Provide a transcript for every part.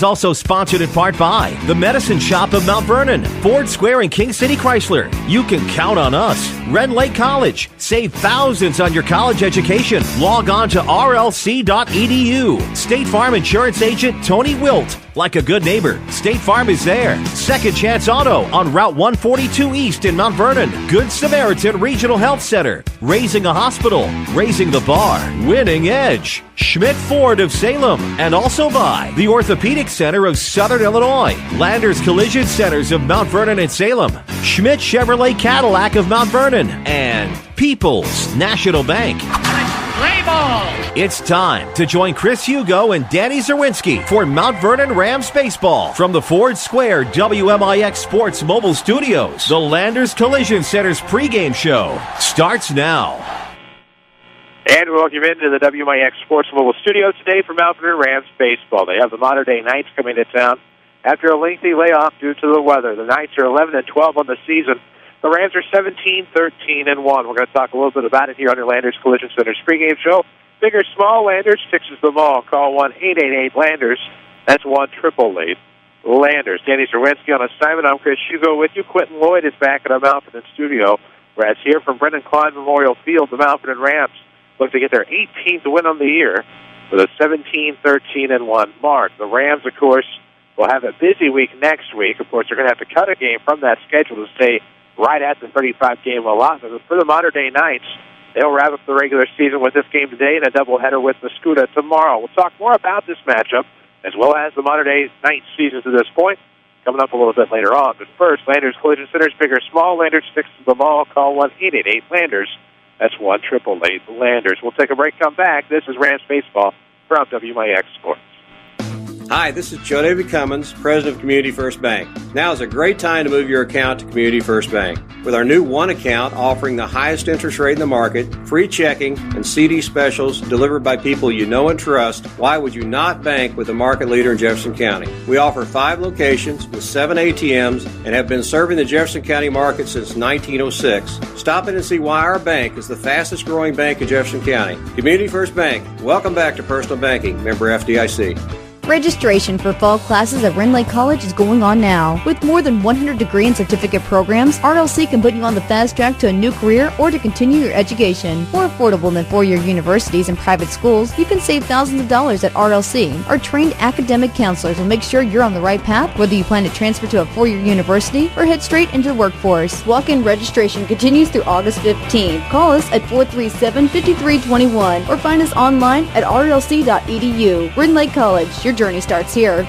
It's also sponsored in part by the Medicine Shop of Mount Vernon, Ford Square, and King City Chrysler. You can count on us. Red Lake College. Save thousands on your college education. Log on to rlc.edu. State Farm Insurance Agent Tony Wilt. Like a good neighbor, State Farm is there. Second Chance Auto on Route 142 East in Mount Vernon. Good Samaritan Regional Health Center. Raising a Hospital. Raising the Bar. Winning Edge. Schmidt Ford of Salem. And also by the Orthopedic Center of Southern Illinois. Landers Collision Centers of Mount Vernon and Salem. Schmidt Chevrolet Cadillac of Mount Vernon. And People's National Bank. Play ball! It's time to join Chris Hugo and Danny Zerwinski for Mount Vernon Rams baseball from the Ford Square WMIX Sports Mobile Studios. The Landers Collision Center's pregame show starts now. And we welcome you into the WMIX Sports Mobile Studios today for Mount Vernon Rams baseball. They have the Mater Dei Knights coming to town after a lengthy layoff due to the weather. The Knights are 11-12 on the season. The Rams are 17-13-1. We're going to talk a little bit about it here on your Landers Collision Center's pregame show. Big or small, Landers fixes them all. Call 1-888-LANDERS. That's 1-888-LANDERS. Danny Zerwinski on assignment. I'm Chris Hugo with you. Quentin Lloyd is back at our Mount Vernon studio. Whereas here from Brendan Klein Memorial Field, the Mount Vernon Rams look to get their 18th win on the year with a 17-13-1 mark. The Rams, of course, will have a busy week next week. Of course, they're going to have to cut a game from that schedule to stay right at the 35-game allotment. But for the Mater Dei Knights, they'll wrap up the regular season with this game today and a doubleheader with Mascoutah tomorrow. We'll talk more about this matchup, as well as the Mater Dei Knights season to this point, coming up a little bit later on. But first, Landers Collision Center's big or small. Landers fixes them all. Call 1-888-LANDERS. That's 1-888-LANDERS. We'll take a break, come back. This is Rams Baseball from WMIX Sports. Hi, this is Joe David Cummins, President of Community First Bank. Now is a great time to move your account to Community First Bank. With our new One Account offering the highest interest rate in the market, free checking, and CD specials delivered by people you know and trust, why would you not bank with the market leader in Jefferson County? We offer 5 locations with 7 ATMs and have been serving the Jefferson County market since 1906. Stop in and see why our bank is the fastest growing bank in Jefferson County. Community First Bank. Welcome back to Personal Banking. Member FDIC. Registration for fall classes at Ren Lake College is going on now. With more than 100 degree and certificate programs, RLC can put you on the fast track to a new career or to continue your education. More affordable than four-year universities and private schools, you can save thousands of dollars at RLC. Our trained academic counselors will make sure you're on the right path, whether you plan to transfer to a four-year university or head straight into the workforce. Walk-in registration continues through August 15th. Call us at 437-5321 or find us online at rlc.edu. Ren Lake College, your journey starts here.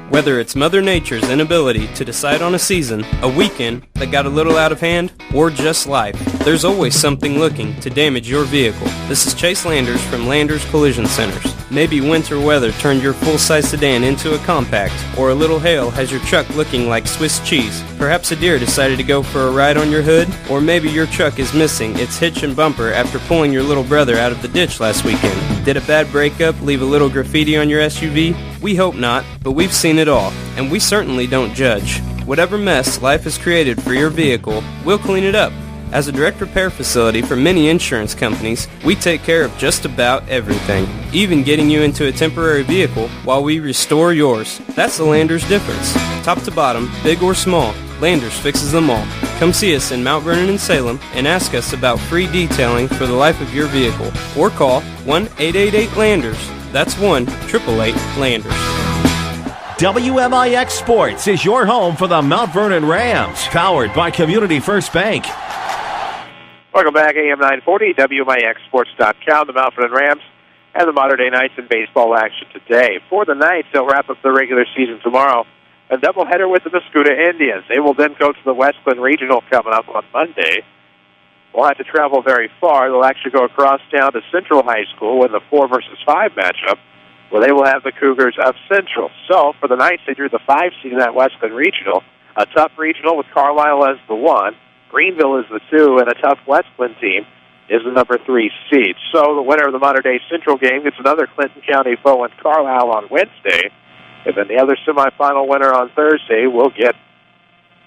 Whether it's Mother Nature's inability to decide on a season, a weekend that got a little out of hand, or just life, there's always something looking to damage your vehicle. This is Chase Landers from Landers Collision Centers. Maybe winter weather turned your full-size sedan into a compact, or a little hail has your truck looking like Swiss cheese. Perhaps a deer decided to go for a ride on your hood, or maybe your truck is missing its hitch and bumper after pulling your little brother out of the ditch last weekend. Did a bad breakup leave a little graffiti on your SUV? We hope not, but we've seen it all, and we certainly don't judge. Whatever mess life has created for your vehicle, we'll clean it up. As a direct repair facility for many insurance companies, we take care of just about everything, even getting you into a temporary vehicle while we restore yours. That's the Landers difference. Top to bottom, big or small, Landers fixes them all. Come see us in Mount Vernon and Salem and ask us about free detailing for the life of your vehicle. Or call 1-888-LANDERS. That's 1-888-LANDERS. WMIX Sports is your home for the Mount Vernon Rams, powered by Community First Bank. Welcome back, AM 940, WMIXSports.com, the Mount Vernon Rams and the Mater Dei Knights in baseball action today. For the Knights, they'll wrap up the regular season tomorrow. A doubleheader with the Mascoutah Indians. They will then go to the Westland Regional coming up on Monday. Won't have to travel very far. They'll actually go across town to Central High School in the 4 versus 5 matchup, where they will have the Cougars of Central. So, for the Knights, they drew the 5 seed in that Westland Regional. A tough regional with Carlisle as the 1. Greenville is the 2, and a tough Westland team is the number 3 seed. So, the winner of the Mater Dei Central game gets another Clinton County foe in Carlisle on Wednesday. And then the other semifinal winner on Thursday will get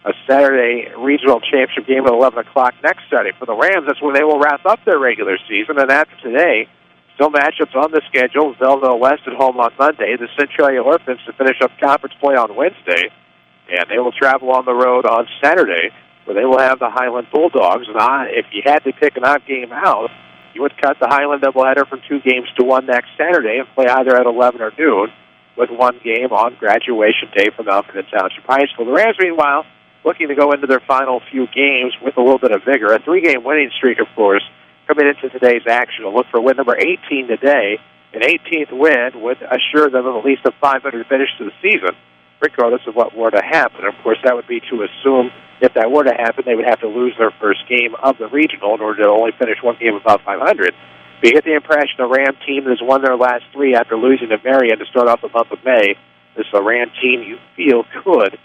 a Saturday regional championship game at 11 o'clock next Saturday. For the Rams, that's when they will wrap up their regular season. And after today, Still matchups on the schedule. Belleville West at home on Monday. The Centralia Orphans to finish up conference play on Wednesday. And they will travel on the road on Saturday, where they will have the Highland Bulldogs. And if you had to pick an odd game out, you would cut the Highland doubleheader from 2 games to 1 next Saturday and play either at 11 or noon, with 1 game on graduation day for Mount Vernon Township High School. The Rams, meanwhile, looking to go into their final few games with a little bit of vigor. A 3-game winning streak, of course, coming into today's action. They'll look for win number 18 today. An 18th win would assure them of at least a 500 finish to the season, regardless of what were to happen. Of course, that would be to assume if that were to happen, they would have to lose their first game of the regional in order to only finish 1 game above 500. But you get the impression the Ram team has won their last 3 after losing to Marion to start off the month of May. This is a Ram team you feel could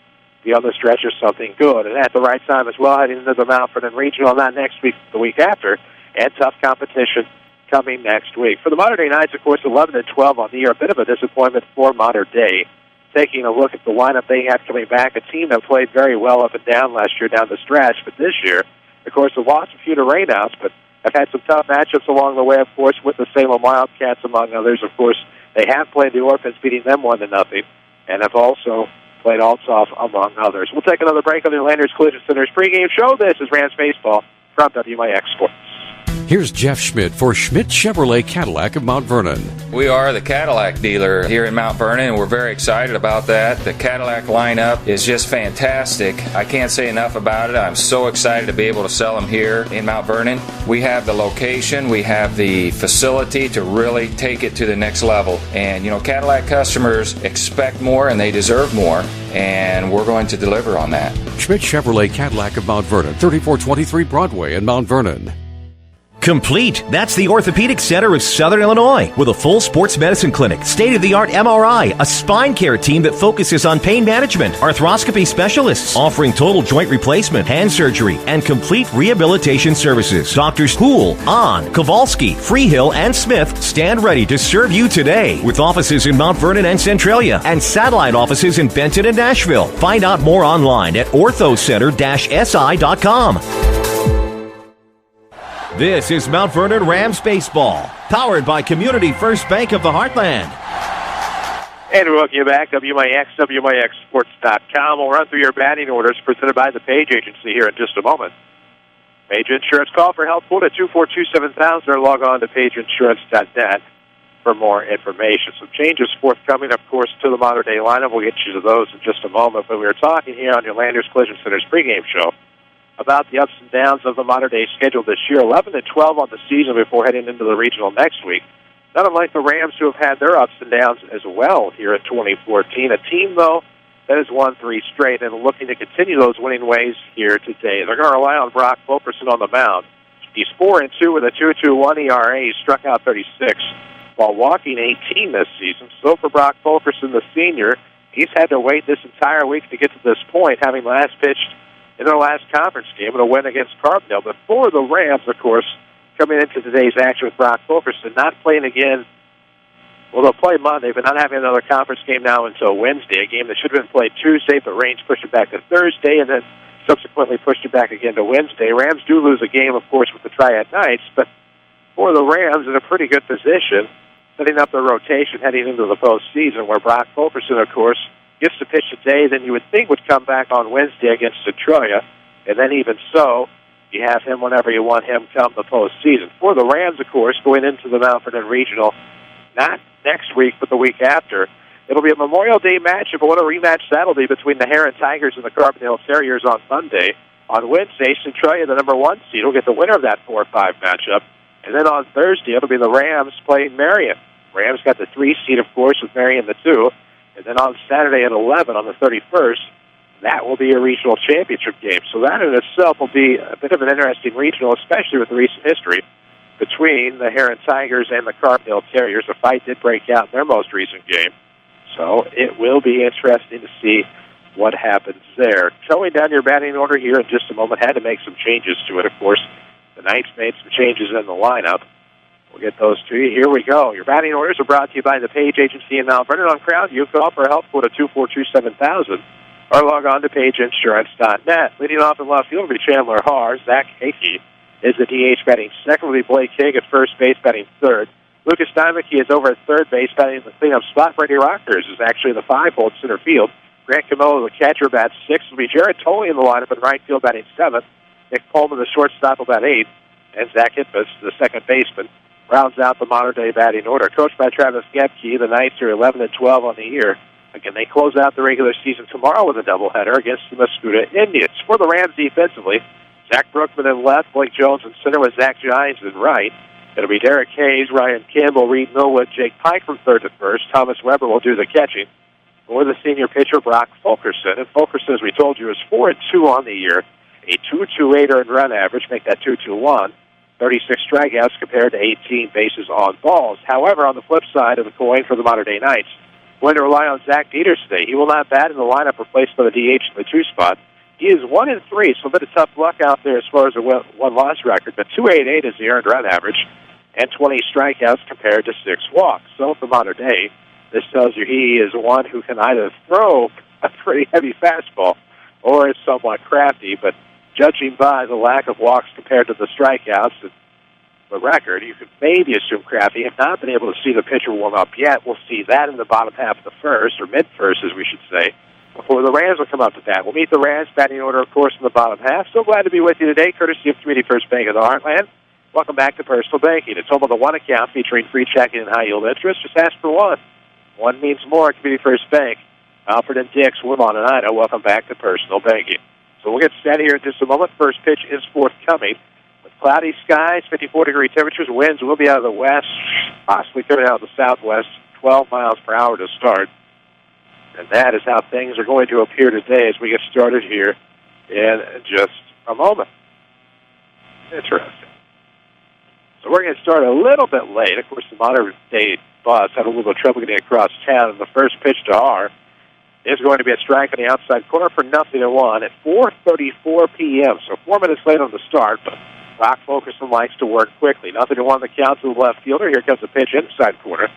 be on the stretch of something good. And at the right time as well, heading into the Mount Vernon Regional, not next week, the week after, and tough competition coming next week. For the Mater Dei Knights, of course, 11-12 on the year, a bit of a disappointment for Mater Dei. Taking a look at the lineup they have coming back, a team that played very well up and down last year down the stretch, but this year, of course, have lost a few to Rainhouse, but have had some tough matchups along the way, of course, with the Salem Wildcats, among others. Of course, they have played the Orphans, beating them 1-0, and have also played Altsoff, among others. We'll take another break on the Landers Collision Center's pregame show. This is Rams Baseball from WMIX Sports. Here's Jeff Schmidt for Schmidt Chevrolet Cadillac of Mount Vernon. We are the Cadillac dealer here in Mount Vernon, and we're very excited about that. The Cadillac lineup is just fantastic. I can't say enough about it. I'm so excited to be able to sell them here in Mount Vernon. We have the location, we have the facility to really take it to the next level. And, Cadillac customers expect more and they deserve more, and we're going to deliver on that. Schmidt Chevrolet Cadillac of Mount Vernon, 3423 Broadway in Mount Vernon. Complete. That's the Orthopedic Center of Southern Illinois with a full sports medicine clinic, state-of-the-art MRI, a spine care team that focuses on pain management, arthroscopy specialists offering total joint replacement, hand surgery, and complete rehabilitation services. Doctors Poole, Ahn, Kowalski, Freehill, and Smith stand ready to serve you today with offices in Mount Vernon and Centralia and satellite offices in Benton and Nashville. Find out more online at orthocenter-si.com. This is Mount Vernon Rams Baseball, powered by Community First Bank of the Heartland. And we welcome you back, WMIX, WMIXSports.com. We'll run through your batting orders presented by the Page Agency here in just a moment. Page Insurance, call for help, quote at 242-7000 or log on to pageinsurance.net for more information. Some changes forthcoming, of course, to the Mater Dei lineup. We'll get you to those in just a moment, but we were talking here on your Landers Collision Center's pregame show about the ups and downs of the Mater Dei schedule this year. 11-12 on the season before heading into the regional next week. Not unlike the Rams, who have had their ups and downs as well here in 2014. A team, though, that has won 3 straight and looking to continue those winning ways here today. They're going to rely on Brock Fulkerson on the mound. He's 4-2 with a 2.21 ERA. He struck out 36 while walking 18 this season. So for Brock Fulkerson, the senior, he's had to wait this entire week to get to this point, having last pitched in their last conference game in a win against Carbondale. But for the Rams, of course, coming into today's action with Brock Fulkerson, not playing again. Well, they'll play Monday, but not having another conference game now until Wednesday, a game that should have been played Tuesday, but Raines pushed it back to Thursday and then subsequently pushed it back again to Wednesday. Rams do lose a game, of course, with the Triad Knights, but for the Rams in a pretty good position, setting up their rotation heading into the postseason, where Brock Fulkerson, of course, gets to pitch today, then you would think would come back on Wednesday against Centralia, and then even so, you have him whenever you want him come the postseason. For the Rams, of course, going into the Mount Vernon Regional, not next week, but the week after, it'll be a Memorial Day matchup, but what a rematch that'll be between the Heron Tigers and the Carbondale Terriers on Monday. On Wednesday, Centralia, the number 1 seed, will get the winner of that 4-5 matchup, and then on Thursday, it'll be the Rams playing Marion. Rams got the 3 seed, of course, with Marion the 2. And then on Saturday at 11, on the 31st, that will be a regional championship game. So that in itself will be a bit of an interesting regional, especially with the recent history between the Heron Tigers and the Carbondale Terriers. A fight did break out in their most recent game. So it will be interesting to see what happens there. Going down your batting order here in just a moment, had to make some changes to it, of course. The Knights made some changes in the lineup. We'll get those to you. Here we go. Your batting orders are brought to you by the Page Agency in Mount Vernon. On Crown, you can offer help with a 242-7000 or log on to pageinsurance.net. Leading off in left field will be Chandler Haar. Zach Hickey is the DH batting second. Will be Blake Haig at first base batting third. Lucas Dimeke is over at third base, batting in the cleanup spot. Brady Rockers is actually in the 5-hole at center field. Grant Camillo, the catcher, bats 6th. Will be Jared Tolley in the lineup in right field, batting 7th. Nick Coleman, the shortstop, will bat 8th. And Zach Hitbus, the second baseman, rounds out the modern-day batting order. Coached by Travis Gebke, the Knights are 11-12 on the year. Again, they close out the regular season tomorrow with a doubleheader against the Mascoutah Indians. For the Rams defensively, Zach Brookman in left, Blake Jones in center with Zach Giants in right. It'll be Derek Hayes, Ryan Campbell, Reed Millwood, Jake Pike from third to first. Thomas Weber will do the catching for the senior pitcher, Brock Fulkerson. And Fulkerson, as we told you, is 4-2 on the year, a 2.28 earned run average, make that 2.21. 36 strikeouts compared to 18 bases on balls. However, on the flip side of the coin for the modern-day Knights, going to rely on Zach Dieters today. He will not bat in the lineup, replaced by the DH in the 2 spot. He is 1-3, so a bit of tough luck out there as far as a one-loss record, but 2.88 is the earned run average, and 20 strikeouts compared to 6 walks. So for modern day, this tells you he is one who can either throw a pretty heavy fastball or is somewhat crafty, but judging by the lack of walks compared to the strikeouts and the record, you could maybe assume crafty. Have not been able to see the pitcher warm up yet. We'll see that in the bottom half of the first, or mid-first, as we should say, before the Rams will come up to bat. We'll meet the Rams batting order, of course, in the bottom half. So glad to be with you today, courtesy of Community First Bank of the Heartland. Welcome back to Personal Banking. It's home of the One account featuring free checking and high-yield interest. Just ask for one. One means more at Community First Bank. Alfred and Dix, Woodlawn and Ida, welcome back to Personal Banking. So we'll get set here in just a moment. First pitch is forthcoming. With cloudy skies, 54-degree temperatures, winds will be out of the west, possibly coming out of the southwest, 12 miles per hour to start. And that is how things are going to appear today as we get started here in just a moment. Interesting. So we're going to start a little bit late. Of course, the modern-day bus had a little bit of trouble getting across town, and the first pitch to Har is going to be a strike on the outside corner for 0-1 at 4:34 p.m. So 4 minutes late on the start, but Brock Fulkerson likes to work quickly. 0-1 the count to the left fielder. Here comes the pitch inside corner.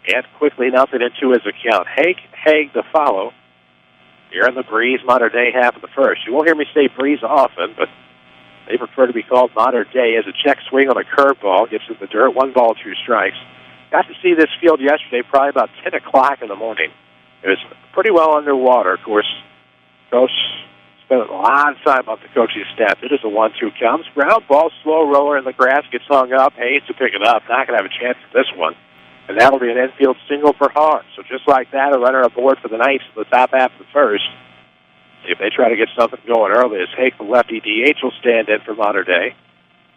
And quickly 0-2 is the count. Haig to follow here in the Breeze Modern Day half of the first. You won't hear me say Breeze often, but they prefer to be called Modern Day as a check swing on a curveball gets in the dirt. 1 ball, 2 strikes. Got to see this field yesterday, probably about 10 o'clock in the morning. It was pretty well underwater. Of course, Coach spent a lot of time on the coaching staff. It is a 1-2 counts. Ground ball, slow roller in the grass, gets hung up. Hayes to pick it up. Not going to have a chance at this one. And that'll be an infield single for Har. So just like that, a runner aboard for the Knights in the top half of the first. If they try to get something going early, as Hake, the lefty DH, will stand in for Modern Day.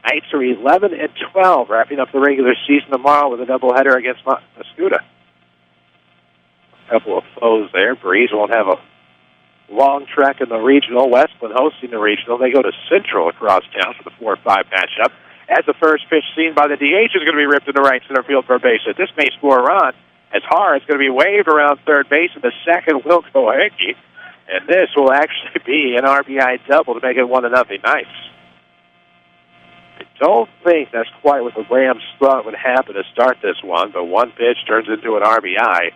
Knights are 11-12, wrapping up the regular season tomorrow with a doubleheader against Mascoutah. A couple of foes there. Breeze won't have a long trek in the regional. Westland hosting the regional. They go to Central across town for the 4-5 matchup. As the first pitch seen by the DH is going to be ripped into right center field for a base hit. This may score a run, as Har is going to be waved around third base, and the second will go Hickey. And this will actually be an RBI double to make it 1-0 Knights. I don't think that's quite what the Rams thought would happen to start this one, but one pitch turns into an RBI.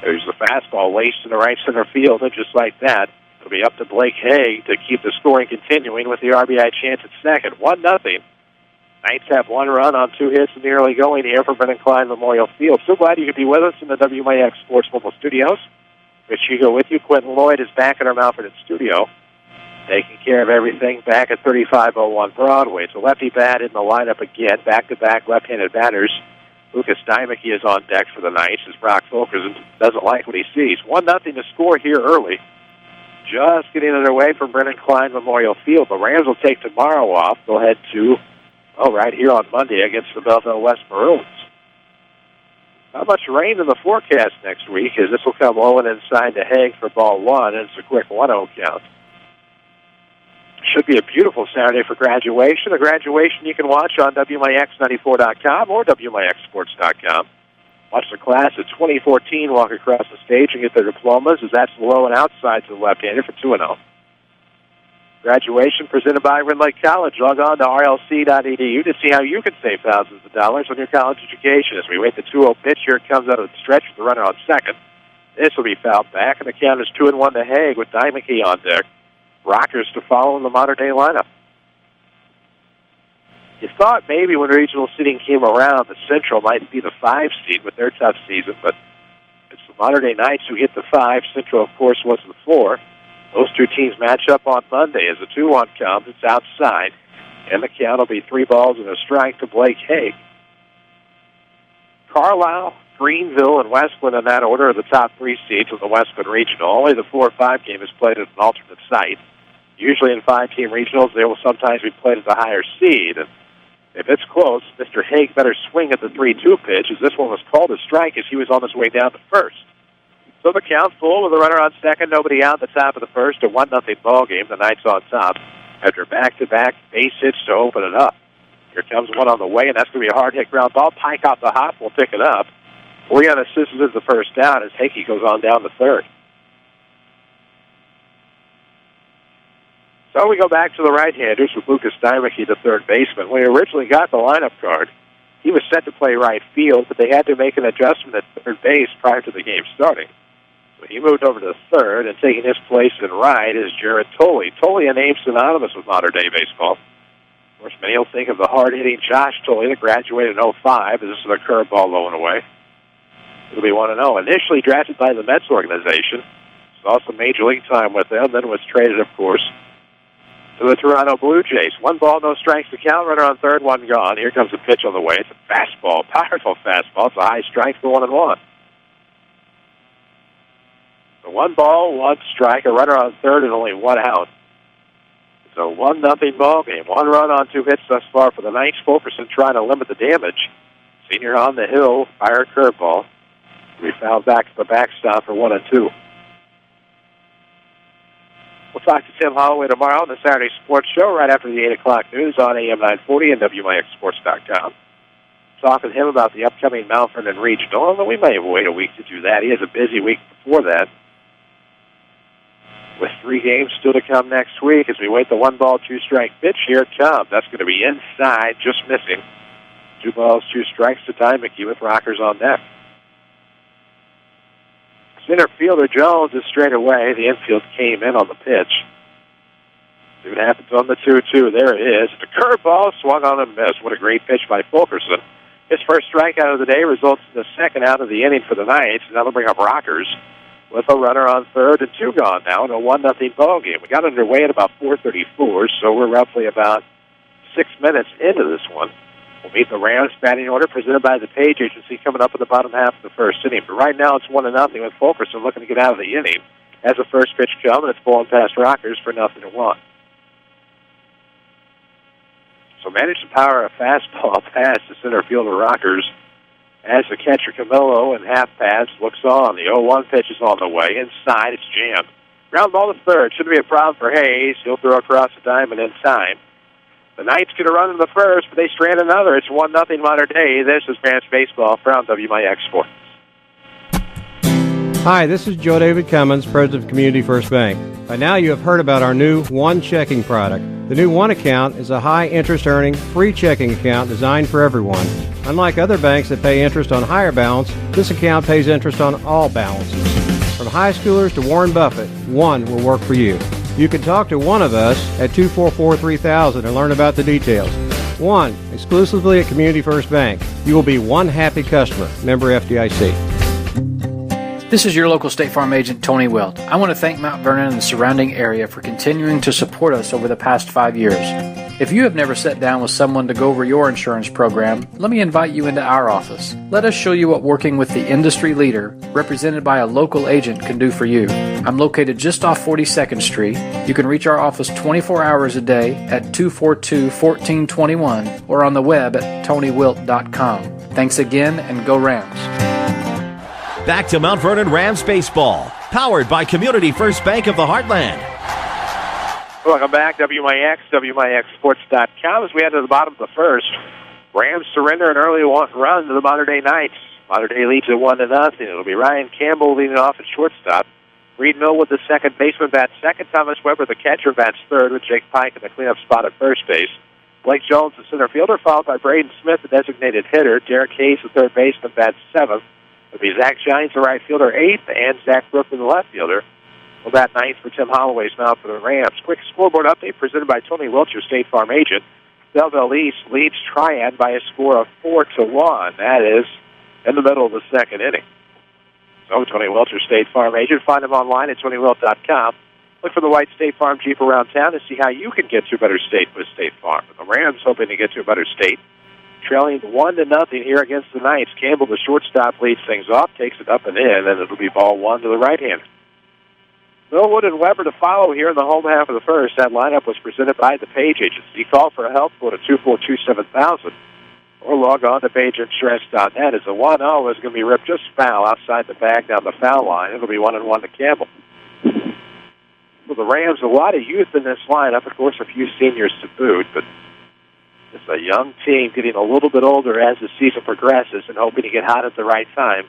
There's the fastball laced in the right center field, and just like that, it'll be up to Blake Haig to keep the scoring continuing with the RBI chance at second. 1-0. Knights have 1 run on 2 hits in the early going here from Brennan Klein Memorial Field. So glad you could be with us in the WMIX Sports Mobile Studios. Rich Hugo with you. Quentin Lloyd is back at our Mount Vernon studio, taking care of everything back at 3501 Broadway. It's a lefty bat in the lineup again, back-to-back left-handed batters. Lucas Dimeke is on deck for the Knights as Brock Fulkerson doesn't like what he sees. 1-0 to score here early. Just getting underway from Brennan Klein Memorial Field. The Rams will take tomorrow off. They'll head to, right here on Monday against the Belleville West Maroons. Not much rain in the forecast next week, as this will come low and inside to Haig for ball 1, and it's a quick 1-0 count. Should be a beautiful Saturday for graduation. A graduation you can watch on WMIX94.com or WMIXsports.com. Watch the class of 2014 walk across the stage and get their diplomas, as that's low and outside to the left-hander for 2-0. Graduation presented by Rend Lake College. Log on to rlc.edu to see how you can save thousands of dollars on your college education. As we wait the 2-0 pitch, here it comes out of the stretch with the runner on second. This will be fouled back, and the count is 2-1 to Haig with Dimeke on deck. Rockers to follow in the modern-day lineup. You thought maybe when regional seeding came around, the Central might be the 5 seed with their tough season, but it's the Mater Knights who hit the 5. Central, of course, was the 4. Those two teams match up on Monday as the 2-1 comes. It's outside, and the count will be 3 balls and a strike to Blake Haig. Carlisle, Greenville, and Westland in that order are the top 3 seeds of the Westland Regional. Only the 4-5 game is played at an alternate site. Usually in 5-team regionals, they will sometimes be played at the higher seed. And if it's close, Mr. Haig better swing at the 3-2 pitch, as this one was called a strike as he was on his way down to first. So the count full with a runner on second, nobody out at the top of the first, a 1-0 ball game. The Knights on top after back-to-back base hits to open it up. Here comes one on the way, and that's going to be a hard hit ground ball. Pike off the hop will pick it up. 3 unassisted is the first down as Hickey goes on down to third. So we go back to the right-handers with Lucas Steinmecke, the third baseman. When he originally got the lineup card, he was set to play right field, but they had to make an adjustment at third base prior to the game starting. So he moved over to third, and taking his place in right is Jared Tolley. Tolley, a name synonymous with modern-day baseball. Of course, many will think of the hard-hitting Josh Tolley that graduated in 05, as this is a curveball low and away. It'll be 1-0. Initially drafted by the Mets organization, saw some major league time with them, then was traded, of course, to the Toronto Blue Jays. 1 ball, no strikes to count. Runner on third, 1 gone. Here comes a pitch on the way. It's a fastball, powerful fastball. It's a high strike for 1-1. So 1 ball, 1 strike, a runner on third, and only 1 out. It's a 1-0 ball game. 1 run on 2 hits thus far for the Knights. Fulkerson trying to limit the damage. Senior on the hill, fire a curveball. We fouled back to the backstop for 1-2. We'll talk to Tim Holloway tomorrow on the Saturday Sports Show right after the 8 o'clock news on AM 940 and WMIXsports.com. Talk with him about the upcoming Mount Vernon Regional, although we may wait a week to do that. He has a busy week before that, with 3 games still to come next week as we wait the 1 ball, 2 strike pitch. Here it comes. That's going to be inside, just missing. 2 balls, 2 strikes to Steinmecke with rockers on deck. Center fielder Jones is straight away. The infield came in on the pitch. See what happens on the 2-2. There it is. It's a curveball, swung on and missed. What a great pitch by Fulkerson. His first strikeout of the day results in the second out of the inning for the Knights. Now they'll bring up rockers with a runner on third and 2 gone now in a 1-0 ball game. We got underway at about 4:34, so we're roughly about 6 minutes into this one. We'll meet the Rams batting order presented by the Page Agency coming up in the bottom half of the first inning. But right now it's 1-0 with Fulkerson looking to get out of the inning as the first pitch comes, and it's bowling past rockers for 0-1. So managed to power a fastball past the center fielder rockers as the catcher Camillo in half pass looks on. The 0-1 pitch is on the way. Inside, it's jammed. Ground ball to third. Shouldn't be a problem for Hayes. He'll throw across the diamond in time. The Knights could have run in the first, but they strand another. It's 1-0 Modern Day. This is Branch Baseball from WMIX Sports. Hi, this is Joe David Cummins, President of Community First Bank. By now you have heard about our new One Checking product. The new One Account is a high-interest-earning, free checking account designed for everyone. Unlike other banks that pay interest on higher balance, this account pays interest on all balances. From high schoolers to Warren Buffett, One will work for you. You can talk to one of us at 244-3000 and learn about the details. One, exclusively at Community First Bank. You will be one happy customer. Member FDIC. This is your local State Farm agent, Tony Wilt. I want to thank Mount Vernon and the surrounding area for continuing to support us over the past 5 years. If you have never sat down with someone to go over your insurance program, let me invite you into our office. Let us show you what working with the industry leader, represented by a local agent, can do for you. I'm located just off 42nd Street. You can reach our office 24 hours a day at 242-1421 or on the web at TonyWilt.com. Thanks again, and go Rams. Back to Mount Vernon Rams baseball, powered by Community First Bank of the Heartland. Welcome back, WMIX, WMIXsports.com. As we head to the bottom of the first, Rams surrender an early run to the Modern Day Knights. Modern Day leads at 1-0. It'll be Ryan Campbell leading off at shortstop. Reed Millwood, the second baseman, bats second. Thomas Weber, the catcher, bats third, with Jake Pike in the cleanup spot at first base. Blake Jones, the center fielder, followed by Braden Smith, the designated hitter. Derek Hayes, the third baseman, bats seventh. It'll be Zach Shines, the right fielder, eighth, and Zach Brooklyn, the left fielder. Well, that ninth for Tim Holloway's now for the Rams. Quick scoreboard update presented by Tony Welch, your State Farm agent. Belleville East leads Triad by a score of 4-1. That is in the middle of the second inning. So Tony Welch, your State Farm agent. Find him online at TonyWelch.com. Look for the white State Farm Jeep around town to see how you can get to a better state with State Farm. The Rams hoping to get to a better state. Trailing 1-0 here against the Knights. Campbell, the shortstop, leads things off, takes it up and in, and it'll be ball one to the right-hander. Millwood and Weber to follow here in the home half of the first. That lineup was presented by the Page Agency. Call for help, go to 242-7000, or log on to PageInsurance.net. As the 1-0 is going to be ripped just foul outside the bag down the foul line. It'll be 1-1 to Campbell. For the Rams, a lot of youth in this lineup. Of course, a few seniors to boot, but it's a young team getting a little bit older as the season progresses and hoping to get hot at the right time.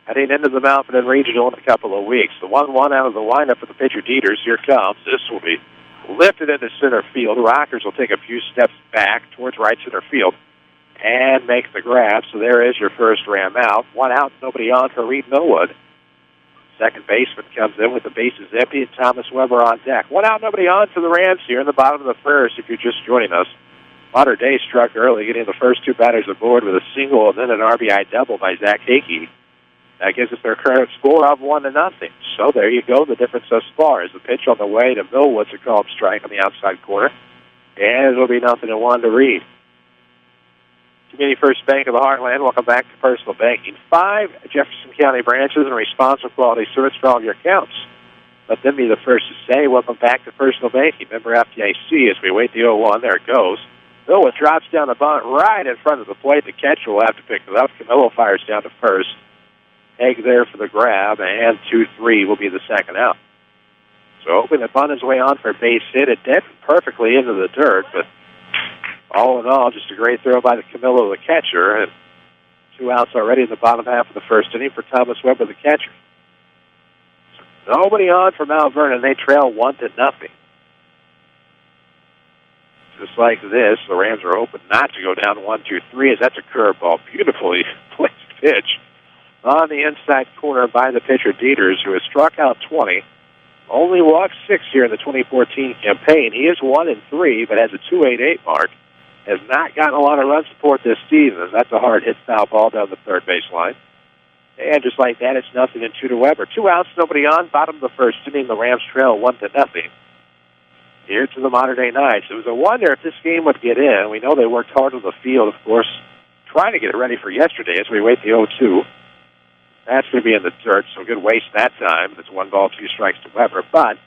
Heading into the Mount Vernon Regional in a couple of weeks. The 1-1 out of the lineup for the pitcher Dieters. Here comes. This will be lifted into center field. The Rockers will take a few steps back towards right center field and make the grab. So there is your first Ram out. One out, nobody on for Reed Millwood. Second baseman comes in with the bases empty and Thomas Weber on deck. One out, nobody on for the Rams here in the bottom of the first if you're just joining us. Mater Dei struck early, getting the first two batters aboard with a single and then an RBI double by Zach Hickey. That gives us their current score of 1-0. So there you go, the difference thus far is the pitch on the way to Millwood's a called strike on the outside corner. And it'll be 0-1 to Reed. Community First Bank of the Heartland, welcome back to Personal Banking. 5 Jefferson County branches and responsive quality service for all of your accounts. Let them be the first to say, welcome back to Personal Banking. Member FDIC as we wait the 0-1. There it goes. Millwood drops down the bunt right in front of the plate. The catcher will have to pick it up. Camillo fires down to first. Egg there for the grab, and 2-3 will be the second out. So hoping the bunt is way on for a base hit. It did perfectly into the dirt, but all in all, just a great throw by the Camillo, the catcher, and 2 outs already in the bottom half of the first inning for Thomas Weber, the catcher. So nobody on for Mount Vernon. They trail 1-0. Just like this, the Rams are hoping not to go down 1-2-3 as that's a curveball. Beautifully placed pitch on the inside corner by the pitcher Dieters, who has struck out 20, only walked 6 here in the 2014 campaign. He is 1-3, but has a 2.88 mark. Has not gotten a lot of run support this season. That's a hard hit foul ball down the third baseline. And just like that, it's 0-2 to Weber. 2 outs, nobody on. Bottom of the first inning, the Rams trail 1-0. Here to the Mater Dei Knights. It was a wonder if this game would get in. We know they worked hard on the field, of course, trying to get it ready for yesterday as we wait the 0-2. That's going to be in the dirt, so good waste that time. It's 1 ball, 2 strikes to Weber. But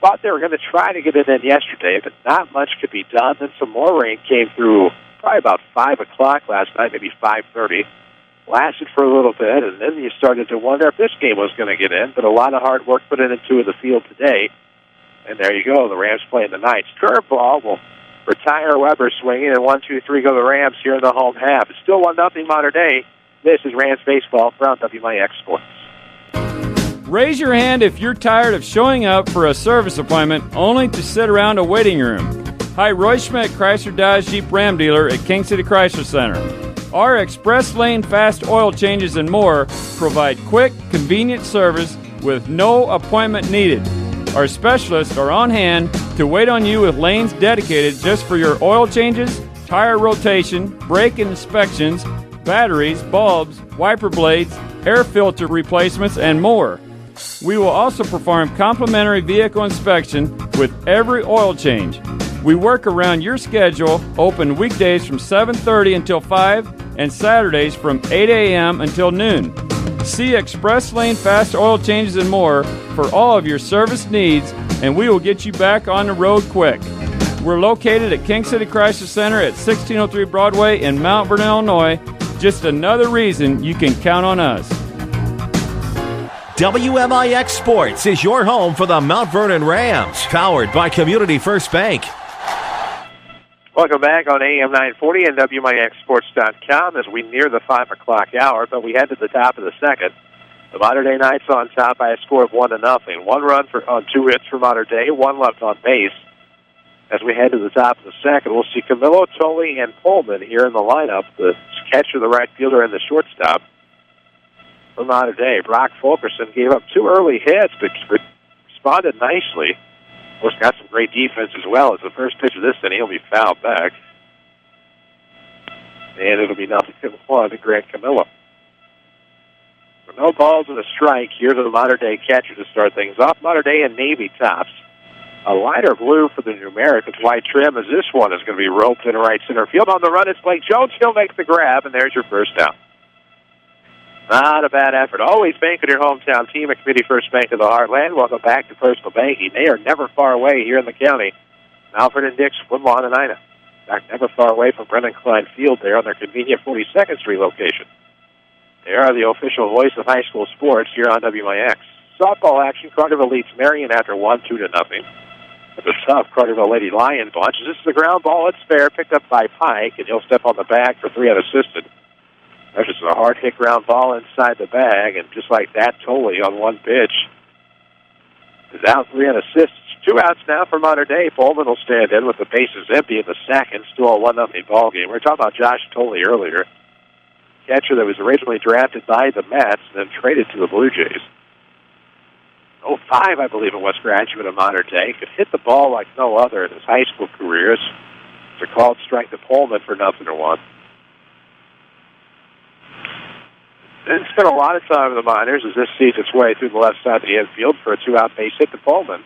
thought they were going to try to get it in yesterday, but not much could be done. Then some more rain came through probably about 5 o'clock last night, maybe 5:30. Lasted for a little bit, and then you started to wonder if this game was going to get in. But a lot of hard work put into the field today. And there you go, the Rams playing the Knights. Curveball will retire Weber swinging, and 1-2-3 go the Rams here in the home half. It's still 1-0 Mater Dei. This is Rams Baseball from WMIX Sports. Raise your hand if you're tired of showing up for a service appointment only to sit around a waiting room. Hi, Roy Schmidt, Chrysler Dodge Jeep Ram dealer at King City Chrysler Center. Our express lane fast oil changes and more provide quick, convenient service with no appointment needed. Our specialists are on hand to wait on you with lanes dedicated just for your oil changes, tire rotation, brake inspections, batteries, bulbs, wiper blades, air filter replacements, and more. We will also perform complimentary vehicle inspection with every oil change. We work around your schedule, open weekdays from 7:30 until 5 and Saturdays from 8 a.m. until noon. See Express Lane Fast Oil Changes and more for all of your service needs, and we will get you back on the road quick. We're located at King City Chrysler Center at 1603 Broadway in Mount Vernon, Illinois. Just another reason you can count on us. WMIX Sports is your home for the Mount Vernon Rams, powered by Community First Bank. Welcome back on AM 940 and WMIXSports.com as we near the 5 o'clock hour, but we head to the top of the second. The Mater Dei Knights on top by a score of 1-0. 1 run on 2 hits for Mater Dei, 1 left on base. As we head to the top of the second, we'll see Camillo, Tolley, and Pullman here in the lineup. The catcher, the right fielder, and the shortstop for Mater Dei. Brock Fulkerson gave up 2 early hits, but responded nicely. Of course, got some great defense as well. As the first pitch of this inning, he'll be fouled back. And it'll be 0-1 to Grant Camillo. So no balls and a strike. Here's the Mater Dei catcher to start things off. Mater Dei and Navy tops. A lighter blue for the numeric with white trim, as this one is going to be roped in right center field. On the run, it's Blake Jones. He'll make the grab, and there's your first down. Not a bad effort. Always bank on your hometown team at Community First Bank of the Heartland. Welcome back to Personal Banking. They are never far away here in the county. Alfred and Dix, Woodlawn and Ina. In fact, never far away from Brennan Klein Field there on their convenient 42nd Street location. They are the official voice of high school sports here on WIX. Softball action, Carterville leads Marion after 1-2-0. It's a tough Carterville Lady Lion bunch. This is the ground ball. It's fair, picked up by Pike, and he'll step on the bag for 3 unassisted. That's just a hard-hit ground ball inside the bag, and just like that, Tolley on one pitch is out 3 unassists. 2 outs now for Mater Dei. Pullman will stand in with the bases empty in the second. Still a 1-0 ball game. We were talking about Josh Tolley earlier, catcher that was originally drafted by the Mets and then traded to the Blue Jays. 05, I believe it was, graduate of Mater Dei. Could hit the ball like no other in his high school careers. It's a called strike to Pullman for 0-1. Didn't spend a lot of time in the minors as this sees its way through the left side of the infield for a 2-out base hit to Pullman.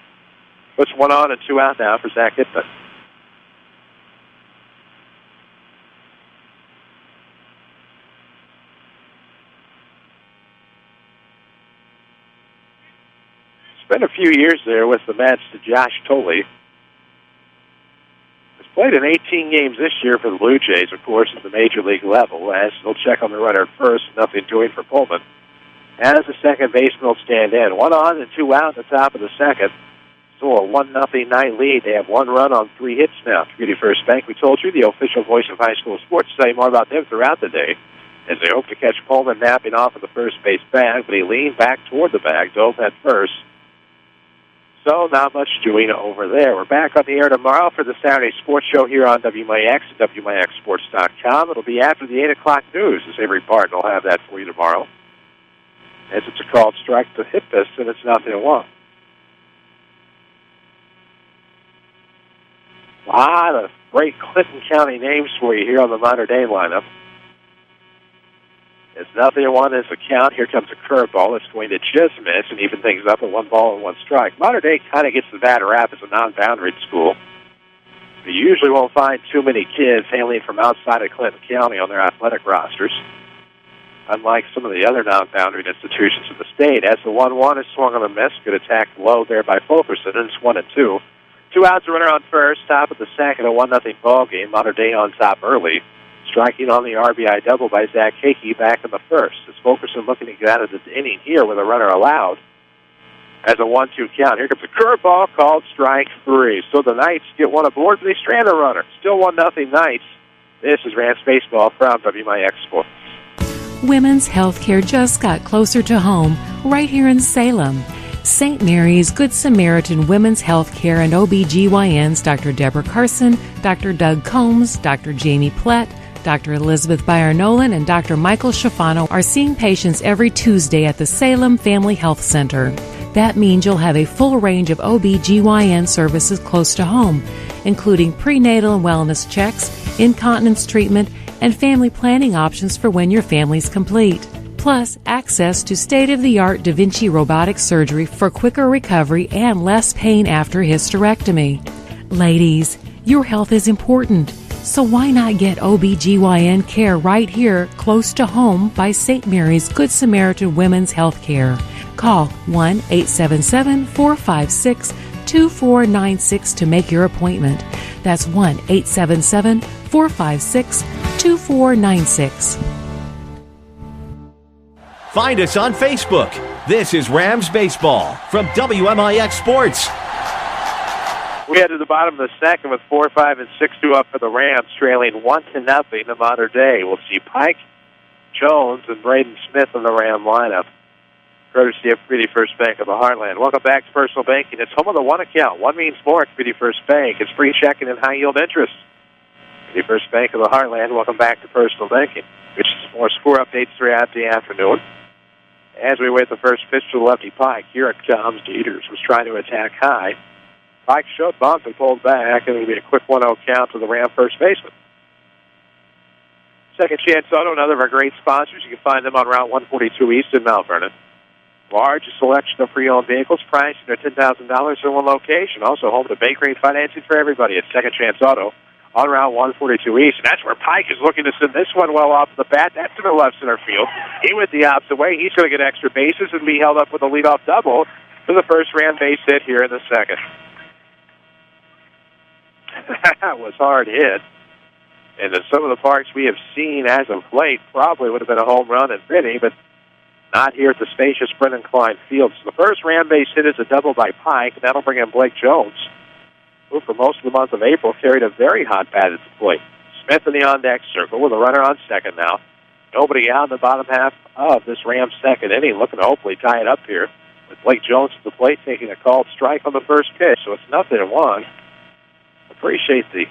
Puts 1 on and 2 out now for Zach Hittman. Spent a few years there with the Mets to Josh Tolley. Has played in 18 games this year for the Blue Jays, of course, at the major league level, as they'll check on the runner at first, nothing doing for Pullman. As the second baseman will stand in. 1 on and 2 out at the top of the second. Still a 1-0 night lead. They have 1 run on 3 hits now. Community First Bank, we told you, the official voice of high school sports. Say more about them throughout the day as they hope to catch Pullman napping off of the first base bag, but he leaned back toward the bag, dove head first. So not much doing over there. We're back on the air tomorrow for the Saturday Sports Show here on WIX at WIXSports.com. It'll be after the 8 o'clock news, as Avery Barton will have that for you tomorrow. As it's a called strike to hit this, and it's 0-1. A lot of great Clinton County names for you here on the Mater Dei lineup. It's 0-1 is the count. Here comes a curveball. It's going to just miss and even things up at 1 ball and 1 strike. Mater Dei kind of gets the bad rap as a non-boundary school. You usually won't find too many kids hailing from outside of Clinton County on their athletic rosters, unlike some of the other non-boundary institutions in the state. As the 1-1 is swung on a miss, good attack low there by Fulkerson, and it's 1-2. 2 outs, a runner on first, top of the second, a 1-0 ball game. Mater Dei on top early. Striking on the RBI double by Zach Hickey back in the first. As Fulkerson looking to get out of this inning here with a runner allowed as a 1-2 count. Here comes a curveball called strike 3. So the Knights get 1 aboard, but they strand a runner. Still 1-0 Knights. This is Rams Baseball from WIX Sports. Women's health care just got closer to home right here in Salem. St. Mary's Good Samaritan Women's Health Care and OBGYNs Dr. Deborah Carson, Dr. Doug Combs, Dr. Jamie Plett, Dr. Elizabeth Byer-Nolan, and Dr. Michael Schifano are seeing patients every Tuesday at the Salem Family Health Center. That means you'll have a full range of OBGYN services close to home, including prenatal and wellness checks, incontinence treatment, and family planning options for when your family's complete. Plus, access to state-of-the-art Da Vinci robotic surgery for quicker recovery and less pain after hysterectomy. Ladies, your health is important, so why not get OBGYN care right here close to home by St. Mary's Good Samaritan Women's Health Care. Call 1-877-456-2496 to make your appointment. That's 1-877-456-2496. Find us on Facebook. This is Rams Baseball from WMIX Sports. We head to the bottom of the second with 4-5 and 6-2 up for the Rams, trailing 1-0 to Mater Dei. We'll see Pike, Jones, and Braden Smith in the Ram lineup, courtesy of Community First Bank of the Heartland. Welcome back to Personal Banking. It's home of the 1 account. 1 means more at Community First Bank. It's free checking and high-yield interest. Community First Bank of the Heartland. Welcome back to Personal Banking, which is more score updates throughout the afternoon. As we wait the first pitch to the lefty Pike, here it comes. Dieters was trying to attack high. Pike showed bunt and pulled back, and it'll be a quick 1-0 count to the Ram first baseman. Second Chance Auto, another of our great sponsors. You can find them on Route 142 East in Mount Vernon. Large selection of pre-owned vehicles priced under $10,000 in one location. Also home to bank rate financing for everybody at Second Chance Auto on Route 142 East. And that's where Pike is looking to send this one well off the bat. That's in the left center field. He went the opposite way. He's going to get extra bases and be held up with a leadoff double for the first Ram base hit here in the second. That was hard hit. And in some of the parks we have seen as of late, probably would have been a home run in Finney, but not here at the spacious Brennan Klein Field. So the first Ram base hit is a double by Pike, and that'll bring in Blake Jones, who for most of the month of April carried a very hot bat at the plate. Smith in the on-deck circle with a runner on second now. Nobody out in the bottom half of this Rams second inning, looking to hopefully tie it up here with Blake Jones at the plate taking a called strike on the first pitch. So it's 0-1. Appreciate the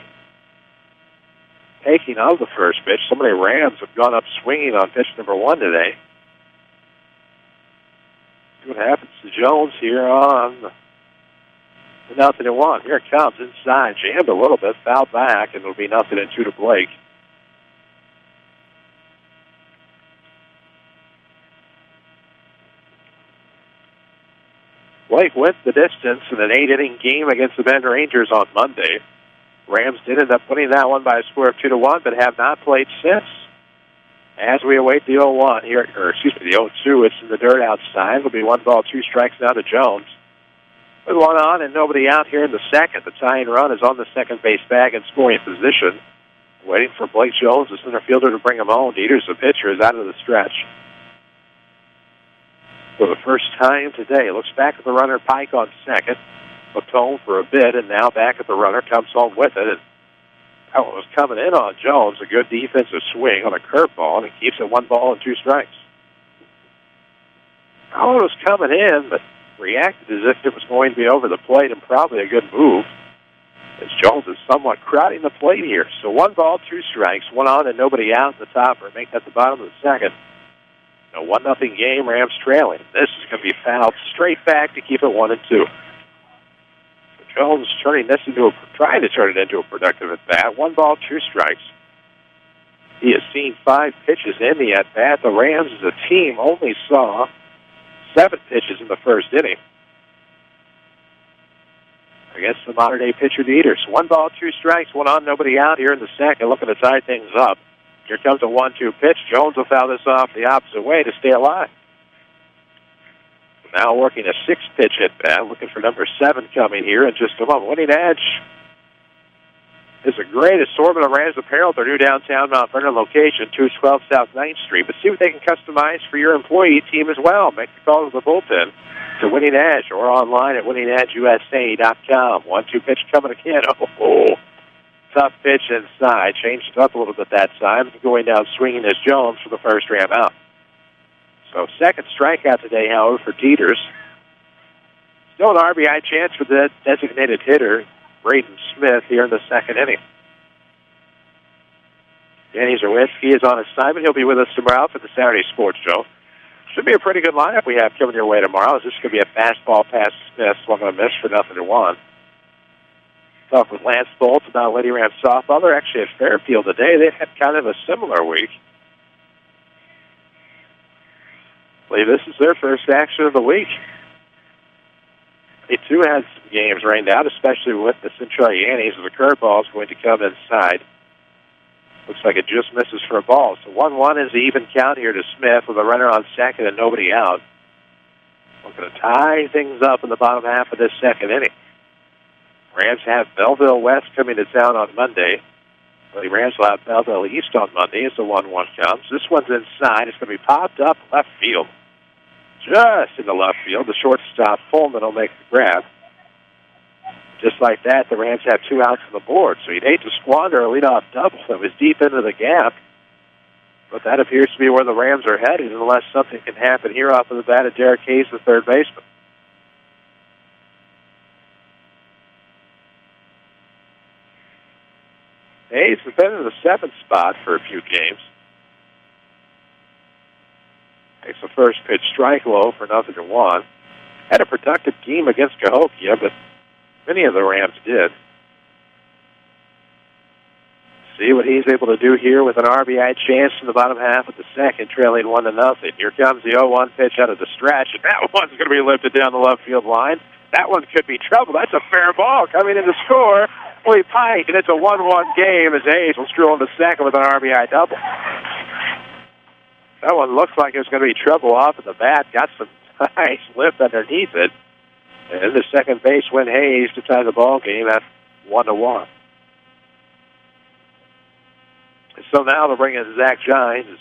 taking of the first pitch. So many Rams have gone up swinging on pitch number 1 today. See what happens to Jones here on the 0-1. Here it comes inside. Jammed a little bit, fouled back, and it'll be 0-2 to Blake. Blake went the distance in an 8-inning game against the Bend Rangers on Monday. Rams did end up winning that one by a score of 2-1, but have not played since. As we await the 0-1 here, the 0-2, it's in the dirt outside. It'll be 1 ball, 2 strikes now to Jones. With one on and nobody out here in the second. The tying run is on the second base bag in scoring position. Waiting for Blake Jones, the center fielder, to bring him home. Dieters, the pitcher, is out of the stretch. For the first time today, looks back at the runner, Pike on second. Looked home for a bit, and now back at the runner, comes home with it. And that one was coming in on Jones. A good defensive swing on a curveball, and he keeps it 1 ball and 2 strikes. That one was coming in, but reacted as if it was going to be over the plate, and probably a good move, as Jones is somewhat crowding the plate here. So 1 ball, 2 strikes, 1 on and nobody out in the top, or make that the bottom of the second. A 1-0 game, Rams trailing. This is going to be fouled straight back to keep it 1-2. So Jones trying to turn it into a productive at-bat. 1 ball, 2 strikes. He has seen 5 pitches in the at-bat. The Rams as a team only saw 7 pitches in the first inning against the modern-day pitcher Dieters. 1 ball, 2 strikes, 1 on, nobody out here in the second, looking to tie things up. Here comes a 1-2 pitch. Jones will foul this off the opposite way to stay alive. Now working a 6-pitch at-bat, looking for number 7 coming here in just a moment. Winning Edge is a great assortment of Rams apparel at their new downtown Mount Vernon location, 212 South 9th Street. But see what they can customize for your employee team as well. Make the call to the bullpen to Winning Edge or online at winningedgeusa.com. 1-2 pitch coming again. Oh, tough pitch inside. Changed it up a little bit that time. Going down swinging as Jones for the first Ram out. So second strikeout today, however, for Dieters. Still an RBI chance for the designated hitter, Braden Smith, here in the second inning. Danny Zerwinski is on assignment. He'll be with us tomorrow for the Saturday Sports Show. Should be a pretty good lineup we have coming your way tomorrow. This is going to be a fastball past Smith, so I'm going to miss for 0-1. Talk with Lance Bolts about Lady Rams softball. They're actually at Fairfield today. They've had kind of a similar week. I believe this is their first action of the week. They, too, had some games rained out, especially with the Central Yankees, as the curveball is going to come inside. Looks like it just misses for a ball. So 1-1 is the even count here to Smith with a runner on second and nobody out. We're going to tie things up in the bottom half of this second inning. Rams have Belleville West coming to town on Monday. The Rams will have Belleville East on Monday as the 1-1 comes. This one's inside. It's going to be popped up left field. Just in the left field. The shortstop, Pullman, will make the grab. Just like that, the Rams have 2 outs on the board. So you'd hate to squander a leadoff double that was deep into the gap. But that appears to be where the Rams are headed unless something can happen here off of the bat of Derek Hayes, the third baseman. Hayes has been in the 7th spot for a few games. Takes the first pitch strike low for 0-1. Had a productive game against Cahokia, but many of the Rams did. See what he's able to do here with an RBI chance in the bottom half of the second, trailing 1-0. Here comes the 0-1 pitch out of the stretch, and that one's going to be lifted down the left field line. That one could be trouble. That's a fair ball coming in to score. Willie Pike, and it's a 1-1 game as Hayes will stroll into second with an RBI double. That one looks like it's going to be trouble off of the bat. Got some nice lift underneath it. And the second base went Hayes to tie the ball game at 1-1. So now they'll bring in Zach Gines.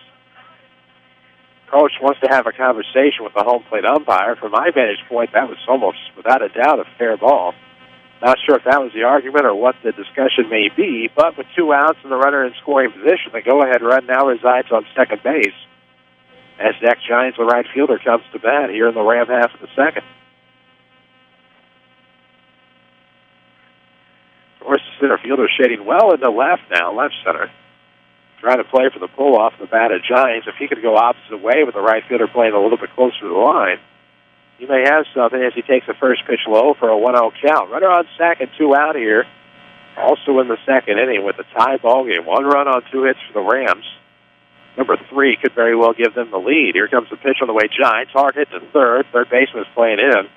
Coach wants to have a conversation with the home plate umpire. From my vantage point, that was almost, without a doubt, a fair ball. Not sure if that was the argument or what the discussion may be, but with 2 outs and the runner in scoring position, the go-ahead run now resides on second base as Zach Gines, the right fielder, comes to bat here in the Ram half of the second. Of course, the center fielder shading well into left now, left center. Trying to play for the pull-off the bat of Gines. If he could go opposite way with the right fielder playing a little bit closer to the line, he may have something as he takes the first pitch low for a 1-0 count. Runner on second, 2 out here. Also in the second inning with a tie ball game. 1 run on 2 hits for the Rams. Number 3 could very well give them the lead. Here comes the pitch on the way. Gines, hard hit to third. Third baseman is playing in.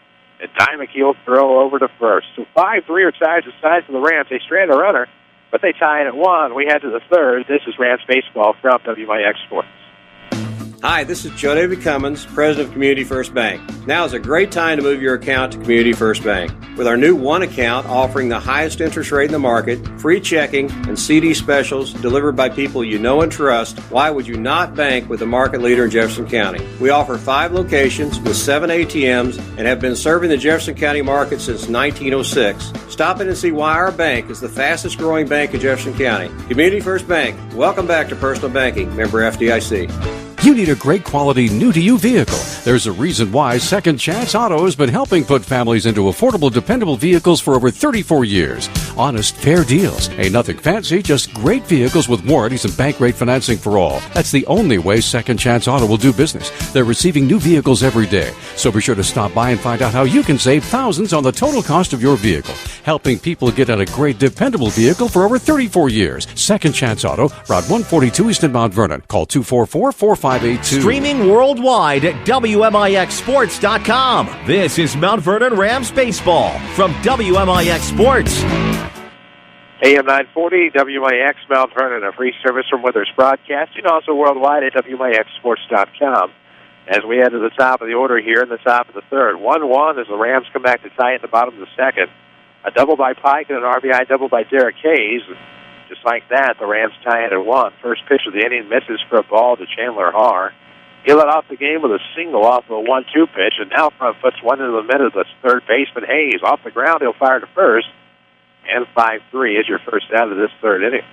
And Dimmock will throw over to first. So 5-3 are ties aside for the Rams. They strand a runner, but they tie it at 1. We head to the third. This is Rams Baseball from WMIX Sports. Hi, this is Joe David Cummins, President of Community First Bank. Now is a great time to move your account to Community First Bank. With our new One account offering the highest interest rate in the market, free checking, and CD specials delivered by people you know and trust, why would you not bank with the market leader in Jefferson County? We offer 5 locations with 7 ATMs and have been serving the Jefferson County market since 1906. Stop in and see why our bank is the fastest growing bank in Jefferson County. Community First Bank. Welcome back to Personal Banking. Member FDIC. You need a great quality, new-to-you vehicle. There's a reason why Second Chance Auto has been helping put families into affordable, dependable vehicles for over 34 years. Honest, fair deals. Ain't nothing fancy, just great vehicles with warranties and bank rate financing for all. That's the only way Second Chance Auto will do business. They're receiving new vehicles every day. So be sure to stop by and find out how you can save thousands on the total cost of your vehicle. Helping people get on a great, dependable vehicle for over 34 years. Second Chance Auto, Route 142 East in Mount Vernon. Call 244-4582. Streaming worldwide at WMIXsports.com. This is Mount Vernon Rams Baseball from WMIX Sports. AM 940, WMIX Mount Vernon, a free service from Withers Broadcasting, also worldwide at WMIXsports.com. As we head to the top of the order here in the top of the third. 1-1 as the Rams come back to tie at the bottom of the second. A double by Pike and an RBI double by Derek Hayes. Just like that, the Rams tie it at 1. First pitch of the inning misses for a ball to Chandler Haar. He led off the game with a single off of a 1-2 pitch, and now front foot's one into the middle of the third baseman Hayes. Off the ground, he'll fire to first, and 5-3 is your first out of this third inning.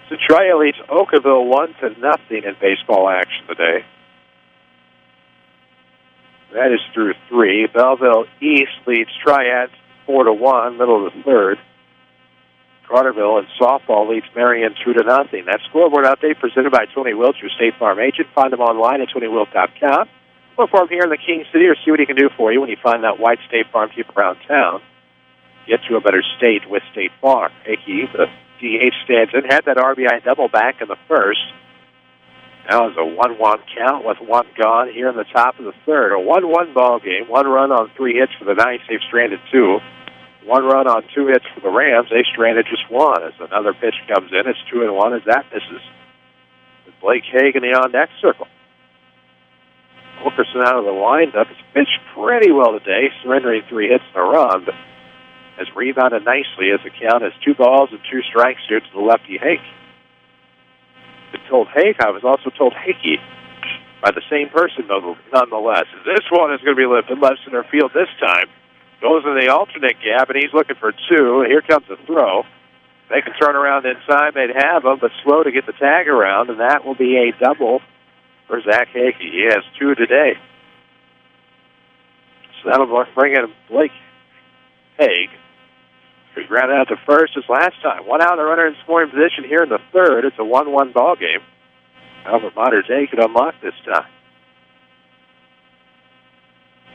Centralia leads Oakville 1-0 in baseball action today. That is through 3. Belleville East leads Triad 4-1, middle of the third. Carterville in softball leads Marion 2-0. That scoreboard update presented by Tony Wilt, your State Farm agent. Find him online at TonyWilt.com. Look for him here in the King City or see what he can do for you when you find that white State Farm Jeep around town. Get to a better state with State Farm. Hickey, the DH, stands in. Had that RBI double back in the first. Now it's a 1-1 count with 1 gone here in the top of the third. A 1-1 ball game. 1 run on 3 hits for the Knights. They've stranded 2. 1 run on 2 hits for the Rams. They stranded just 1. As another pitch comes in, it's 2-1 as that misses. With Blake Haig in the on-deck circle. Wilkerson out of the windup. It's pitched pretty well today, surrendering 3 hits and a run, but has rebounded nicely as the count is 2 balls and 2 strikes here to the lefty Haig. I told Haig, I was also told Hickey by the same person, nonetheless. This one is going to be lifted left center field this time. Goes in the alternate gap, and he's looking for 2. Here comes the throw. They can turn around inside. They'd have him, but slow to get the tag around, and that will be a double for Zach Hickey. He has 2 today. So that'll bring in Blake Haig. He ran out to first as last time. 1 out, the runner in scoring position here in the third. It's a 1-1 ball game. However, Mater Dei could unlock this time.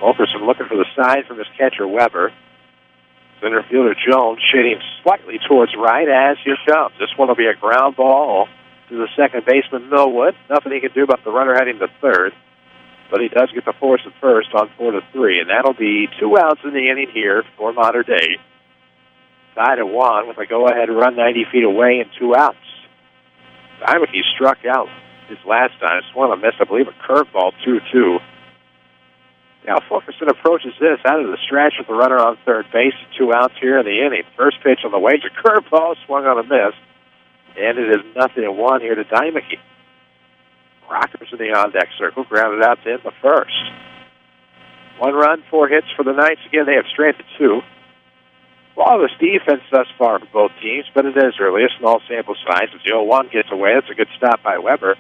Wilkerson looking for the side from his catcher, Weber. Center fielder Jones shading slightly towards right as here comes. This one will be a ground ball to the second baseman, Millwood. Nothing he can do about the runner heading to third, but he does get the force at first on 4-3, and that'll be 2 outs in the inning here for Mater Dei. Tied at 1 with a go-ahead run 90 feet away and 2 outs. Dimeke struck out his last time. Swung a miss, I believe, a curveball 2-2. Now Fulkerson approaches this out of the stretch with the runner on third base. 2 outs here in the inning. First pitch on the way, a curveball swung on a miss, and it is 0-1 here to Dimeke. Rockers in the on-deck circle, grounded out to end the first. 1 run, 4 hits for the Knights. Again, they have stranded 2. Flawless defense thus far for both teams, but it is early. A small sample size. As 0-1 gets away, that's a good stop by Weber.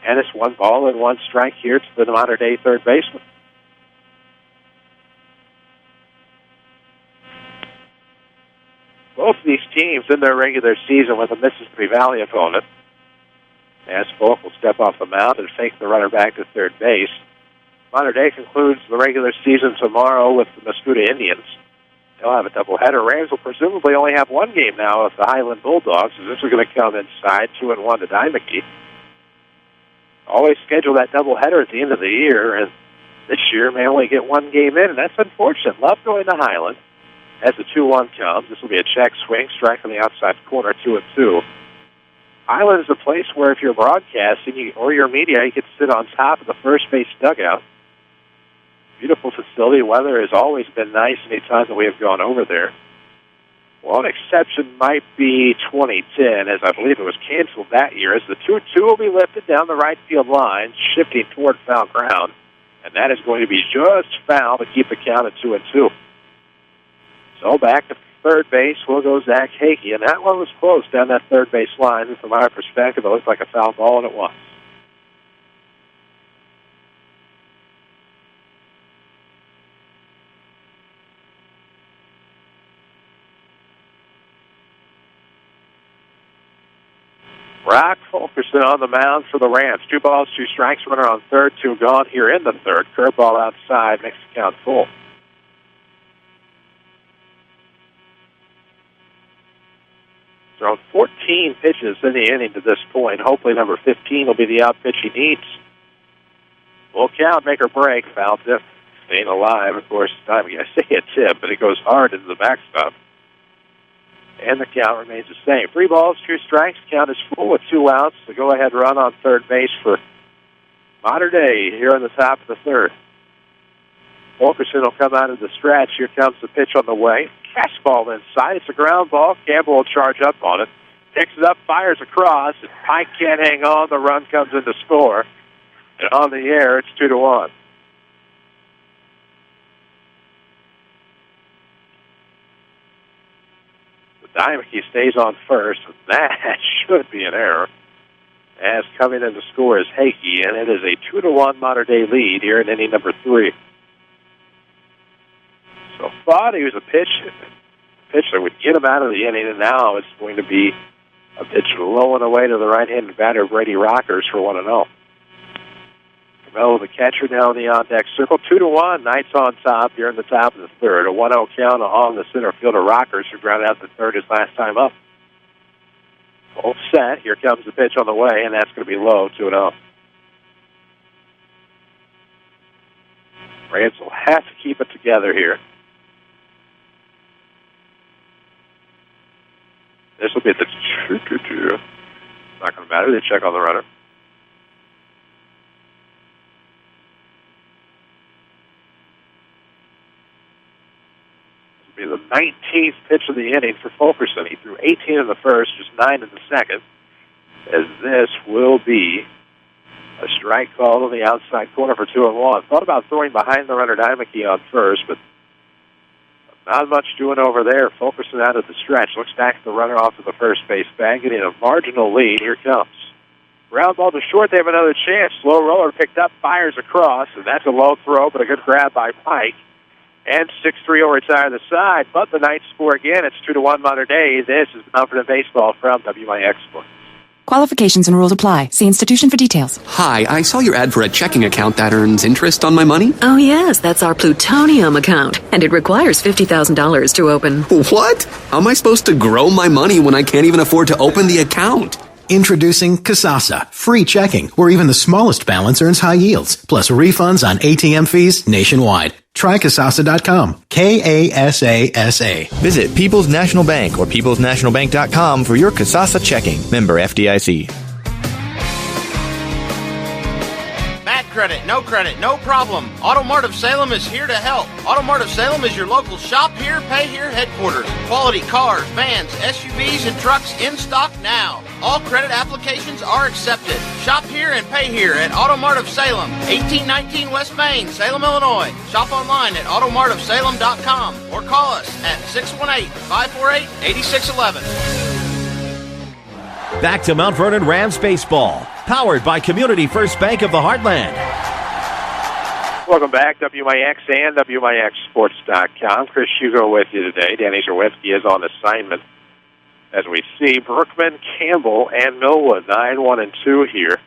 And it's 1 ball and 1 strike here to the Mater Dei third baseman. Both of these teams in their regular season with a Mississippi Valley opponent. As Folk will step off the mound and fake the runner back to third base. Mater Dei concludes the regular season tomorrow with the Mascoutah Indians. They'll have a doubleheader. Rams will presumably only have 1 game now with the Highland Bulldogs, as this is going to come inside 2-1 to Dimeke. Always schedule that doubleheader at the end of the year, and this year may only get 1 game in, and that's unfortunate. Love going to Highland. As the 2-1 comes, this will be a check swing, strike on the outside corner, 2-2. Highland is a place where if you're broadcasting or your media, you can sit on top of the first base dugout. Beautiful facility. Weather has always been nice any time that we have gone over there. One exception might be 2010, as I believe it was canceled that year, as the 2-2 will be lifted down the right field line, shifting toward foul ground, and that is going to be just foul to keep the count at 2-2. So back to third base will go Zach Hakey, and that one was close down that third base line, and from our perspective, it looked like a foul ball, and it was. Brock Fulkerson on the mound for the Rams. 2 balls, 2 strikes, runner on third, 2 gone here in the third. Curveball outside, makes the count full. Thrown 14 pitches in the inning to this point. Hopefully number 15 will be the out pitch he needs. Full count, make or break. Foul tip, staying alive. Of course, I say a tip, but it goes hard into the backstop. And the count remains the same. 3 balls, 2 strikes. Count is full with 2 outs. The go-ahead run on third base for Mater Dei here on the top of the third. Fulkerson will come out of the stretch. Here comes the pitch on the way. Fastball inside. It's a ground ball. Campbell will charge up on it. Picks it up, fires across. And Pike can't hang on. The run comes in to score. And on the air, it's 2-1. Dimeke stays on first. That should be an error. As coming in to score is Hakey, and it is a 2-1 Mater Dei lead here in inning number 3. So thought he was a pitch that would get him out of the inning, and now it's going to be a pitch low and away to the right-handed batter, Brady Rockers, for 1-0. Carmelo, the catcher, now in the on-deck circle. 2-1, Knights on top here in the top of the third. A 1-0 count on the center fielder Rockers, who grounded out the third his last time up. Both set. Here comes the pitch on the way, and that's going to be low, 2-0. Rams will have to keep it together here. This will be the 2-2. Not going to matter. They check on the runner. This will be the 19th pitch of the inning for Fulkerson. He threw 18 in the first, just 9 in the second. As this will be a strike call on the outside corner for 2-1. Thought about throwing behind the runner Dimeke on first, but not much doing over there. Fulkerson out of the stretch. Looks back at the runner off of the first base bag, getting a marginal lead. Here comes. Ground ball to short. They have another chance. Slow roller picked up, fires across, and that's a low throw, but a good grab by Pike. And 6-3 will retire the side, but the Knights score again. It's 2-1 Mater Dei. This is Mount Vernon Baseball from WIX Sports. Qualifications and rules apply. See institution for details. Hi, I saw your ad for a checking account that earns interest on my money. Oh, yes, that's our Plutonium account, and it requires $50,000 to open. What? How am I supposed to grow my money when I can't even afford to open the account? Introducing Kasasa, free checking, where even the smallest balance earns high yields, plus refunds on ATM fees nationwide. Try Kasasa.com. Kasasa. Visit People's National Bank or peoplesnationalbank.com for your Kasasa checking. Member FDIC. Bad credit, no problem. Auto Mart of Salem is here to help. Auto Mart of Salem is your local shop here, pay here headquarters. Quality cars, vans, SUVs, and trucks in stock now. All credit applications are accepted. Shop here and pay here at Auto Mart of Salem, 1819 West Main, Salem, Illinois. Shop online at automartofsalem.com or call us at 618-548-8611. Back to Mount Vernon Rams baseball, powered by Community First Bank of the Heartland. Welcome back, WIX and WIXSports.com. Chris Hugo with you today. Danny Zerwinski is on assignment. As we see, Brookman, Campbell, and Millwood, 9-1-2 here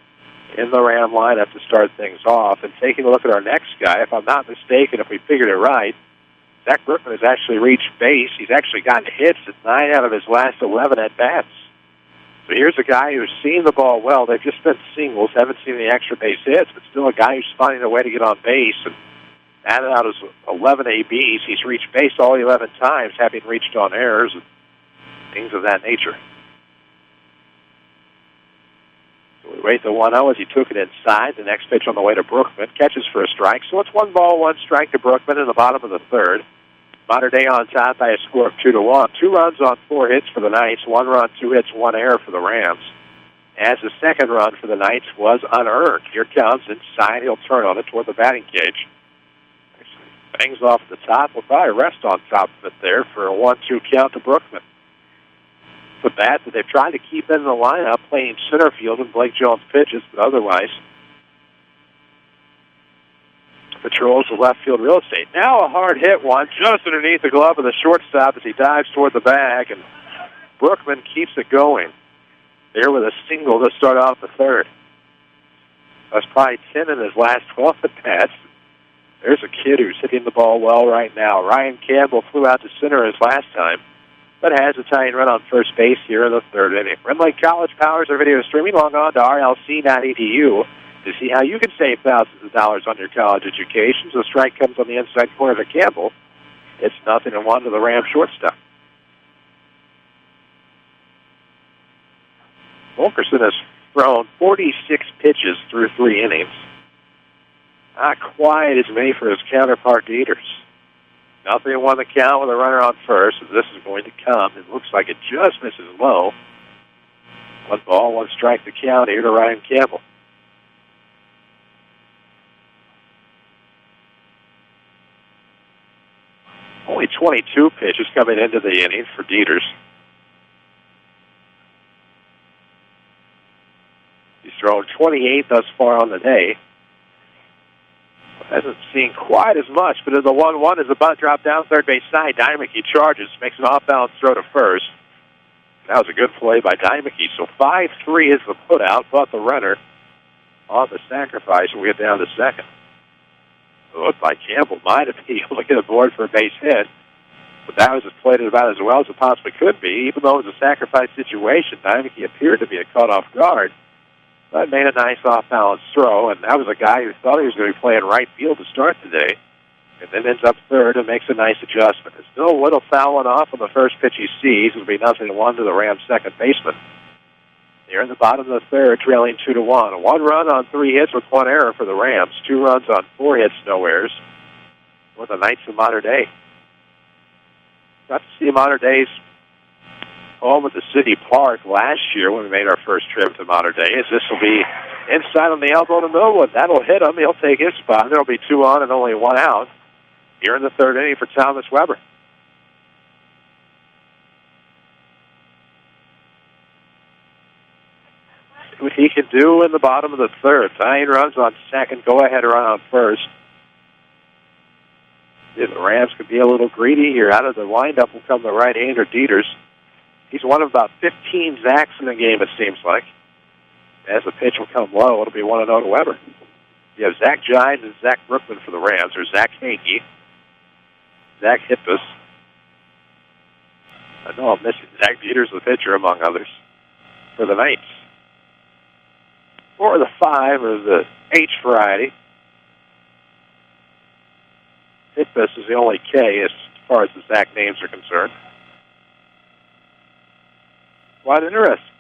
in the Ram lineup to start things off. And taking a look at our next guy, if I'm not mistaken, if we figured it right, Zach Brookman has actually reached base. He's actually gotten hits at 9 out of his last 11 at-bats. So here's a guy who's seen the ball well. They've just been singles, haven't seen the extra base hits, but still a guy who's finding a way to get on base. And added out his 11 ABs, he's reached base all 11 times, having reached on errors and things of that nature. So we wait the 1-0 as he took it inside. The next pitch on the way to Brookman. Catches for a strike. So it's 1 ball, 1 strike to Brookman in the bottom of the third. Mater Dei on top by a score of 2-1. 2 runs on 4 hits for the Knights. 1 run, 2 hits, 1 error for the Rams. As the second run for the Knights was unearned. Here comes inside. He'll turn on it toward the batting cage. Bangs off the top. We'll probably rest on top of it there for a 1-2 count to Brookman. The bat that they've tried to keep in the lineup, playing center field when Blake Jones pitches, but otherwise patrols the left field real estate. Now a hard hit one just underneath the glove of the shortstop as he dives toward the bag, and Brookman keeps it going there with a single to start off the third. That's probably 10 in his last 12 at-bats. There's a kid who's hitting the ball well right now. Ryan Campbell flew out to center his last time, but has a tying run on first base here in the third inning. Red Lake College powers their video streaming. Log on to rlc.edu to see how you can save thousands of dollars on your college education. So the strike comes on the inside corner to Campbell. It's 0-1 to the Ram shortstop. Wilkerson has thrown 46 pitches through 3 innings. Not quite as many for his counterpart, Dieters. 0-1 the count with a runner on first. This is going to come. It looks like it just misses low. 1 ball, 1 strike the count here to Ryan Campbell. Only 22 pitches coming into the inning for Dieters. He's thrown 28 thus far on the day. Hasn't seen quite as much, but in the 1-1 as the bunt dropped down third base side, Dymeke charges, makes an off-balance throw to first. That was a good play by Dymeke. So 5-3 is the put-out, but the runner on the sacrifice will get down to second. Looked like Campbell might have been able to get aboard for a base hit, but that was played about as well as it possibly could be. Even though it was a sacrifice situation, Dymeke appeared to be caught off guard, but made a nice off-balance throw, and that was a guy who thought he was going to be playing right field to start today, and then ends up third and makes a nice adjustment. It's still a little fouling off on the first pitch he sees. It'll be 0-1 to the Rams' second baseman. They're in the bottom of the third, trailing 2-1. 1 run on 3 hits with 1 error for the Rams. 2 runs on 4 hits, no errors for the Knights of Mater Dei. Got to see Mater Dei's home at the City Park last year when we made our first trip to Mater Dei. As this will be inside on the elbow to Millwood. That'll hit him. He'll take his spot. There'll be 2 on and only 1 out here in the third inning for Thomas Weber. What he can do in the bottom of the third. 9 runs on second, go-ahead run on first. If the Rams could be a little greedy here, out of the windup will come the right-hander Dieters. He's one of about 15 Zacks in the game, it seems like. As the pitch will come low, it'll be 1-0 to Weber. You have Zach Gines and Zach Brookman for the Rams, or Zach Hanke, Zach Hippus. I know I'm missing Zach Peters, the pitcher, among others, for the Knights. For the 5 or the H variety, Hippus is the only K as far as the Zach names are concerned. Quite interesting.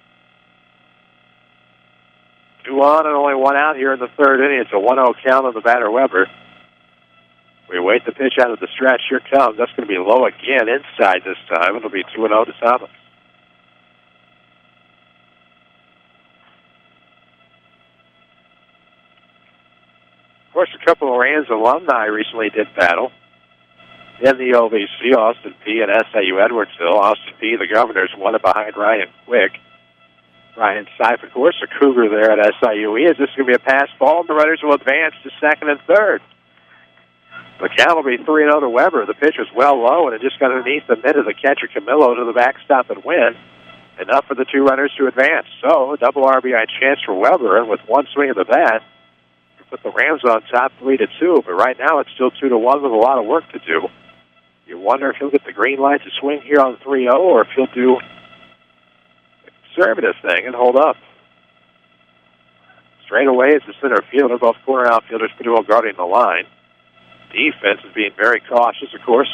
2 on and only 1 out here in the third inning. It's a 1-0 count on the batter, Weber. We wait the pitch out of the stretch. Here it comes. That's going to be low again inside this time. It'll be 2-0 to Thomas. Of course, a couple of Rams alumni recently did battle in the OVC, Austin Peay and SIU Edwardsville. Austin Peay, the Governors, won it behind Ryan Quick. Ryan Seif, of course, a Cougar there at SIU. Is this going to be a pass ball? The runners will advance to second and third. The count will be 3-0 to Weber. The pitch was well low, and it just got underneath the mid of the catcher, Camillo, to the backstop and win. Enough for the 2 runners to advance. So, a double RBI chance for Weber, and with 1 swing of the bat, put the Rams on top 3-2. But right now, it's still 2-1 with a lot of work to do. You wonder if he'll get the green light to swing here on 3-0, or if he'll do a conservative thing and hold up. Straight away is the center fielder. Both corner outfielders pretty well guarding the line. Defense is being very cautious, of course.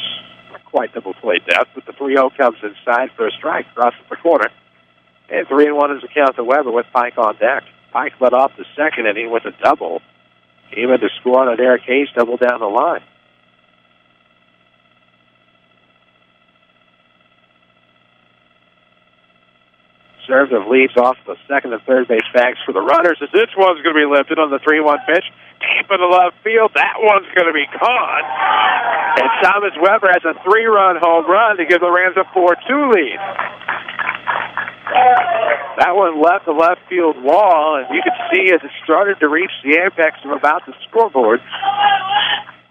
Not quite double play depth, but the 3-0 comes inside for a strike, crosses the corner. And 3-1 is the count to Weber with Pike on deck. Pike led off the second inning with a double. Came in to score on a Derek Hayes double down the line. Conservative leads off the second and third base bags for the runners as this one's going to be lifted on the 3-1 pitch. Deep in the left field. That one's going to be caught. And Thomas Weber has a 3-run home run to give the Rams a 4-2 lead. That one left the left field wall, and you could see as it started to reach the apex of about the scoreboard,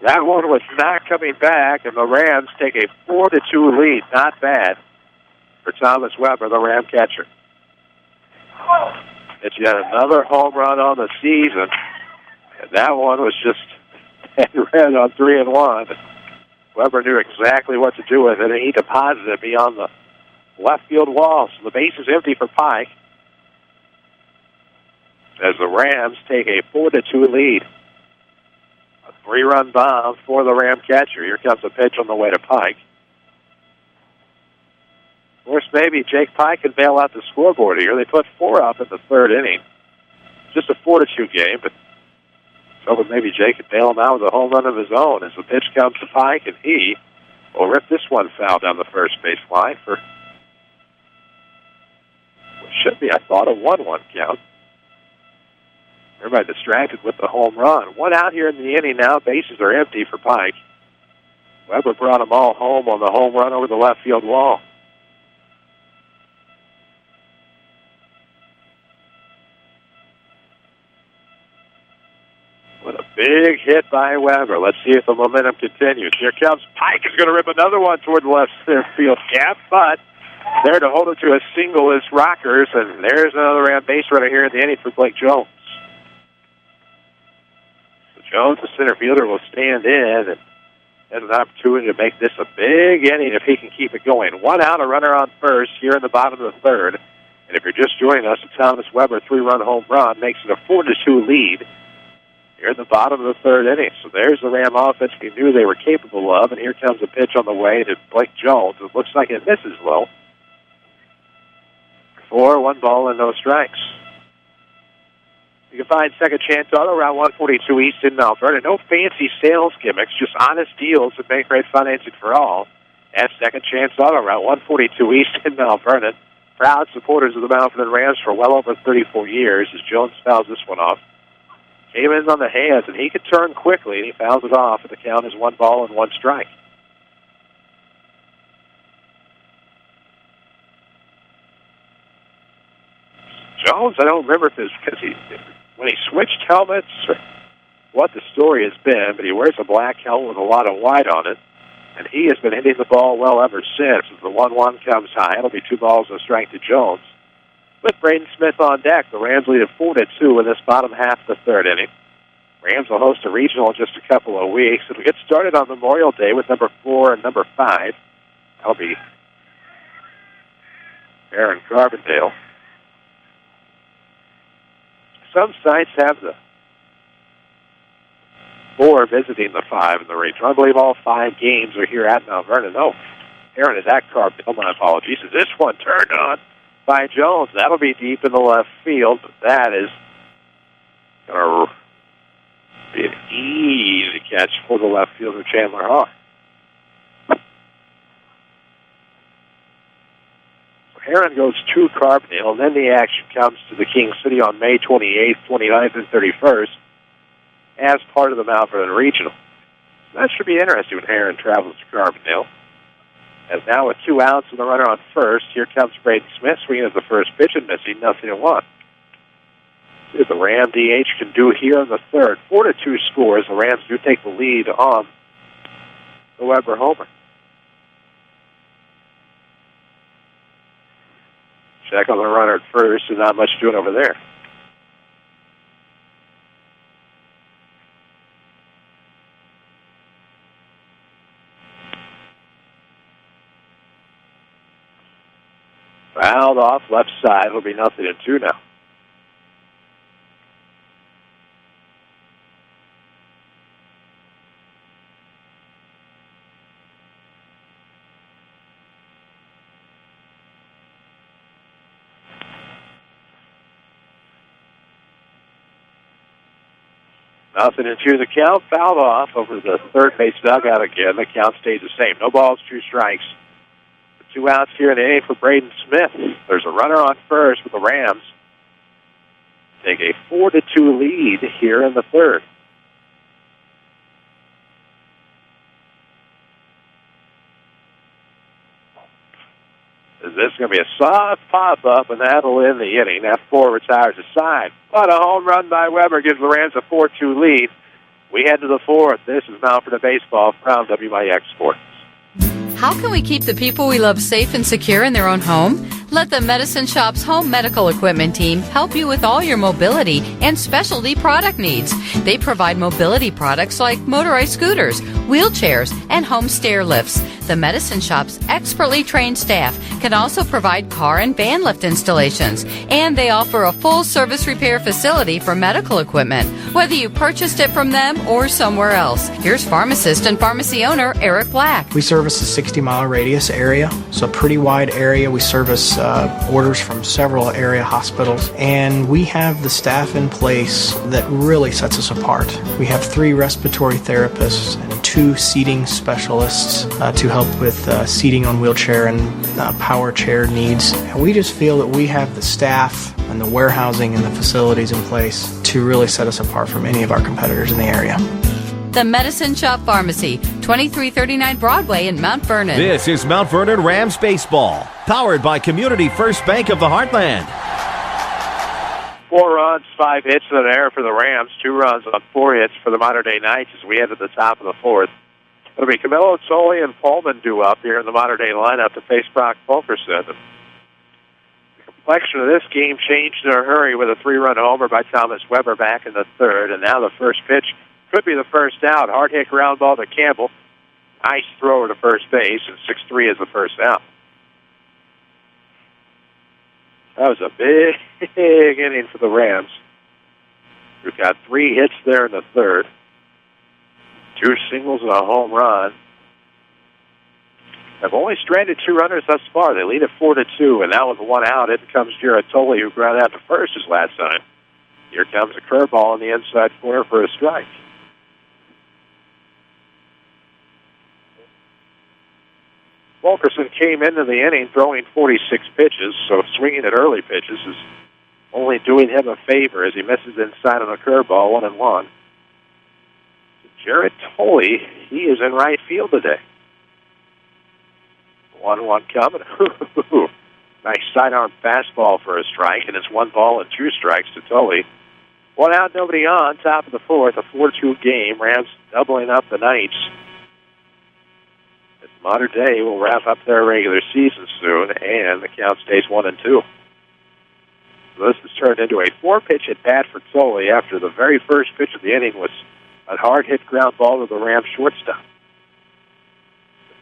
that one was not coming back, and the Rams take a 4-2 lead. Not bad for Thomas Weber, the Ram catcher. It's yet another home run on the season, and that one was just red on 3-1. Weber knew exactly what to do with it, and he deposited it beyond the left field wall. So the base is empty for Pike as the Rams take a 4-2 lead. A 3-run bomb for the Ram catcher. Here comes a pitch on the way to Pike. Of course, maybe Jake Pike can bail out the scoreboard here. They put 4 up in the third inning. Just a 4-2 game, but so maybe Jake could bail him out with a home run of his own as the pitch comes to Pike, and he will rip this one foul down the first base line for what should be, I thought, a 1-1 count. Everybody distracted with the home run. 1 out here in the inning now. Bases are empty for Pike. Weber brought them all home on the home run over the left field wall. What a big hit by Weber. Let's see if the momentum continues. Here comes Pike. Is going to rip another one toward the left center field gap, but there to hold it to a single is Rockers, and there's another Ram base runner here in the inning for Blake Jones. So Jones, the center fielder, will stand in and has an opportunity to make this a big inning if he can keep it going. 1 out, a runner on first here in the bottom of the third. And if you're just joining us, a Thomas Weber 3-run home run makes it a 4-2 lead here in the bottom of the third inning. So there's the Ram offense we knew they were capable of, and here comes a pitch on the way to Blake Jones. It looks like it misses low. 4, 1 ball, and no strikes. You can find Second Chance Auto around 142 East in Mount Vernon. No fancy sales gimmicks, just honest deals that make great financing for all. At Second Chance Auto around 142 East in Mount Vernon. Proud supporters of the Mount Vernon Rams for well over 34 years as Jones fouls this one off. Came in on the hands, and he could turn quickly, and he fouls it off, and the count is 1 ball and 1 strike. Jones, I don't remember if it's because when he switched helmets or what the story has been, but he wears a black helmet with a lot of white on it, and he has been hitting the ball well ever since. As the 1-1 comes high, it'll be 2 balls and a strike to Jones. with Braden Smith on deck. The Rams lead at 4-2 in this bottom half of the third inning. Rams will host a regional in just a couple of weeks. It'll get started on Memorial Day with number 4 and number 5. That'll be Aaron Carbondale. Some sites have the 4 visiting the 5 in the region. I believe all 5 games are here at Mount Vernon. Oh, Aaron is at Carbondale. My apologies. As this one turned on by Jones. That'll be deep in the left field. That is going to be an easy catch for the left fielder, Chandler Hawk. So Heron goes to Carbondale, and then the action comes to the King City on May 28th, 29th, and 31st as part of the Mount Vernon Regional. That should be interesting when Heron travels to Carbondale. As now with 2 outs and the runner on first, here comes Braden Smith, swinging at the first pitch and missing, 0-1. See what the Ram DH can do here in the third. 4-2 scores. The Rams do take the lead on the Weber homer. Check on the runner at first, and not much doing over there. Fouled off left side. It'll be 0-2 now. Nothing into the count. Fouled off over the third base dugout again. The count stays the same. No balls, 2 strikes. 2 outs here in the inning for Braden Smith. There's a runner on first with the Rams. Take a 4-2 lead here in the third. Is this going to be a soft pop-up, and that'll end the inning. That 4 retires aside. But a home run by Weber gives the Rams a 4-2 lead. We head to the 4th. This is Mount Vernon Baseball from WMIX Sports. How can we keep the people we love safe and secure in their own home? Let the Medicine Shop's home medical equipment team help you with all your mobility and specialty product needs. They provide mobility products like motorized scooters, wheelchairs, and home stair lifts. The Medicine Shop's expertly trained staff can also provide car and van lift installations, and they offer a full service repair facility for medical equipment, whether you purchased it from them or somewhere else. Here's pharmacist and pharmacy owner Eric Black. We service a 60-mile radius area, so a pretty wide area. We service orders from several area hospitals, and we have the staff in place that really sets us apart. We have 3 respiratory therapists and 2 seating specialists to help with seating on wheelchair and power chair needs. And we just feel that we have the staff and the warehousing and the facilities in place to really set us apart from any of our competitors in the area. The Medicine Shop Pharmacy, 2339 Broadway in Mount Vernon. This is Mount Vernon Rams Baseball, powered by Community First Bank of the Heartland. 4 runs, 5 hits in an error for the Rams, 2 runs on 4 hits for the Modern Day Knights as we head to the top of the 4th. It'll be Camilo Tolley and Pullman due up here in the Modern Day lineup to face Brock Fulkerson. The complexion of this game changed in a hurry with a 3-run homer by Thomas Weber back in the 3rd, and now the first pitch could be the first out. Hard hit ground ball to Campbell. Nice throw to first base, and 6-3 is the first out. That was a big inning for the Rams. We've got 3 hits there in the 3rd. 2 singles and a home run. They've only stranded 2 runners thus far. They lead at 4-2, and now with 1 out, in comes Jared Tolley, who grounded out to first his last time. Here comes a curveball in the inside corner for a strike. Fulkerson came into the inning throwing 46 pitches, so swinging at early pitches is only doing him a favor as he misses inside on a curveball, 1-1. Jared Tolley, he is in right field today. 1-1 coming. Nice sidearm fastball for a strike, and it's 1 ball and 2 strikes to Tolley. 1 out, nobody on, top of the 4th, a 4-2 game. Rams doubling up the Knights. Modern Day will wrap up their regular season soon, and the count stays 1-2. So this has turned into a 4-pitch at bat for Tolley after the very first pitch of the inning was a hard-hit ground ball to the Rams shortstop.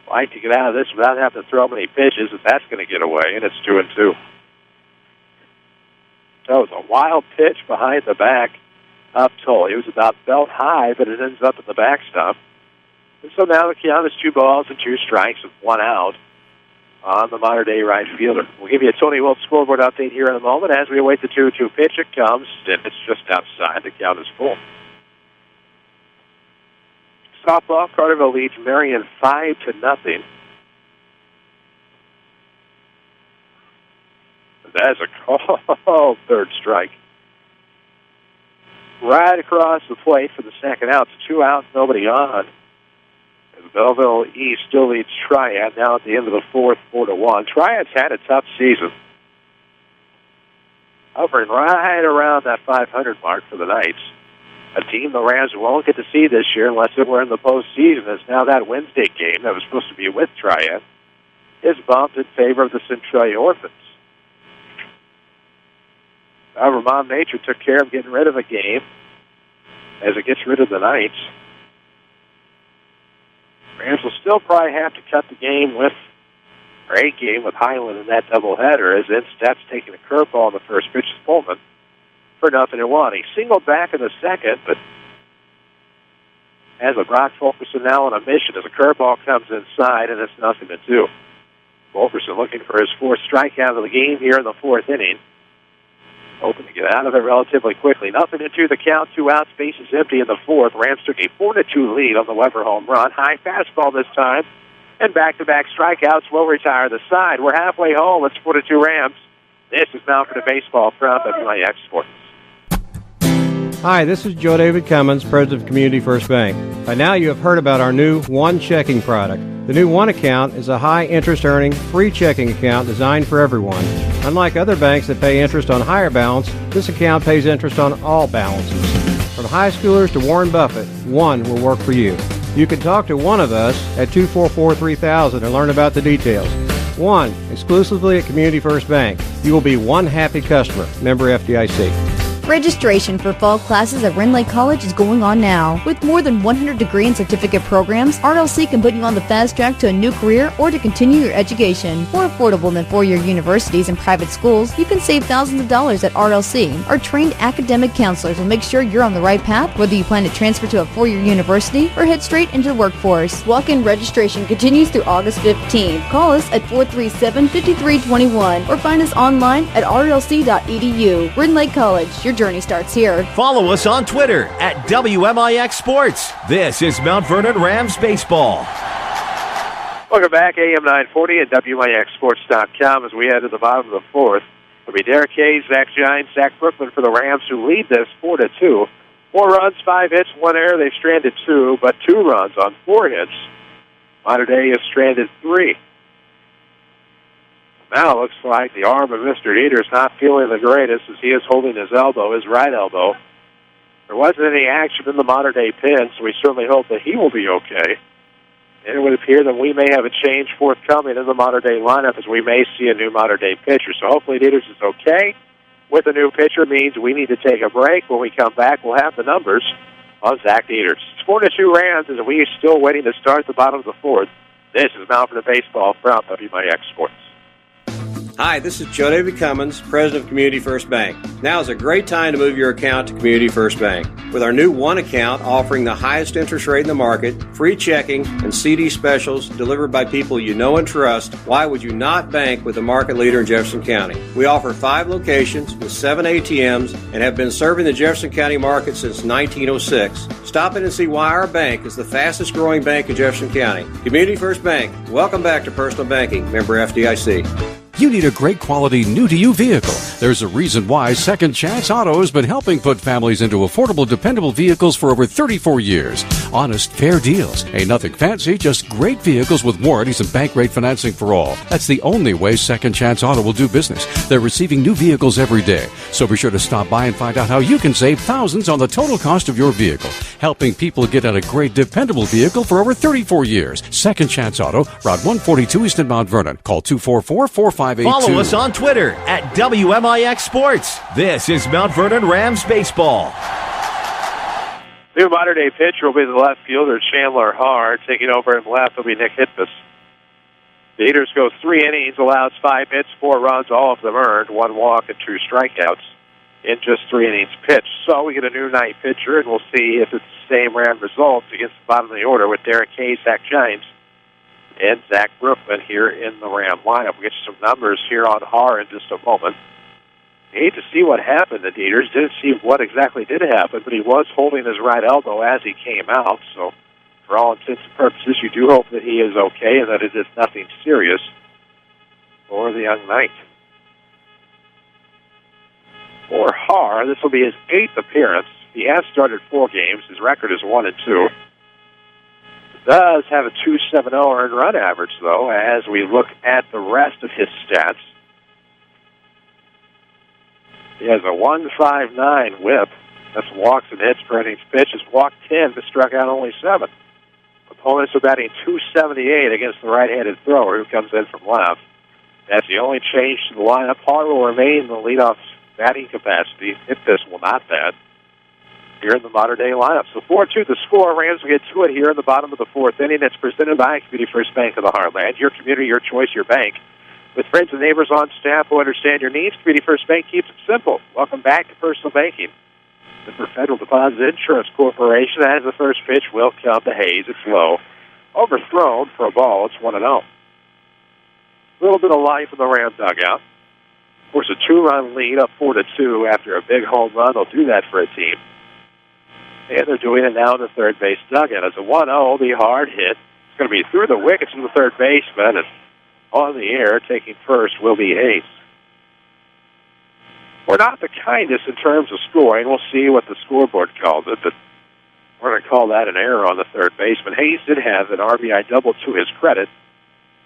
Like to get out of this without having to throw many pitches, if that's going to get away, and it's 2-2. So it's a wild pitch behind the back of Tolley. It was about belt high, but it ends up at the backstop. And so now the count is 2 balls and 2 strikes with 1 out on the modern-day right fielder. We'll give you a Tony Wilt scoreboard update here in a moment as we await the 2-2 pitch. It comes, and it's just outside. The count is full. Softball, Carterville leads Marion 5-0. That's a call. Third strike. Right across the plate for the second out. It's 2 outs, nobody on. And Belleville East still leads Triad now at the end of the fourth, 4-1. Triad's had a tough season. Hovering right around that 500 mark for the Knights. A team the Rams won't get to see this year unless it were in the postseason, as now that Wednesday game that was supposed to be with Triad is bumped in favor of the Centralia Orphans. However, Mom Nature took care of getting rid of a game as it gets rid of the Knights. Rams will still probably have to cut the game with, or a game with Highland in that doubleheader, as Instep's taking a curveball in the first pitch to Pullman for 0-1. He singled back in the second, but as a Brock Fulkerson now on a mission as a curveball comes inside, and it's 0-2. Fulkerson looking for his 4th strikeout of the game here in the 4th inning. Hoping to get out of it relatively quickly. 0-2 the count, 2 outs, bases empty in the 4th. Rams took a 4-2 lead on the Weber home run. High fastball this time, and back-to-back strikeouts will retire the side. We're halfway home. It's 4-2 Rams. This is Mount Vernon Baseball from WIX Sports. Hi, this is Joe David Cummins, President of Community First Bank. By now you have heard about our new One Checking product. The new One Account is a high-interest-earning, free checking account designed for everyone. Unlike other banks that pay interest on higher balance, this account pays interest on all balances. From high schoolers to Warren Buffett, One will work for you. You can talk to one of us at 244-3000 and learn about the details. One, exclusively at Community First Bank. You will be one happy customer. Member FDIC. Registration for fall classes at Wren Lake College is going on now. With more than 100 degree and certificate programs, RLC can put you on the fast track to a new career or to continue your education. More affordable than four-year universities and private schools, you can save thousands of dollars at RLC. Our trained academic counselors will make sure you're on the right path, whether you plan to transfer to a four-year university or head straight into the workforce. Walk-in registration continues through August 15th. Call us at 437-5321 or find us online at rlc.edu. Wren Lake College, your journey starts here. Follow us on Twitter at WMIX Sports. This is Mount Vernon Rams Baseball. Welcome back, AM 940 at WMIXSports.com as we head to the bottom of the fourth. It'll be Derek Hayes, Zach Gines, Zach Brookman for the Rams who lead this 4-2. 4 runs, 5 hits, 1 error. They've stranded 2, but 2 runs on 4 hits. Mater Dei has stranded 3. Now it looks like the arm of Mr. Dieter is not feeling the greatest as he is holding his elbow, his right elbow. There wasn't any action in the Mater Dei pin, so we certainly hope that he will be okay. And it would appear that we may have a change forthcoming in the Mater Dei lineup as we may see a new Mater Dei pitcher. So hopefully Dieters is okay. With a new pitcher means we need to take a break. When we come back, we'll have the numbers on Zach Dieters. It's 4-2 Rams as we are still waiting to start the bottom of the fourth. This is Mount Vernon Baseball from WMIX Sports. Hi, this is Joe David Cummins, President of Community First Bank. Now is a great time to move your account to Community First Bank. With our new One Account offering the highest interest rate in the market, free checking, and CD specials delivered by people you know and trust, why would you not bank with the market leader in Jefferson County? We offer 5 locations with 7 ATMs and have been serving the Jefferson County market since 1906. Stop in and see why our bank is the fastest growing bank in Jefferson County. Community First Bank. Welcome back to Personal Banking. Member FDIC. You need a great quality new-to-you vehicle. There's a reason why Second Chance Auto has been helping put families into affordable, dependable vehicles for over 34 years. Honest, fair deals. Ain't nothing fancy, just great vehicles with warranties and bank rate financing for all. That's the only way Second Chance Auto will do business. They're receiving new vehicles every day. So be sure to stop by and find out how you can save thousands on the total cost of your vehicle. Helping people get out a great, dependable vehicle for over 34 years. Second Chance Auto, Route 142 East in Mount Vernon. Call 244-4582. Follow us on Twitter at WMIX Sports. This is Mount Vernon Rams Baseball. New modern-day pitcher will be the left fielder, Chandler Haar. Taking over in left will be Nick Hitbus. The Eaters go 3 innings, allows 5 hits, 4 runs, all of them earned, 1 walk and 2 strikeouts in just 3 innings pitched. So we get a new night pitcher, and we'll see if it's the same Ram results against the bottom of the order with Derek Hayes, Zach Giles, and Zach Brookman here in the Ram lineup. We'll get you some numbers here on Haar in just a moment. I hate to see what happened. The Eaters didn't see what exactly did happen, but he was holding his right elbow as he came out. So, for all intents and purposes, you do hope that he is okay and that it is nothing serious for the young knight. For Haar, this will be his 8th appearance. He has started 4 games. His record is 1-2. Does have a 2.70 earned run average, though, as we look at the rest of his stats. He has a 1.59 whip. That's walks and hits per innings pitch. He's walked 10, but struck out only 7. Opponents are batting .278 against the right-handed thrower who comes in from left. That's the only change to the lineup. Haar will remain in the leadoff batting capacity. Hitbus will not bat here in the modern-day lineup. So 4-2 the score. Rams will get to it here in the bottom of the 4th inning. That's presented by Community First Bank of the Heartland. Your community, your choice, your bank. With friends and neighbors on staff who understand your needs, Community First Bank keeps it simple. Welcome back to personal banking. The Federal Deposit Insurance Corporation, as the first pitch will come to Hayes. It's low. Overthrown for a ball. It's 1-0. A little bit of life in the Ram dugout. Of course, a 2-run lead up 4-2 after a big home run. They'll do that for a team. And they're doing it now in the third base dugout. As a 1-0, the hard hit. It's going to be through the wickets of the third baseman, and on the air, taking first, will be Hayes. We're not the kindest in terms of scoring. We'll see what the scoreboard calls it, but we're going to call that an error on the third baseman. Hayes did have an RBI double to his credit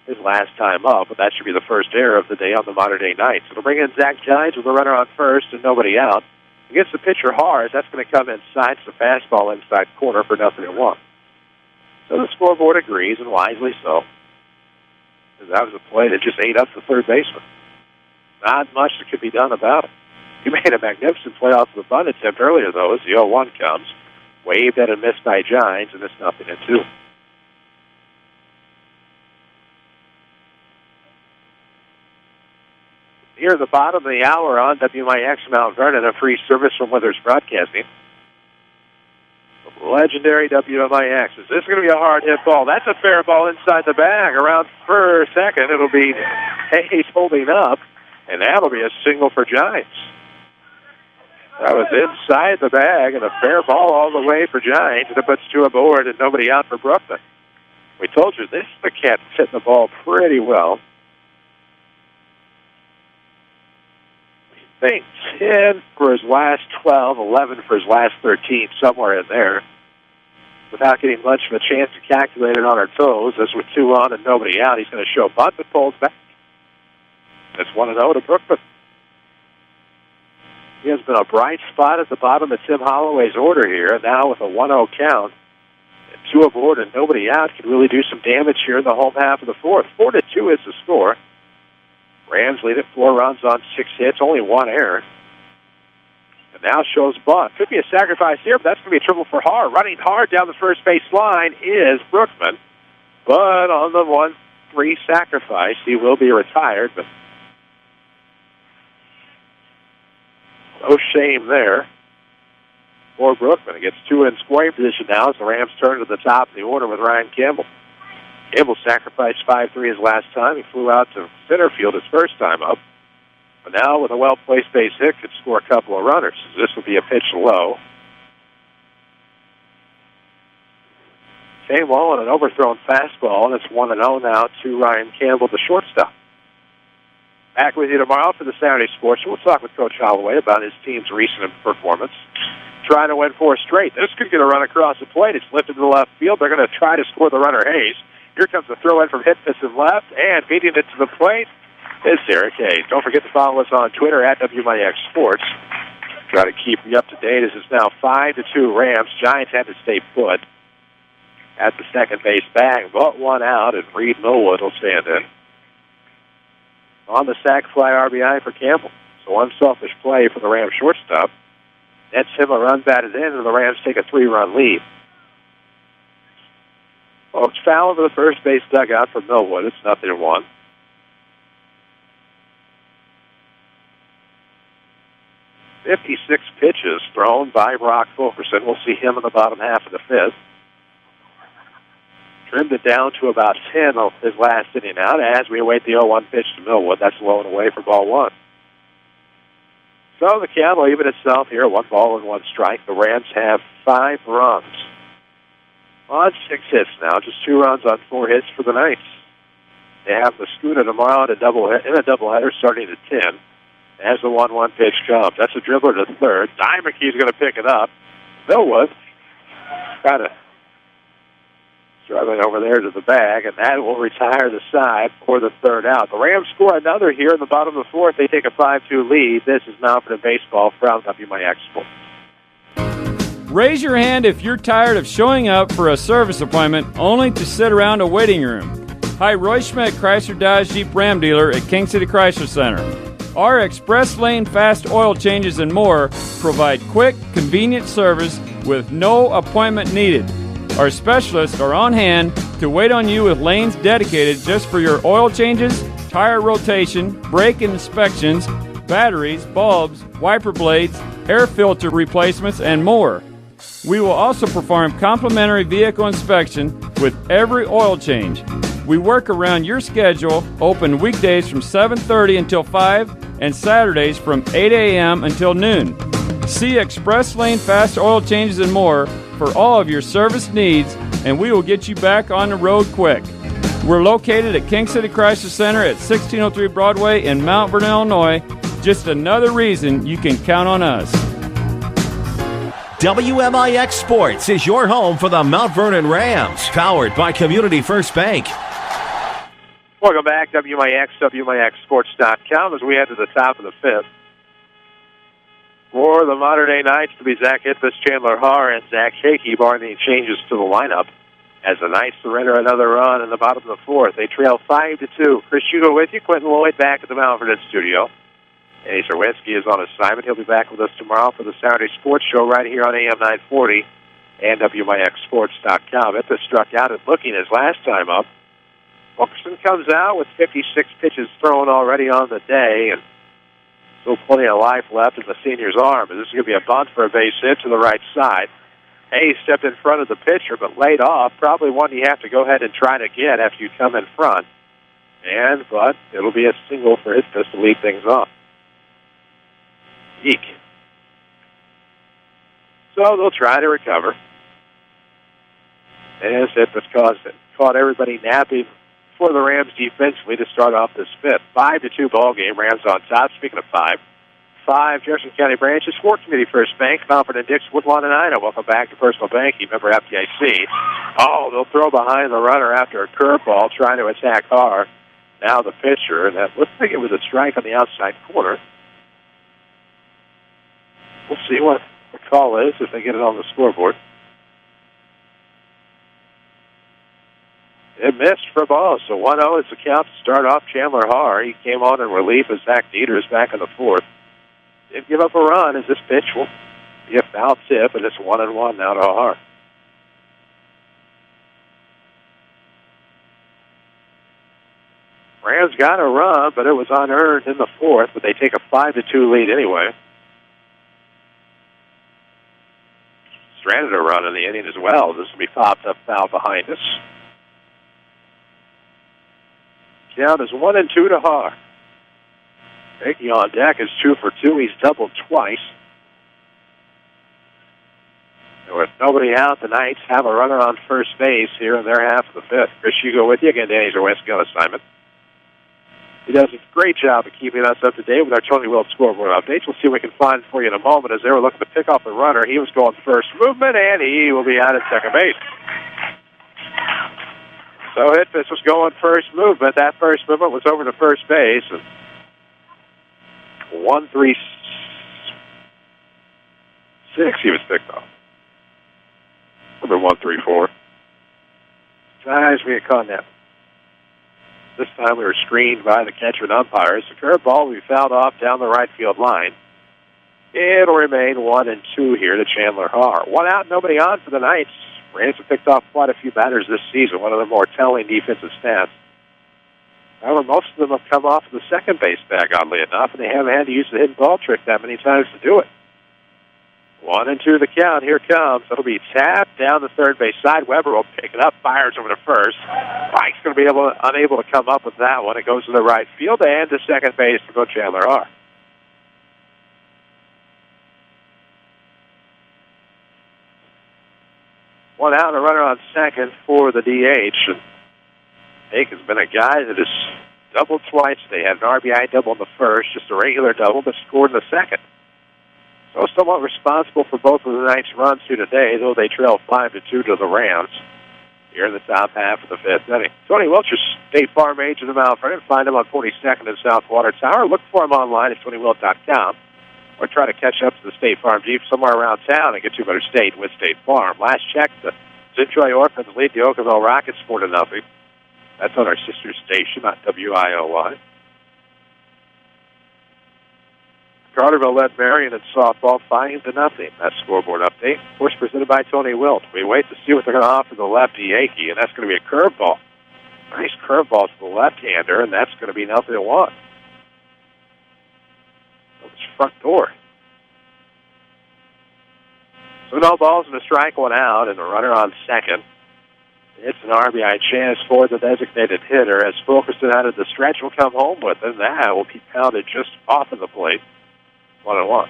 his last time up, but that should be the first error of the day on the modern-day Knights. It'll bring in Zach Giles with a runner on first and nobody out. Against the pitcher, Haar, that's going to come inside. It's a fastball inside corner for 0-1. So the scoreboard agrees, and wisely so. That was a play that just ate up the third baseman. Not much that could be done about it. He made a magnificent play off of the bunt attempt earlier, though, as the 0-1 comes. Waved at and missed by Giles, and it's 0-2. Here at the bottom of the hour on WMIX Mount Vernon, a free service from Withers Broadcasting. Legendary WMIX. Is this going to be a hard hit ball? That's a fair ball inside the bag. Around for second, it'll be Hayes holding up, and that'll be a single for Giles. That was inside the bag, and a fair ball all the way for Giles, and it puts 2 aboard and nobody out for Brookman. We told you this the cat hitting the ball pretty well. I think 10 for his last 12, 11 for his last 13, somewhere in there. Without getting much of a chance to calculate it on our toes, as with 2 on and nobody out, he's going to show bunt but pulls back. That's 1-0 to Brookman. He has been a bright spot at the bottom of Tim Holloway's order here, and now with a 1-0 count, and 2 aboard and nobody out, can really do some damage here in the home half of the 4th. 4-2 is the score. Rams lead it 4 runs on 6 hits, only 1 error. And now shows bunt. Could be a sacrifice here, but that's going to be a triple for Haar. Running hard down the first base line is Brookman. But on the 1-3 sacrifice, he will be retired. But no shame there for Brookman. He gets 2 in scoring position now as the Rams turn to the top of the order with Ryan Campbell. Campbell sacrificed 5-3 his last time. He flew out to center field his first time up. But now, with a well-placed base hit, could score a couple of runners. This will be a pitch low. Came low on an overthrown fastball, and it's 1-0 now to Ryan Campbell, the shortstop. Back with you tomorrow for the Saturday Sports. We'll talk with Coach Holloway about his team's recent performance. Trying to win 4 straight. This could get a run across the plate. It's lifted to the left field. They're going to try to score the runner, Hayes. Here comes the throw in from Hitfist left, and beating it to the plate is Eric Hayes. Don't forget to follow us on Twitter at WMIX Sports. Try to keep you up to date as it's now 5-2 Rams. Giants had to stay put at the second base bag, but one out, and Reed Millwood will stand in. On the sac fly RBI for Campbell. So unselfish play for the Rams shortstop. Nets him a run batted in, and the Rams take a 3-run lead. Folks, foul to the first base dugout for Millwood. It's 0-1. "56 pitches thrown by Brock Fulkerson. We'll see him in the bottom half of the fifth. Trimmed it down to about 10 of his last inning out as we await the 0-1 pitch to Millwood. That's low and away for ball 1. So the count will even itself here, 1 ball and 1 strike. The Rams have 5 runs on 6 hits now, just 2 runs on 4 hits for the Knights. They have the Schooner tomorrow in a doubleheader starting at 10. As the 1-1 pitch comes. That's a dribbler to third. Dimekey's going to pick it up. Millwood kind of struggling over there to the bag, and that will retire the side for the third out. The Rams score another here in the bottom of the fourth. They take a 5-2 lead. This is Mount Vernon Baseball from WMIX Sports. Raise your hand if you're tired of showing up for a service appointment only to sit around a waiting room. Hi, Roy Schmidt, Chrysler Dodge Jeep Ram dealer at King City Chrysler Center. Our express lane fast oil changes and more provide quick, convenient service with no appointment needed. Our specialists are on hand to wait on you with lanes dedicated just for your oil changes, tire rotation, brake inspections, batteries, bulbs, wiper blades, air filter replacements, and more. We will also perform complimentary vehicle inspection with every oil change. We work around your schedule, open weekdays from 7:30 until 5 and Saturdays from 8 a.m. until noon. See Express Lane Fast Oil Changes and more for all of your service needs, and we will get you back on the road quick. We're located at King City Chrysler Center at 1603 Broadway in Mount Vernon, Illinois. Just another reason you can count on us. WMIX Sports is your home for the Mount Vernon Rams, powered by Community First Bank. Welcome back, WMIX, WMIXSports.com, as we head to the top of the fifth. For the modern-day Knights to be Zach Hitfist, Chandler Haar, and Zach Shakey, barring any changes to the lineup, as the Knights surrender another run in the bottom of the fourth. They trail 5-2. Chris Hugo with you, Quentin Lloyd back at the Mount Vernon studio. Eddie Zerwinski is on assignment. He'll be back with us tomorrow for the Saturday Sports Show right here on AM 940 and WMIXSports.com. Hitfist struck out at looking his last time up. Fulkerson comes out with 56 pitches thrown already on the day, and still plenty of life left in the senior's arm. But this is going to be a bunt for a base hit to the right side. Hayes stepped in front of the pitcher, but laid off. Probably one you have to go ahead and try to get after you come in front. But it'll be a single for Hitfist to lead things off. Eek. So they'll try to recover. As Hitfist caught everybody napping for the Rams defensively to start off this fifth. 5-2 ball game. Rams on top. Speaking of 5, Jefferson County branches, Sport Committee First Bank, Mount Vernon, Dix, Woodlawn, and Ida. Welcome back to Personal Banking. Member FDIC. Oh, they'll throw behind the runner after a curveball trying to attack Haar. Now the pitcher, and that looks like it was a strike on the outside corner. We'll see what the call is if they get it on the scoreboard. It missed for a ball, so 1-0 is the count to start off Chandler Haar. He came on in relief as Zach Dieters back in the fourth. Didn't give up a run as this pitch will be a foul tip, and it's 1-1 now to Haar. Rams got a run, but it was unearned in the fourth, but they take a 5-2 lead anyway. Stranded a run in the inning as well. This will be popped up foul behind us. Count is 1-2 to Haar. Hickey on deck is 2 for 2. He's doubled twice. And with nobody out, the Knights have a runner on first base here in their half of the fifth. Chris Hugo with you again. Danny Zerwinski on assignment. He does a great job of keeping us up to date with our Tony Wilt scoreboard updates. We'll see what we can find for you in a moment. As they were looking to pick off the runner, he was going first movement, and he will be out at second base. So Hitfist was going first movement. That first movement was over to first base. 1-3-6 he was picked off. Number 1-3-4. Guys, we get caught now. This time we were screened by the catcher and umpires. The curveball will be fouled off down the right field line. It'll remain 1-2 here to Chandler Haar. 1 out, nobody on for the Knights. Rams have picked off quite a few batters this season, one of the more telling defensive stats. However, most of them have come off the second base bag, oddly enough, and they haven't had to use the hidden ball trick that many times to do it. 1-2 the count. Here it comes. It'll be tapped down the third base side. Weber will pick it up, fires over to first. Mike's going to be unable to come up with that one. It goes to the right field and to second base to go Chandler Haar. One out and a runner on second for the DH. And Hake has been a guy that has doubled twice. They had an RBI double in the first, just a regular double, but scored in the second. So somewhat responsible for both of the Knights' runs here today, though they trail 5-2 to the Rams here in the top half of the fifth inning. Tony Wiltshire, State Farm agent of Mount Vernon. Find him on 42nd and South Water Tower. Look for him online at TonyWilt.com, or try to catch up to the State Farm Jeep somewhere around town and get to a better state with State Farm. Last check, the Centroy Orphans lead the Oakville Rockets 4-0. That's on our sister station on WIOY. Carterville led Marion in softball 5-0. That scoreboard update. Of course, presented by Tony Wilt. We wait to see what they're going to offer the lefty Yankee, and that's going to be a curveball. Nice curveball to the left-hander, and that's going to be 0-1. It's front door. So no balls and a strike, 1 out, and a runner on second. It's an RBI chance for the designated hitter as Fulkerson out of the stretch will come home with it. That will be pounded just off of the plate. 1-1.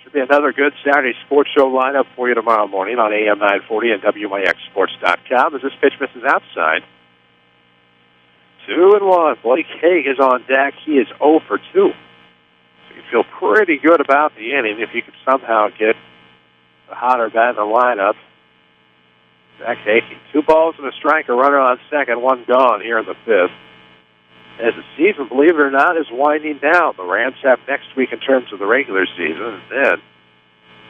Should be another good Saturday sports show lineup for you tomorrow morning on AM 940 and WYXSports.com as this pitch misses outside. 2-1. Blake Hague is on deck. He is 0 for 2. So you feel pretty good about the inning if you could somehow get the hotter bat in the lineup. Zach Hague. 2 balls and a strike, a runner on second, 1 gone here in the fifth. As the season, believe it or not, is winding down. The Rams have next week in terms of the regular season, and then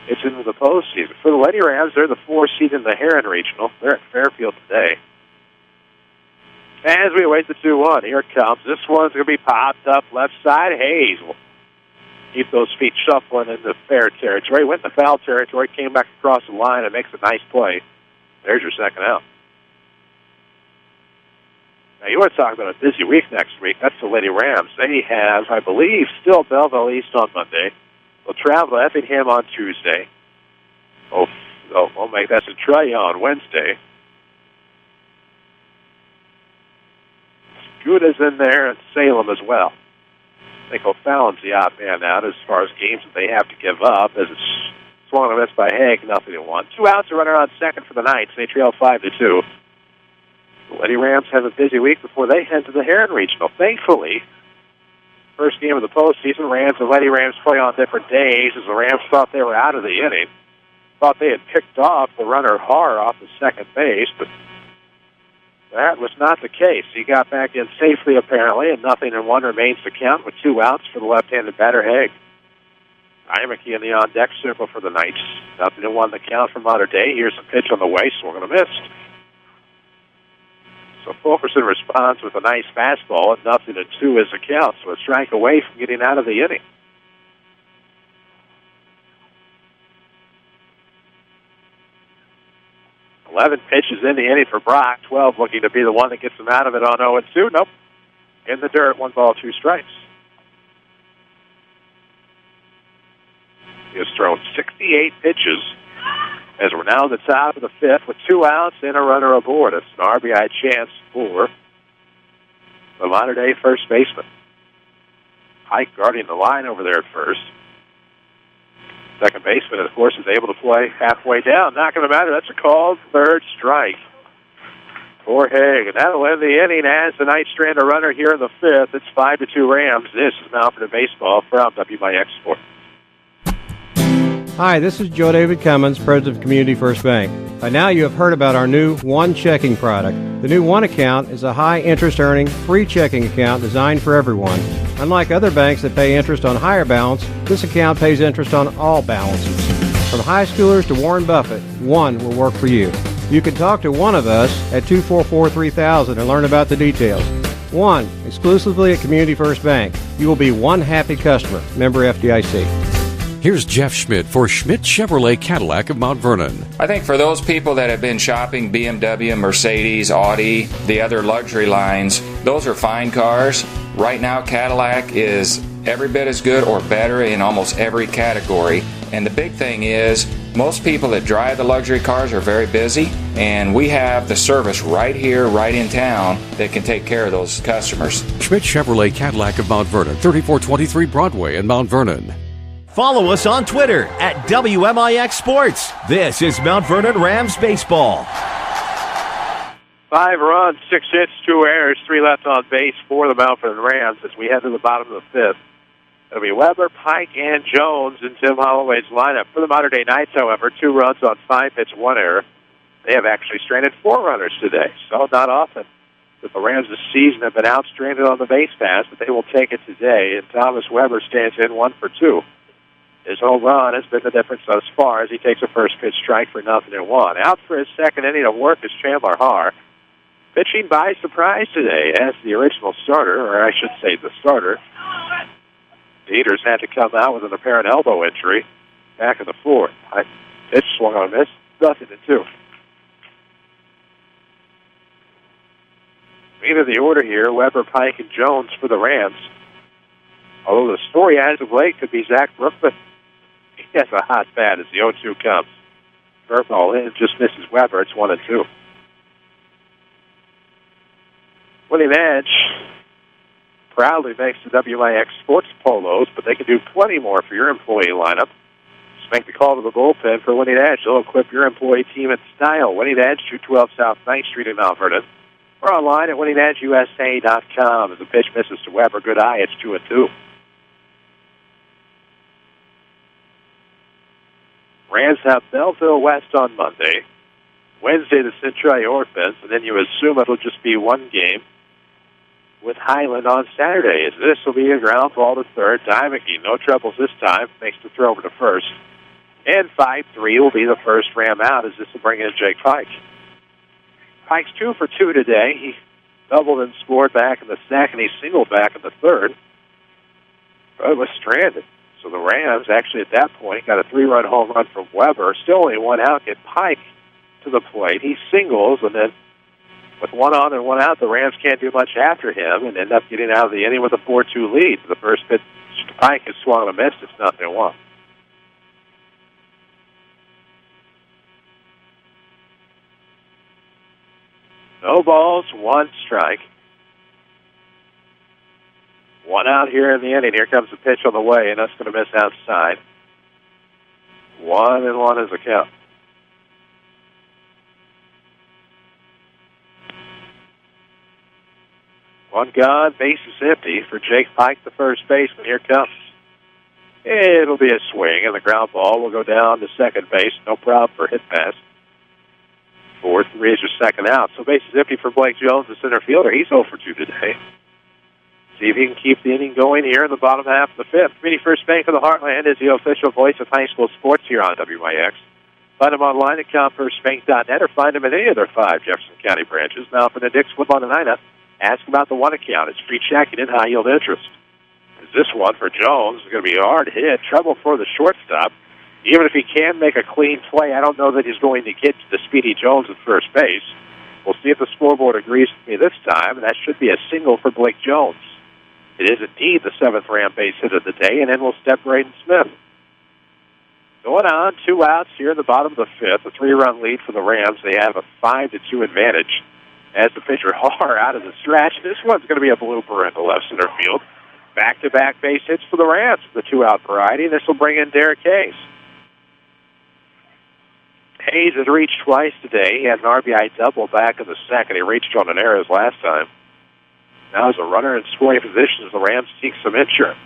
it's into the postseason. For the Lady Rams, they're the 4th seed in the Heron Regional. They're at Fairfield today. As we await the 2-1, here it comes. This one's going to be popped up left side. Hayes will keep those feet shuffling into fair territory. Went to foul territory, came back across the line, and makes a nice play. There's your second out. Now, you want to talk about a busy week next week. That's the Lady Rams. They have, I believe, still Belleville East on Monday. They'll travel to Effingham on Tuesday. We'll make that Centralia on Wednesday. Scuda's in there and Salem as well. I think O'Fallon's the odd man out as far as games that they have to give up, as it's swung and missed by Hague, 0-1. 2 outs, a runner on second for the Knights. They trail 5-2. The Lady Rams have a busy week before they head to the Heron Regional. Thankfully, first game of the postseason, Rams and Lady Rams play on different days, as the Rams thought they were out of the inning. Thought they had picked off the runner Haar off the second base, but that was not the case. He got back in safely, apparently, and 0-1 remains to count with 2 outs for the left-handed batter Hague. Imeke in the on-deck circle for the Knights. 0-1 the count for Mater Dei. Here's a pitch on the way, swung and a miss. So Fulkerson responds with a nice fastball at 0-2 is the count, so a strike away from getting out of the inning. Eleven pitches in the inning for Brock. 12 looking to be the one that gets him out of it on 0-2. Nope. In the dirt, 1 ball, 2 strikes. He has thrown 68 pitches as we're now at the top of the fifth with 2 outs and a runner aboard. It's an RBI chance for the Mater Dei first baseman. Pike guarding the line over there at first. Second baseman, of course, is able to play halfway down. Not going to matter. That's a called third strike for Haig. And that'll end the inning as the Knights strand a runner here in the fifth. It's 5-2 Rams. This is Mount Vernon Baseball from WMIX Sports. Hi, this is Joe David Cummins, President of Community First Bank. By now you have heard about our new One Checking product. The new One Account is a high-interest earning, free checking account designed for everyone. Unlike other banks that pay interest on higher balance, this account pays interest on all balances. From high schoolers to Warren Buffett, One will work for you. You can talk to one of us at 244-3000 and learn about the details. One, exclusively at Community First Bank. You will be one happy customer. Member FDIC. Here's Jeff Schmidt for Schmidt Chevrolet Cadillac of Mount Vernon. I think for those people that have been shopping BMW, Mercedes, Audi, the other luxury lines, those are fine cars. Right now, Cadillac is every bit as good or better in almost every category. And the big thing is, most people that drive the luxury cars are very busy, and we have the service right here, right in town, that can take care of those customers. Schmidt Chevrolet Cadillac of Mount Vernon, 3423 Broadway in Mount Vernon. Follow us on Twitter at WMIX Sports. This is Mount Vernon Rams Baseball. 5 runs, 6 hits, 2 errors, 3 left on base for the Mount Vernon Rams as we head to the bottom of the fifth. It'll be Weber, Pike, and Jones in Tim Holloway's lineup. For the Modern Day Knights, however, 2 runs on 5 hits, 1 error. They have actually stranded 4 runners today, so not often. But the Rams this season have been outstranded on the base pass, but they will take it today. And Thomas Weber stands in 1 for 2. His home run has been the difference thus far as he takes a first pitch strike for 0-1. Out for his second inning of work is Chandler Haar. Pitching by surprise today as the original starter, or I should say the starter. Dieters had to come out with an apparent elbow injury back in the fourth. Pitch swung on a miss, 0-2. Either the order here, Weber, Pike, and Jones for the Rams. Although the story as of late could be Zach Brookman. He has a hot bat as the 0-2 comes. Curveball in, just misses Weber. It's 1-2. Winning Edge proudly makes the WMIX Sports Polos, but they can do plenty more for your employee lineup. Just make the call to the bullpen for Winning Edge. They'll equip your employee team in style. Winning Edge, 212 South 9th Street in Mount Vernon. Or online at winningedgeusa.com. As the pitch misses to Weber, good eye. It's 2-2. Rams have Belleville West on Monday. Wednesday, the Centralia Orphans, and then you assume it'll just be one game with Highland on Saturday. As this will be a ground ball to third. Dymeke, no troubles this time, makes the throw over to first. And 5-3 will be the first Ram out as this will bring in Jake Pike. Pike's 2 for 2 today. He doubled and scored back in the second. He singled back in the third. But it was stranded. So the Rams actually at that point got a 3-run home run from Weber. Still only 1 out. Get Pike to the plate. He singles, and then with 1 on and 1 out, the Rams can't do much after him and end up getting out of the inning with a 4-2 lead. The first pitch to Pike is swung and a miss. It's 0-1. No balls, 1 strike. 1 out here in the inning. Here comes the pitch on the way, and that's going to miss outside. 1-1 is the count. One gone, base is empty for Jake Pike, the first baseman. Here comes. It'll be a swing, and the ground ball will go down to second base. No problem for hit pass. 4-3 is your second out. So base is empty for Blake Jones, the center fielder. He's 0 for 2 today. See if he can keep the inning going here in the bottom half of the fifth. Community First Bank of the Heartland is the official voice of high school sports here on WIX. Find them online at ComFirstBank.net or find them at any of their 5 Jefferson County branches. Now for the Dix, Woodlawn, and Ina, ask about the One Account. It's free checking and high-yield interest. This one for Jones is going to be a hard hit. Trouble for the shortstop. Even if he can make a clean play, I don't know that he's going to get to the Speedy Jones at first base. We'll see if the scoreboard agrees with me this time, and that should be a single for Blake Jones. It is indeed the 7th Ram base hit of the day, and then we'll step Braden Smith. Going on, 2 outs here in the bottom of the fifth, a 3-run lead for the Rams. They have a 5-2 advantage as the pitcher Haar out of the stretch. This one's going to be a blooper in the left center field. Back-to-back base hits for the Rams, the 2-out variety. This will bring in Derek Hayes. Hayes has reached twice today. He had an RBI double back in the second. He reached on an error his last time. Now as a runner in scoring position as the Rams seek some insurance.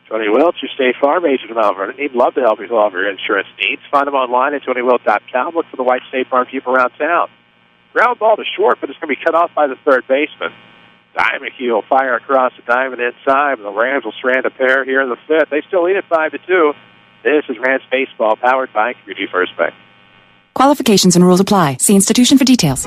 Tony Welch, your State Farm agent in Mount Vernon. He'd love to help you with all of your insurance needs. Find him online at TonyWelch.com. Look for the white State Farm people around town. Ground ball to short, but it's going to be cut off by the third baseman. Dimeke will fire across the diamond inside, and the Rams will strand a pair here in the fifth. They still lead at 5-2. This is Rams baseball, powered by Community First Bank. Qualifications and rules apply. See institution for details.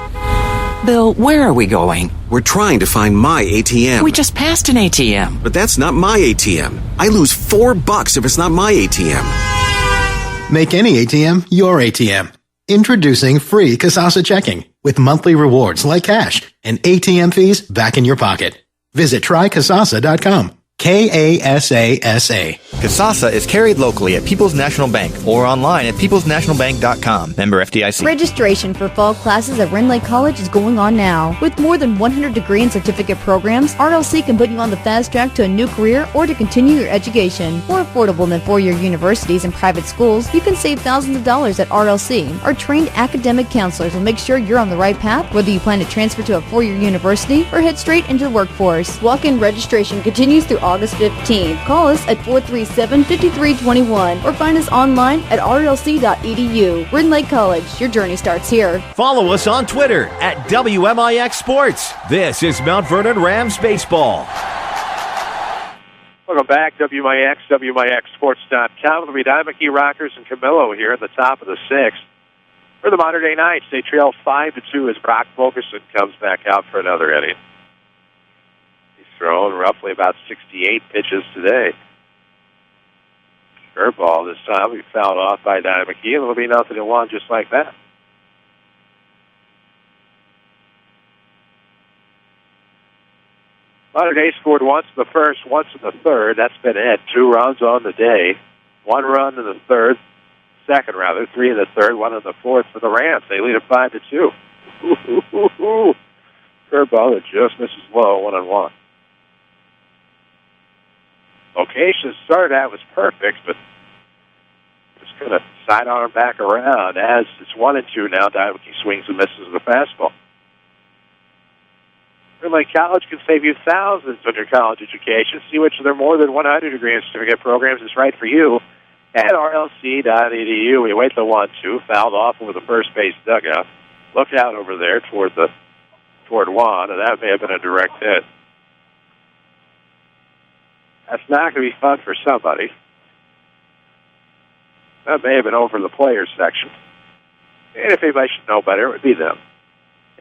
Bill, where are we going? We're trying to find my ATM. We just passed an ATM. But that's not my ATM. I lose $4 if it's not my ATM. Make any ATM your ATM. Introducing free Kasasa Checking with monthly rewards like cash and ATM fees back in your pocket. Visit trykasasa.com. Kasasa. Kasasa is carried locally at People's National Bank or online at peoplesnationalbank.com. Member FDIC. Registration for fall classes at Wren Lake College is going on now. With more than 100 degree and certificate programs, RLC can put you on the fast track to a new career or to continue your education. More affordable than four-year universities and private schools, you can save thousands of dollars at RLC. Our trained academic counselors will make sure you're on the right path, whether you plan to transfer to a four-year university or head straight into the workforce. Walk-in registration continues through August 15th. Call us at 437-5321 or find us online at rlc.edu. Wren Lake College, your journey starts here. Follow us on Twitter at WMIX Sports. This is Mount Vernon Rams Baseball. Welcome back, WMIX, WMIXSports.com. It'll be Dimeke, Rockers, and Camillo here at the top of the sixth. For the Modern Day Knights, they trail 5-2 as Brock Fulkerson comes back out for another inning. Thrown roughly about 68 pitches today. Curveball this time. We fouled off by Dimeke, and it'll be 0-1 just like that. Modern Day scored once in the first, once in the third. That's been it. 2 runs on the day. 1 run in the second, 3 in the third, 1 in the fourth for the Rams. They lead at 5-2. Curveball that just misses low, 1-1. Location started out was perfect, but just going to sidearm back around as it's 1-2 now. Dimeke swings and misses the fastball. Wren Lake College can save you thousands on your college education. See which of their more than 100 degree and certificate programs is right for you at rlc.edu. We wait the 1-2, fouled off over the first base dugout. Look out over there toward Juan, and that may have been a direct hit. That's not going to be fun for somebody. That may have been over the players section. And if anybody should know better, it would be them.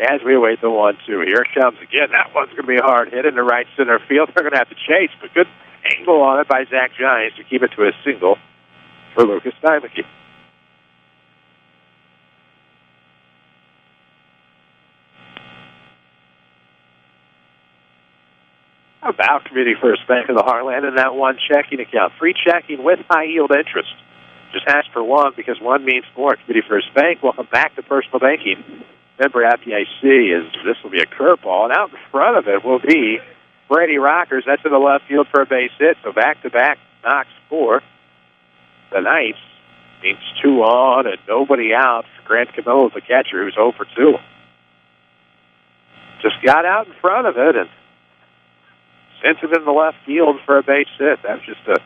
As we await the 1-2, here it comes again. That one's going to be a hard hit into right center field. They're going to have to chase, but good angle on it by Zach Giants to keep it to a single for Lucas Dimeke. About Community First Bank of the Heartland and that one checking account. Free checking with high-yield interest. Just ask for one because one means more. Community First Bank, welcome back to personal banking. Member FDIC, this will be a curveball, and out in front of it will be Brady Rockers. That's in the left field for a base hit, so back-to-back knocks for the Knights. Means 2 on and nobody out for Grant Camillo, the catcher, who's 0 for 2. Just got out in front of it and sent it in the left field for a base hit. That's just a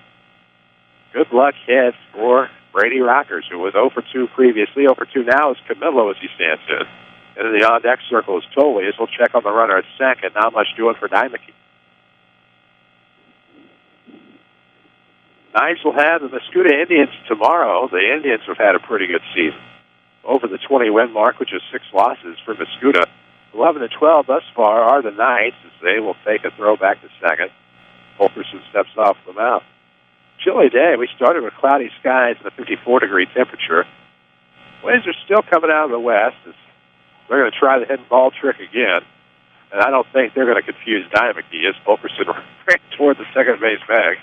good luck hit for Brady Rockers, who was 0 for 2 previously. 0 for 2 now is Camillo as he stands in. And in the on-deck circle is Tolley as we'll check on the runner at second. Not much doing for Dimeke. Knights will have the Mascoutah Indians tomorrow. The Indians have had a pretty good season. Over the 20-win mark, which is 6 losses for Mascoutah. 11-12 thus far are the Knights as they will take a throw back to second. Fulkerson steps off the mound. Chilly day. We started with cloudy skies and a 54-degree temperature. Winds are still coming out of the west. They're going to try the hidden ball trick again. And I don't think they're going to confuse Dimeke as Fulkerson ran toward the second base bag.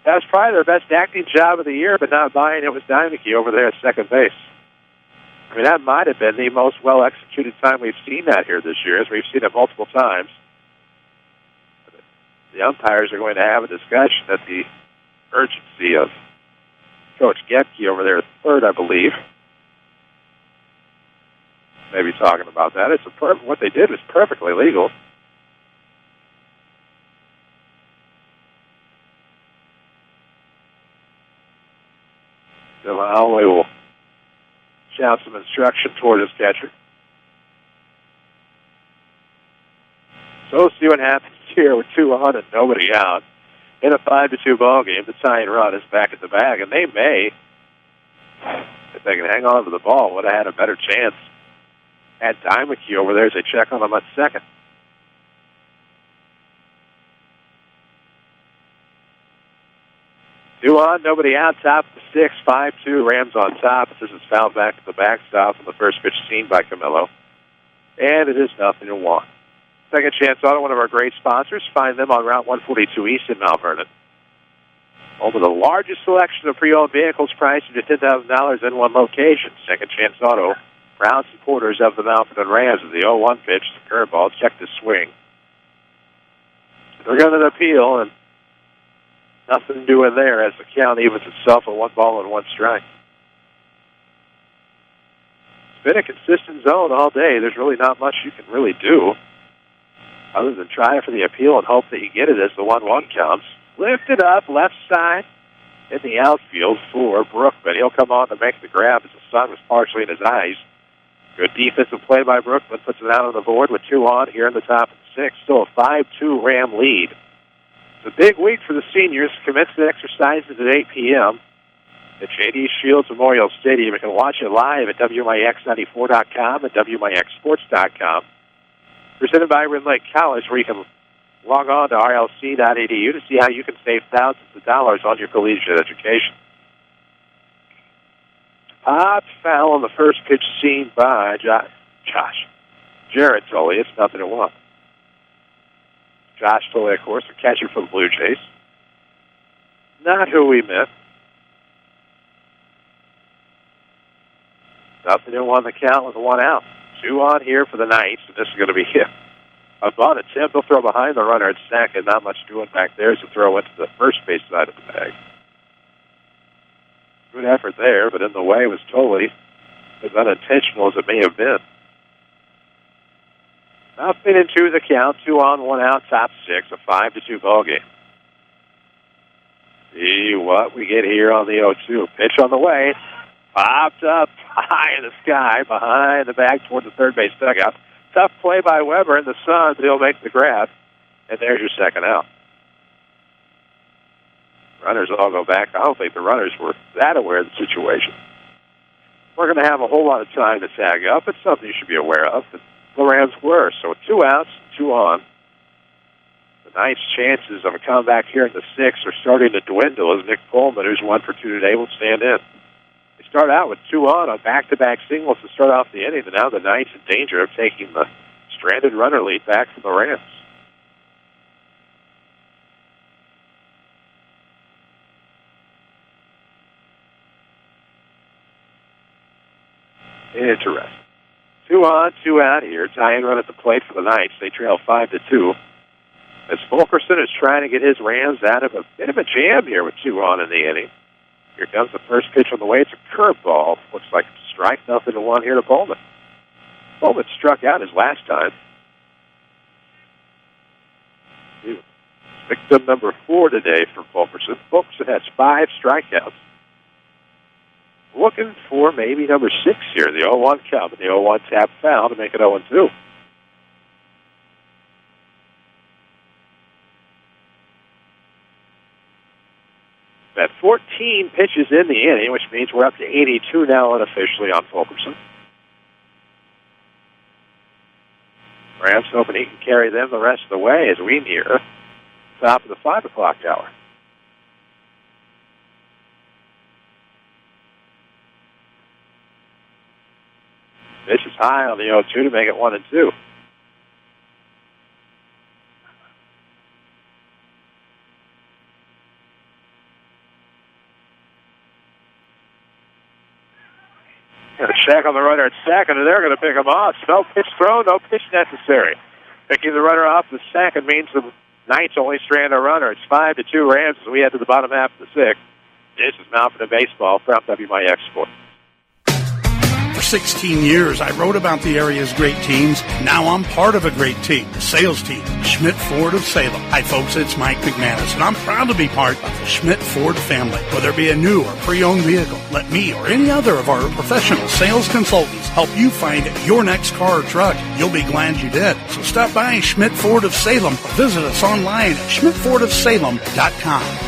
That was probably their best acting job of the year, but not buying it was Dimeke over there at second base. I mean, that might have been the most well-executed time we've seen that here this year, as we've seen it multiple times. The umpires are going to have a discussion at the urgency of Coach Getke over there at third, I believe. Maybe talking about that. What they did was perfectly legal. Bill Holloway will shout some instruction toward his catcher. So we'll see what happens here with 2 on and nobody out. In a 5-2 ball game, the tying run is back at the bag, and they may, if they can hang on to the ball, would have had a better chance. Had Dimeke over there as they check on him at second. 2 on, nobody out, top of the 6th, 5-2, Rams on top. This is fouled back to the backstop on the first pitch seen by Camillo. And it is 0-1. Second Chance Auto, one of our great sponsors. Find them on Route 142 East in Mount Vernon. Home of the largest selection of pre-owned vehicles priced at $10,000 in one location. Second Chance Auto, proud supporters of the Mount Vernon Rams. As the 0-1 pitch, the curveball, check the swing. They're going to appeal, and nothing doing there as the count evens itself at 1 ball and 1 strike. It's been a consistent zone all day. There's really not much you can really do other than try for the appeal and hope that you get it as the 1-1 counts. Lifted up, left side in the outfield for Brookman. He'll come on to make the grab as the sun was partially in his eyes. Good defensive play by Brookman, puts it out on the board with 2 on here in the top of the 6th. Still a 5-2 Ram lead. It's a big week for the seniors. Commencement exercises at 8 p.m. at J.D. Shields Memorial Stadium. You can watch it live at WMIX94.com and WMIXsports.com. Presented by Ren Lake College, where you can log on to rlc.edu to see how you can save thousands of dollars on your collegiate education. Popped foul on the first pitch seen by Jared Tully. It's 0-1. Josh Tully, of course, a catcher for the Blue Jays. Not who we meant. 0-1 the count with 1 out. 2 on here for the Knights, and this is going to be about a attempt. They'll throw behind the runner at second. Not much doing back there as a throw into the first base side of the bag. Good effort there, but in the way was totally as unintentional as it may have been. Nothing into the count. 2 on, 1 out, top 6, a 5-2 ball game. See what we get here on the 0-2. Pitch on the way. Popped up high in the sky, behind the bag toward the third base dugout. Tough play by Weber in the sun, but he'll make the grab. And there's your second out. Runners all go back. I don't think the runners were that aware of the situation. We're going to have a whole lot of time to tag up. It's something you should be aware of. The Rams were. So 2 outs, 2 on. The Knights' chances of a comeback here in the 6th are starting to dwindle as Nick Pullman, who's 1 for 2 today, will stand in. They start out with 2 on back-to-back singles to start off the inning, and now the Knights in danger of taking the stranded runner lead back from the Rams. Interesting. 2 on, 2 out here. Tying run at the plate for the Knights. They trail 5-2. As Fulkerson is trying to get his Rams out of a bit of a jam here with 2 on in the inning. Here comes the first pitch on the way. It's a curveball. Looks like a strike. 0-1 here to Pullman. Pullman struck out his last time. Victim number 4 today for Fulkerson. Fulkerson has 5 strikeouts. Looking for maybe number 6 here. The 0-1 count, and the 0-1 tap foul to make it 0-2. At 14 pitches in the inning, which means we're up to 82 now unofficially on Fulkerson. Rams hoping he can carry them the rest of the way as we near the top of the 5 o'clock hour. Pitch is high on the 0-2 to make it 1-2. A check on the runner at second, and they're going to pick him off. No pitch thrown, no pitch necessary. Picking the runner off the second means the Knights only strand a runner. It's 5-2 Rams as we head to the bottom half of the 6th. This is Mount Vernon Baseball from WMIX Sports. For 16 years, I wrote about the area's great teams. Now I'm part of a great team, the sales team, Schmidt Ford of Salem. Hi, folks, it's Mike McManus, and I'm proud to be part of the Schmidt Ford family. Whether it be a new or pre-owned vehicle, let me or any other of our professional sales consultants help you find your next car or truck. You'll be glad you did. So stop by Schmidt Ford of Salem or visit us online at schmidtfordofsalem.com.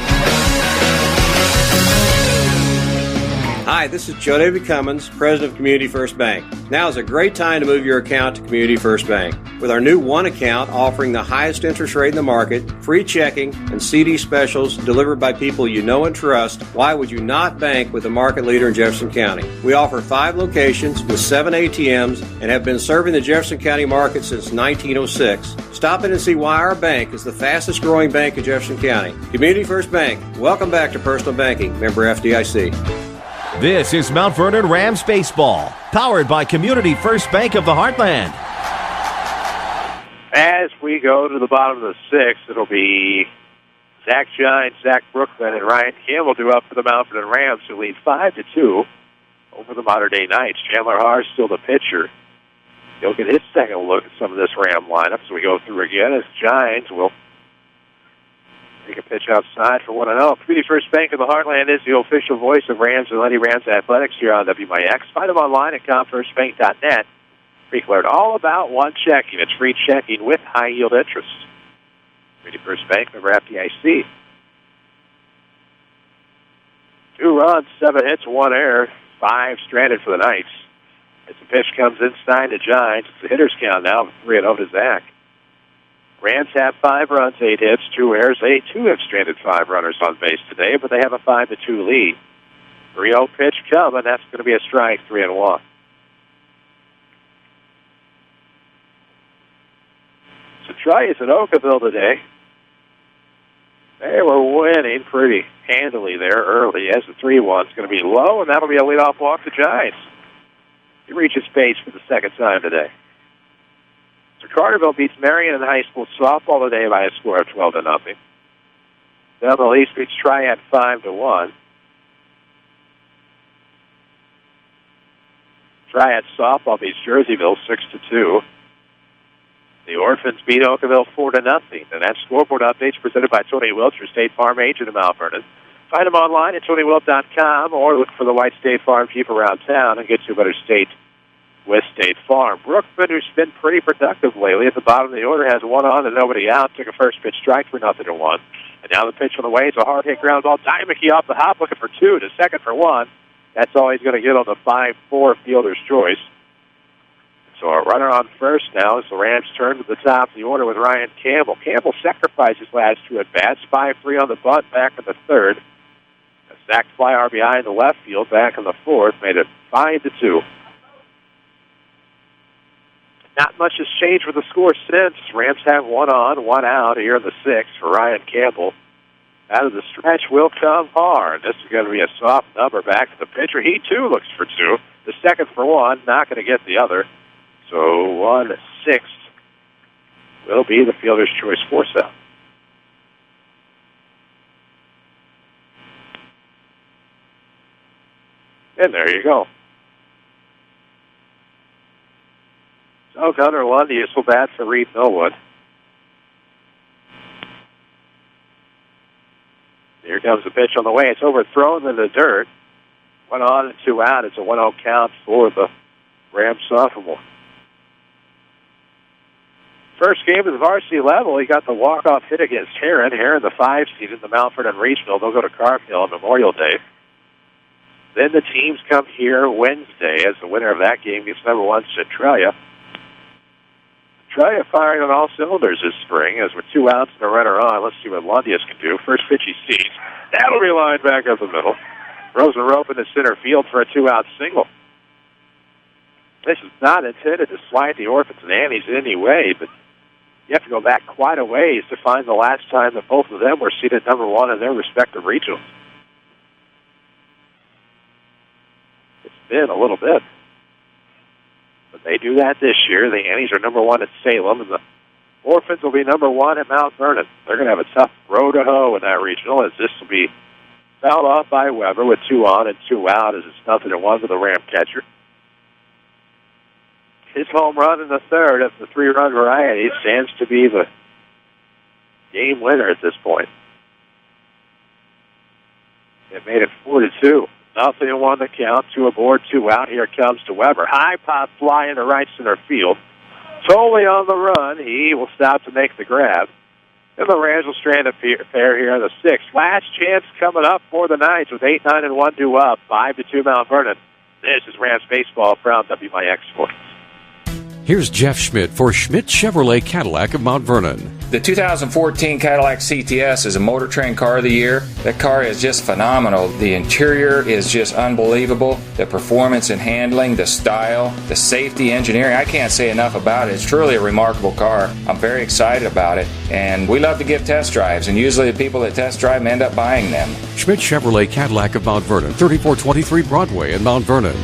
Hi, this is Joe David Cummins, President of Community First Bank. Now is a great time to move your account to Community First Bank. With our new One account offering the highest interest rate in the market, free checking, and CD specials delivered by people you know and trust, why would you not bank with the market leader in Jefferson County? We offer 5 locations with 7 ATMs and have been serving the Jefferson County market since 1906. Stop in and see why our bank is the fastest growing bank in Jefferson County. Community First Bank. Welcome back to Personal Banking. Member FDIC. This is Mount Vernon Rams Baseball, powered by Community First Bank of the Heartland. As we go to the bottom of the 6th, it'll be Zach Gines, Zach Brooklyn, and Ryan Campbell due up for the Mount Vernon Rams, who lead 5-2 over the Mater Dei Knights. Chandler Haar still the pitcher. He'll get his second look at some of this Ram lineup as we go through again, as Gines will take a pitch outside for 1-0. Community First Bank of the Heartland is the official voice of Rams and Lady Rams Athletics here on WMIX. Find them online at comfirstbank.net. We've learned all about one checking. It's free checking with high yield interest. Community First Bank, member FDIC. 2 runs, 7 hits, 1 error, 5 stranded for the Knights. As the pitch comes inside to Giants, it's the hitter's count now, 3-0 to Zach. Rams have 5 runs, 8 hits, 2 errors. They, too, have stranded 5 runners on base today, but they have a 5-2 lead. 3-0 pitch coming. That's going to be a strike, 3-1. So Trius at Oakville today. They were winning pretty handily there early as the 3-1 is going to be low, and that'll be a leadoff walk to Giants. He reaches base for the second time today. So Carterville beats Marion in high school softball today by a score of 12-0. Belleville East beats Triad 5-1. Triad softball beats Jerseyville 6-2. The Orphans beat Oakville 4-0. And that scoreboard update's presented by Tony Wilt, your State Farm agent in Mount Vernon. Find him online at TonyWilt.com or look for the White State Farm Jeep around town and get to a better state with State Farm. Brookman, who's been pretty productive lately, at the bottom of the order, has 1 on and nobody out. Took a first pitch strike for 0-1. And now the pitch on the way is a hard hit ground ball. Dymeke off the hop looking for 2 to second for 1. That's all he's going to get on the 5-4 fielder's choice. So a runner on first now as the Rams turn to the top of the order with Ryan Campbell. Campbell sacrificed his last 2 at-bats, 5-3 on the bunt back in the 3rd. A sac fly RBI in the left field back in the 4th made it 5-2. Not much has changed with the score since. Rams have 1 on, 1 out here in the 6th for Ryan Campbell. Out of the stretch will come hard. This is going to be a soft number back to the pitcher. He, too, looks for 2. The second for 1, not going to get the other. So 1-6 will be the fielder's choice force out. And there you go. So Gunnar Lundy is so bad for Reed Millwood. Here comes the pitch on the way. It's overthrown in the dirt. 1 on and 2 out. It's a 1-0 count for the Rams sophomore. First game of the varsity level, he got the walk-off hit against Heron. Heron, the 5 seed in the Mount Vernon Regional. They'll go to Cargill on Memorial Day. Then the teams come here Wednesday as the winner of that game gets number 1 Centralia. Centralia firing on all cylinders this spring as with 2 outs and a runner on. Let's see what Londius can do. First pitch he sees. That'll be lined back up the middle. Throws a rope in the center field for a 2-out single. This is not intended to slide the Orphans and Annies in any way, but you have to go back quite a ways to find the last time that both of them were seated number 1 in their respective regionals. It's been a little bit. But they do that this year. The Annies are number 1 at Salem, and the Orphans will be number 1 at Mount Vernon. They're going to have a tough row to hoe in that regional, as this will be Fouled off by Weber with 2 on and 2 out as it's 0-1 for the Ram catcher. His home run in the third of the 3-run variety stands to be the game winner at this point. It made it 4-2. 0-1 the count. 2 aboard, 2 out. Here comes to Weber. High pop fly into right center field. Totally on the run. He will stop to make the grab. And the Rams will strand a pair here in the 6th. Last chance coming up for the Knights with 8, 9, and 1 due up. 5-2 Mount Vernon. This is Rams baseball from WMIX Sports. Here's Jeff Schmidt for Schmidt Chevrolet Cadillac of Mount Vernon. The 2014 Cadillac CTS is a Motor Trend Car of the Year. That car is just phenomenal. The interior is just unbelievable. The performance and handling, the style, the safety engineering, I can't say enough about it. It's truly a remarkable car. I'm very excited about it. And we love to give test drives, and usually the people that test drive them end up buying them. Schmidt Chevrolet Cadillac of Mount Vernon, 3423 Broadway in Mount Vernon.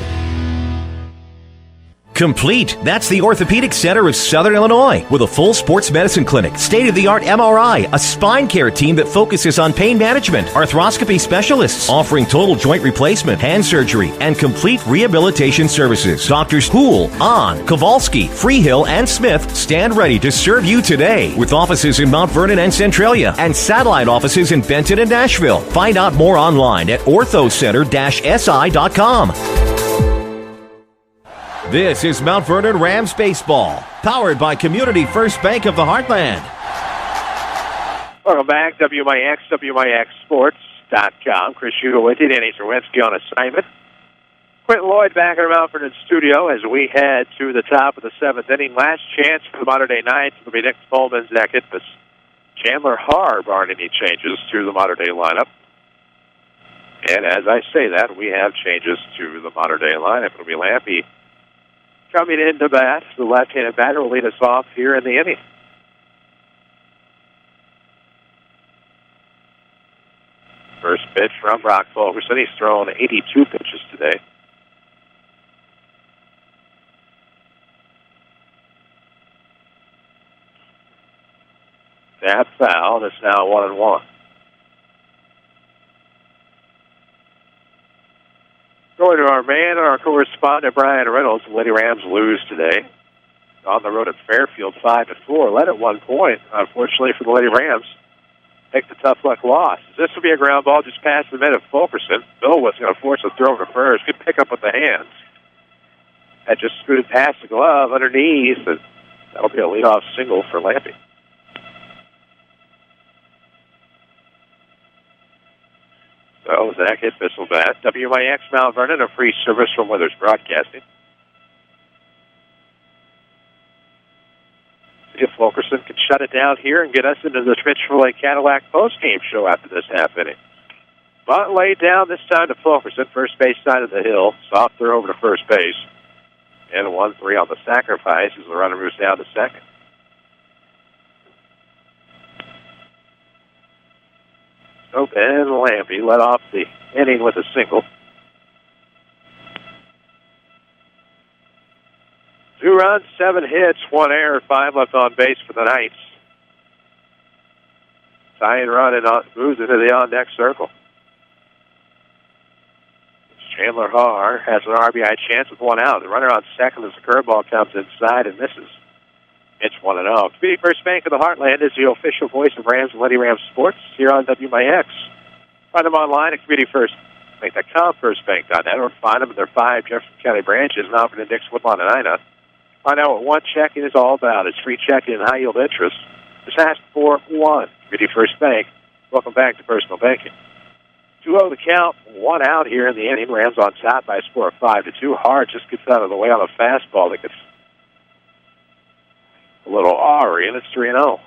Complete. That's the Orthopedic Center of Southern Illinois with a full sports medicine clinic, state-of-the-art MRI, a spine care team that focuses on pain management, arthroscopy specialists offering total joint replacement, hand surgery, and complete rehabilitation services. Doctors Hool, Ahn, Kowalski, Freehill, and Smith stand ready to serve you today with offices in Mount Vernon and Centralia and satellite offices in Benton and Nashville. Find out more online at orthocenter-si.com. This is Mount Vernon Rams baseball, powered by Community First Bank of the Heartland. Welcome back, WMIX, WMIXsports.com. Chris Hugo with you, Danny Zerwinski on assignment. Quentin Lloyd back in our Mount Vernon studio as we head to the top of the 7th inning. Last chance for the Modern Day Knights will be Nick Coleman, Zach Itbus, Chandler Harb. Aren't any changes to the Modern Day lineup. And as I say that, we have changes to the Modern Day lineup. It'll be Lampy coming into bat. The left-handed batter will lead us off here in the inning. First pitch from Brock Fulkerson. He's thrown 82 pitches today. That foul. It's now 1-1. Going to our man and our correspondent, Brian Reynolds. The Lady Rams lose today. On the road at Fairfield, 5-4. Led at 1 point. Unfortunately for the Lady Rams, take the tough luck loss. This will be a ground ball just past the mid of Fulkerson. Bill was going to force a throw to first. Good pickup with the hands. That just scooted past the glove underneath, and that'll be a leadoff single for Lampy. So Zach Itbus will bat. WMIX Mount Vernon, a free service from Withers Broadcasting. See if Fulkerson can shut it down here and get us into the Schmidt Chevrolet Cadillac postgame show after this half inning. Bunt laid down this time to Fulkerson, first base side of the hill. Soft throw over to first base. And 1-3 on the sacrifice as the runner moves down to second. So Ben Lampy led off the inning with a single. 2 runs, 7 hits, 1 error, 5 left on base for the Knights. Tying run and moves into the on-deck circle. Chandler Har has an RBI chance with 1 out. The runner on second as the curveball comes inside and misses. It's 1-0. Community First Bank of the Heartland is the official voice of Rams and Lady Rams Sports here on WMIX. Find them online at CommunityFirstBank.com, FirstBank.net, or find them in their 5 Jefferson County branches in Alfred and Dix, Woodlawn, and Ina. Find out what one checking is all about. It's free checking and high-yield interest. Just ask for one. Community First Bank. Welcome back to Personal Banking. 2-0 the count, 1 out here in the inning. Rams on top by a score of 5-2. Hard just gets out of the way on a fastball that gets a little awry, and it's 3-0.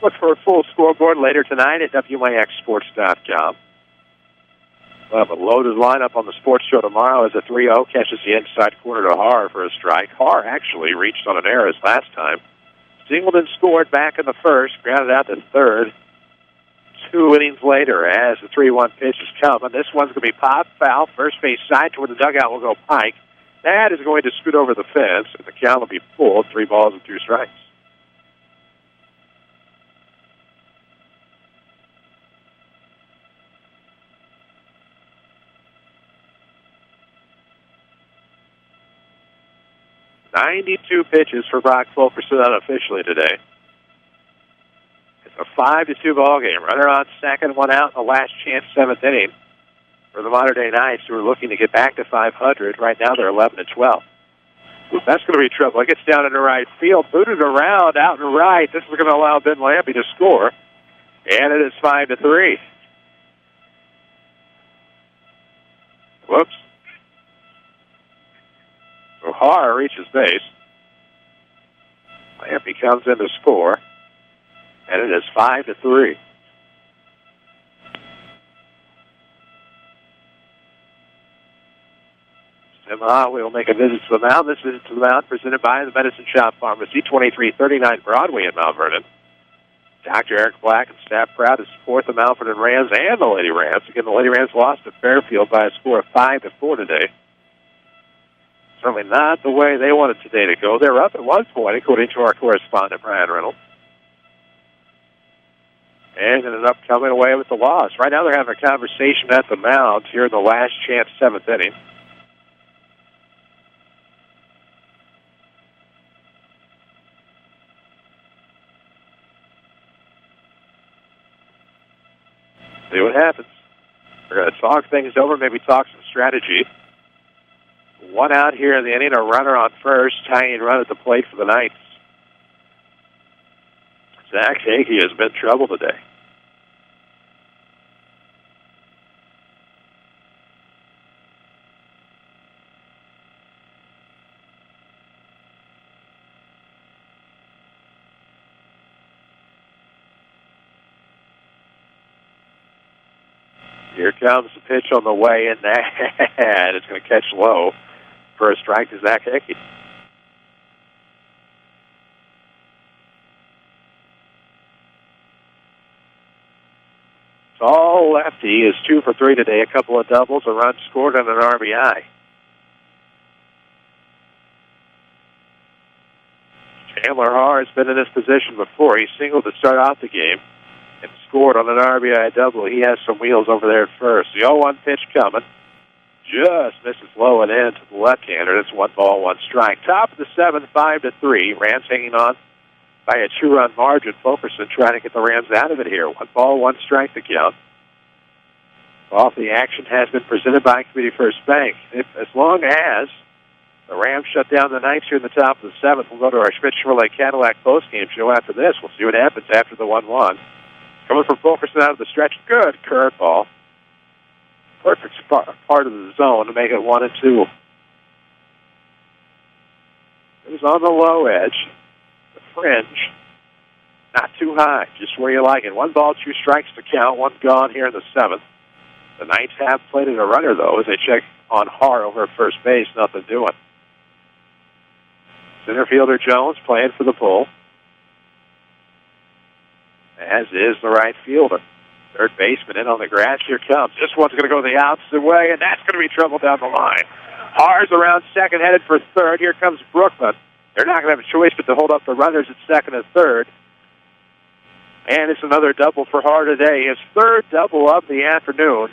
Look for a full scoreboard later tonight at WMIXsports.com. We'll have a loaded lineup on the sports show tomorrow as a 3-0 catches the inside corner to Har for a strike. Har actually reached on an error his last time. Singleton scored back in the first, grounded out to third. 2 innings later as the 3-1 pitch is coming. This one's going to be popped foul. First base side toward the dugout will go Pike. That is going to scoot over the fence, and the count will be full, 3 balls and 2 strikes. 92 pitches for Brock Fulkerson unofficially today. It's a 5-2 ball game. Runner on second, one out in the last chance seventh inning for the Mater Dei Knights, who are looking to get back to 500. Right now they're 11-12. That's going to be trouble. It gets down into right field, booted around out and right. This is going to allow Ben Lampy to score, and it is 5-3. Whoops. So Har reaches base. Lampy comes in to score, and it is 5-3. We will make a visit to the mound. This visit to the mound presented by the Medicine Shop Pharmacy, 2339 Broadway in Mount Vernon. Dr. Eric Black and staff proud to support the Mount Vernon Rams and the Lady Rams. Again, the Lady Rams lost to Fairfield by a score of 5-4 today. Certainly not the way they wanted today to go. They're up at 1 point, according to our correspondent, Brian Reynolds. And ended up coming away with the loss. Right now they're having a conversation at the mound here in the last chance seventh inning. See what happens. We're going to talk things over, maybe talk some strategy. One out here in the inning, a runner on first, tying run at the plate for the Knights. Zach Hagee has been trouble today. Here comes the pitch on the way, and it's going to catch low for a strike to Zach Hickey. It's all lefty. Is 2 for 3 today. A couple of doubles, a run scored, and an RBI. Chandler Har has been in this position before. He singled to start off the game and scored on an RBI double. He has some wheels over there at first. The 0-1 pitch coming. Just misses low and in to the left-hander. It's 1 ball, 1 strike. Top of the 7th, 5-3. Rams hanging on by a 2-run margin. Fulkerson trying to get the Rams out of it here. 1 ball, 1 strike to count. Off the action has been presented by Community First Bank. As long as the Rams shut down the Knights here in the top of the 7th, we'll go to our Schmidt Chevrolet Cadillac postgame show after this. We'll see what happens after the 1-1. Coming from Fulkerson out of the stretch. Good curveball. Perfect part of the zone to make it 1-2. It was on the low edge. The fringe. Not too high. Just where you like it. 1 ball, 2 strikes to count. 1 gone here in the 7th. The Knights have plated a runner, though, as they check on Har over at first base. Nothing doing. Center fielder Jones playing for the pull, as is the right fielder. Third baseman in on the grass. Here comes. This one's going to go the opposite way, and that's going to be trouble down the line. Har's around second, headed for third. Here comes Brooklyn. They're not going to have a choice but to hold up the runners at second and third. And it's another double for Har today. His third double of the afternoon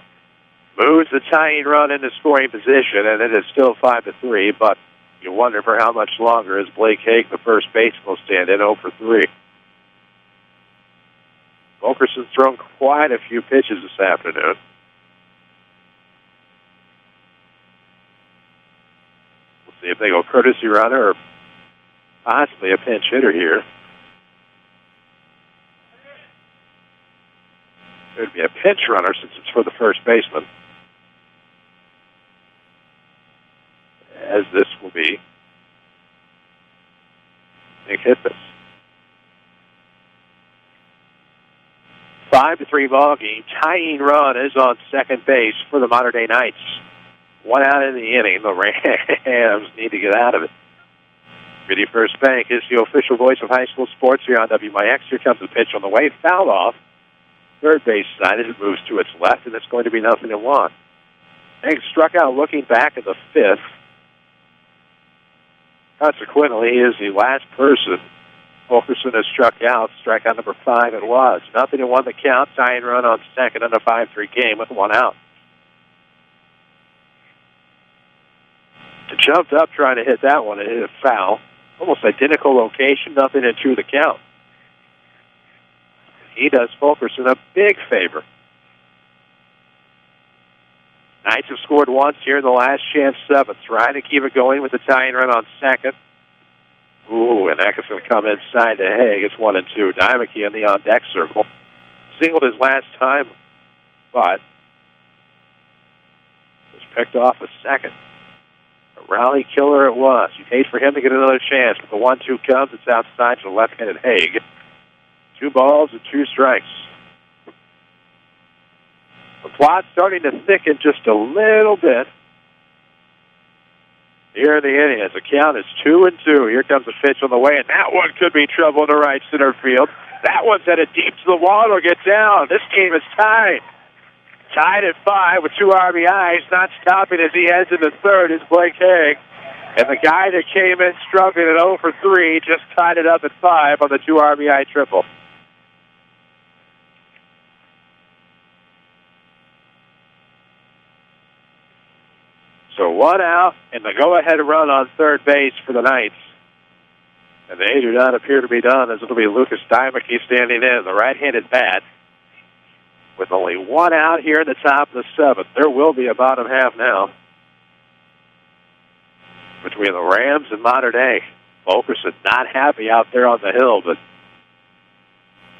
moves the tying run into scoring position, and it is still 5-3, but you wonder for how much longer as Blake Haig, the first baseman, will stand in 0 for 3. Fulkerson's thrown quite a few pitches this afternoon. We'll see if they go courtesy runner or possibly a pinch hitter here. There'd be a pinch runner since it's for the first baseman, as this will be Nick Hippis. 5-3 ball game. Tying run is on second base for the Mater Dei Knights. 1 out in the inning. The Rams need to get out of it. Community First Bank is the official voice of high school sports here on WMIX. Here comes the pitch on the way. Foul off. Third base side as it moves to its left, and it's going to be 0-1. Haig struck out looking back at the 5th. Consequently, he is the last person Fulkerson has struck out. Strikeout number 5 it was. 0-1 the count. Tying run on second in a 5-3 game with 1 out. To jumped up trying to hit that one and hit a foul. Almost identical location, nothing into the count. He does Fulkerson a big favor. Knights have scored once here in the last chance seventh. Trying to keep it going with the tying run on second. Ooh, and Eckes going to come inside to Haig. It's 1-2. Dymeke in the on-deck circle. Singled his last time, but was picked off a second. A rally killer it was. You'd hate for him to get another chance, but the 1-2 comes. It's outside to the left-handed Haig. 2 balls and 2 strikes. The plot's starting to thicken just a little bit. Here in the inning, as the count is 2-2. Here comes a pitch on the way, and that one could be trouble in the right center field. That one's headed deep to the wall. It'll get down. This game is tied. Tied at 5 with 2 RBIs. Not stopping as he heads into third is Blake Haig. And the guy that came in struggling at 0 for 3 just tied it up at 5 on the 2 RBI triple. So 1 out, and the go-ahead run on third base for the Knights. And they do not appear to be done, as it'll be Lucas Dymeke standing in, the right-handed bat. With only 1 out here in the top of the 7th. There will be a bottom half now between the Rams and Mater Dei. Fulkerson not happy out there on the hill, but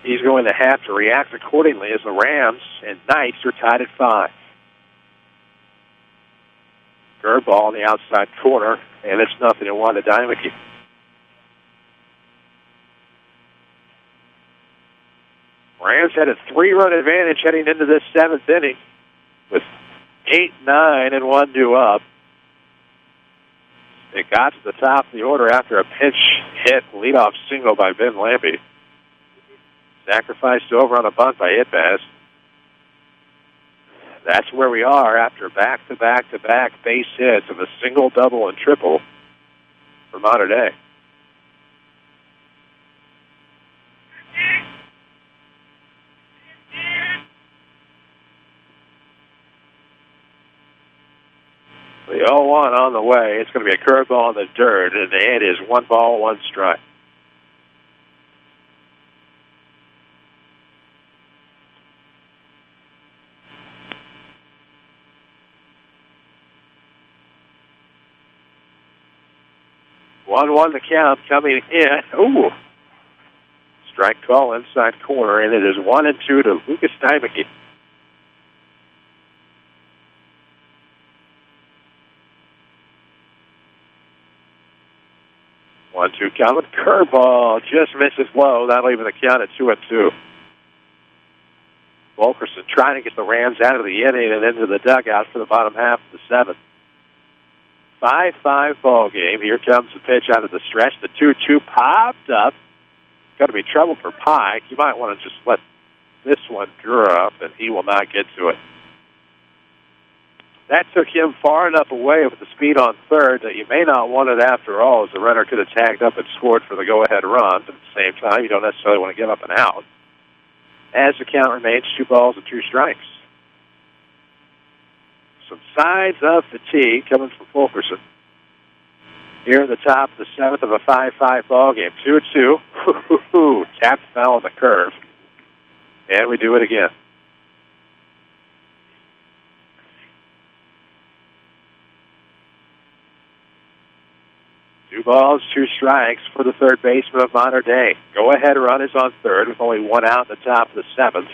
he's going to have to react accordingly as the Rams and Knights are tied at 5. Curveball in the outside corner, and it's 0-1 to Dymeke. Rams had a 3-run advantage heading into this 7th inning with 8, 9, and 1 due up. It got to the top of the order after a pinch hit leadoff single by Ben Lampy. Sacrificed over on a bunt by Itbaz. That's where we are after back-to-back-to-back base hits of a single, double, and triple for Mater Dei. The 0-1 on the way. It's going to be a curveball in the dirt, and it is 1 ball, 1 strike. One the count coming in. Ooh. Strike 12 inside corner, and it is 1-2 to Lucas Dymeke. One-two count. Curveball just misses low. That'll even the count at 2-2. Fulkerson trying to get the Rams out of the inning and into the dugout for the bottom half of the 7th. 5-5 ball game. Here comes the pitch out of the stretch. The 2-2 popped up. Going to be trouble for Pike. You might want to just let this one drop, and he will not get to it. That took him far enough away with the speed on third that you may not want it after all, as the runner could have tagged up and scored for the go-ahead run. But at the same time, you don't necessarily want to give up an out. As the count remains 2 balls and 2 strikes. Some signs of fatigue coming from Fulkerson. Here in the top of the 7th of a 5-5 ball game. 2-2. Tapped foul on the curve. And we do it again. Two balls, 2 strikes for the third baseman of Mater Dei. Go-ahead run is on third with only 1 out in the top of the 7th.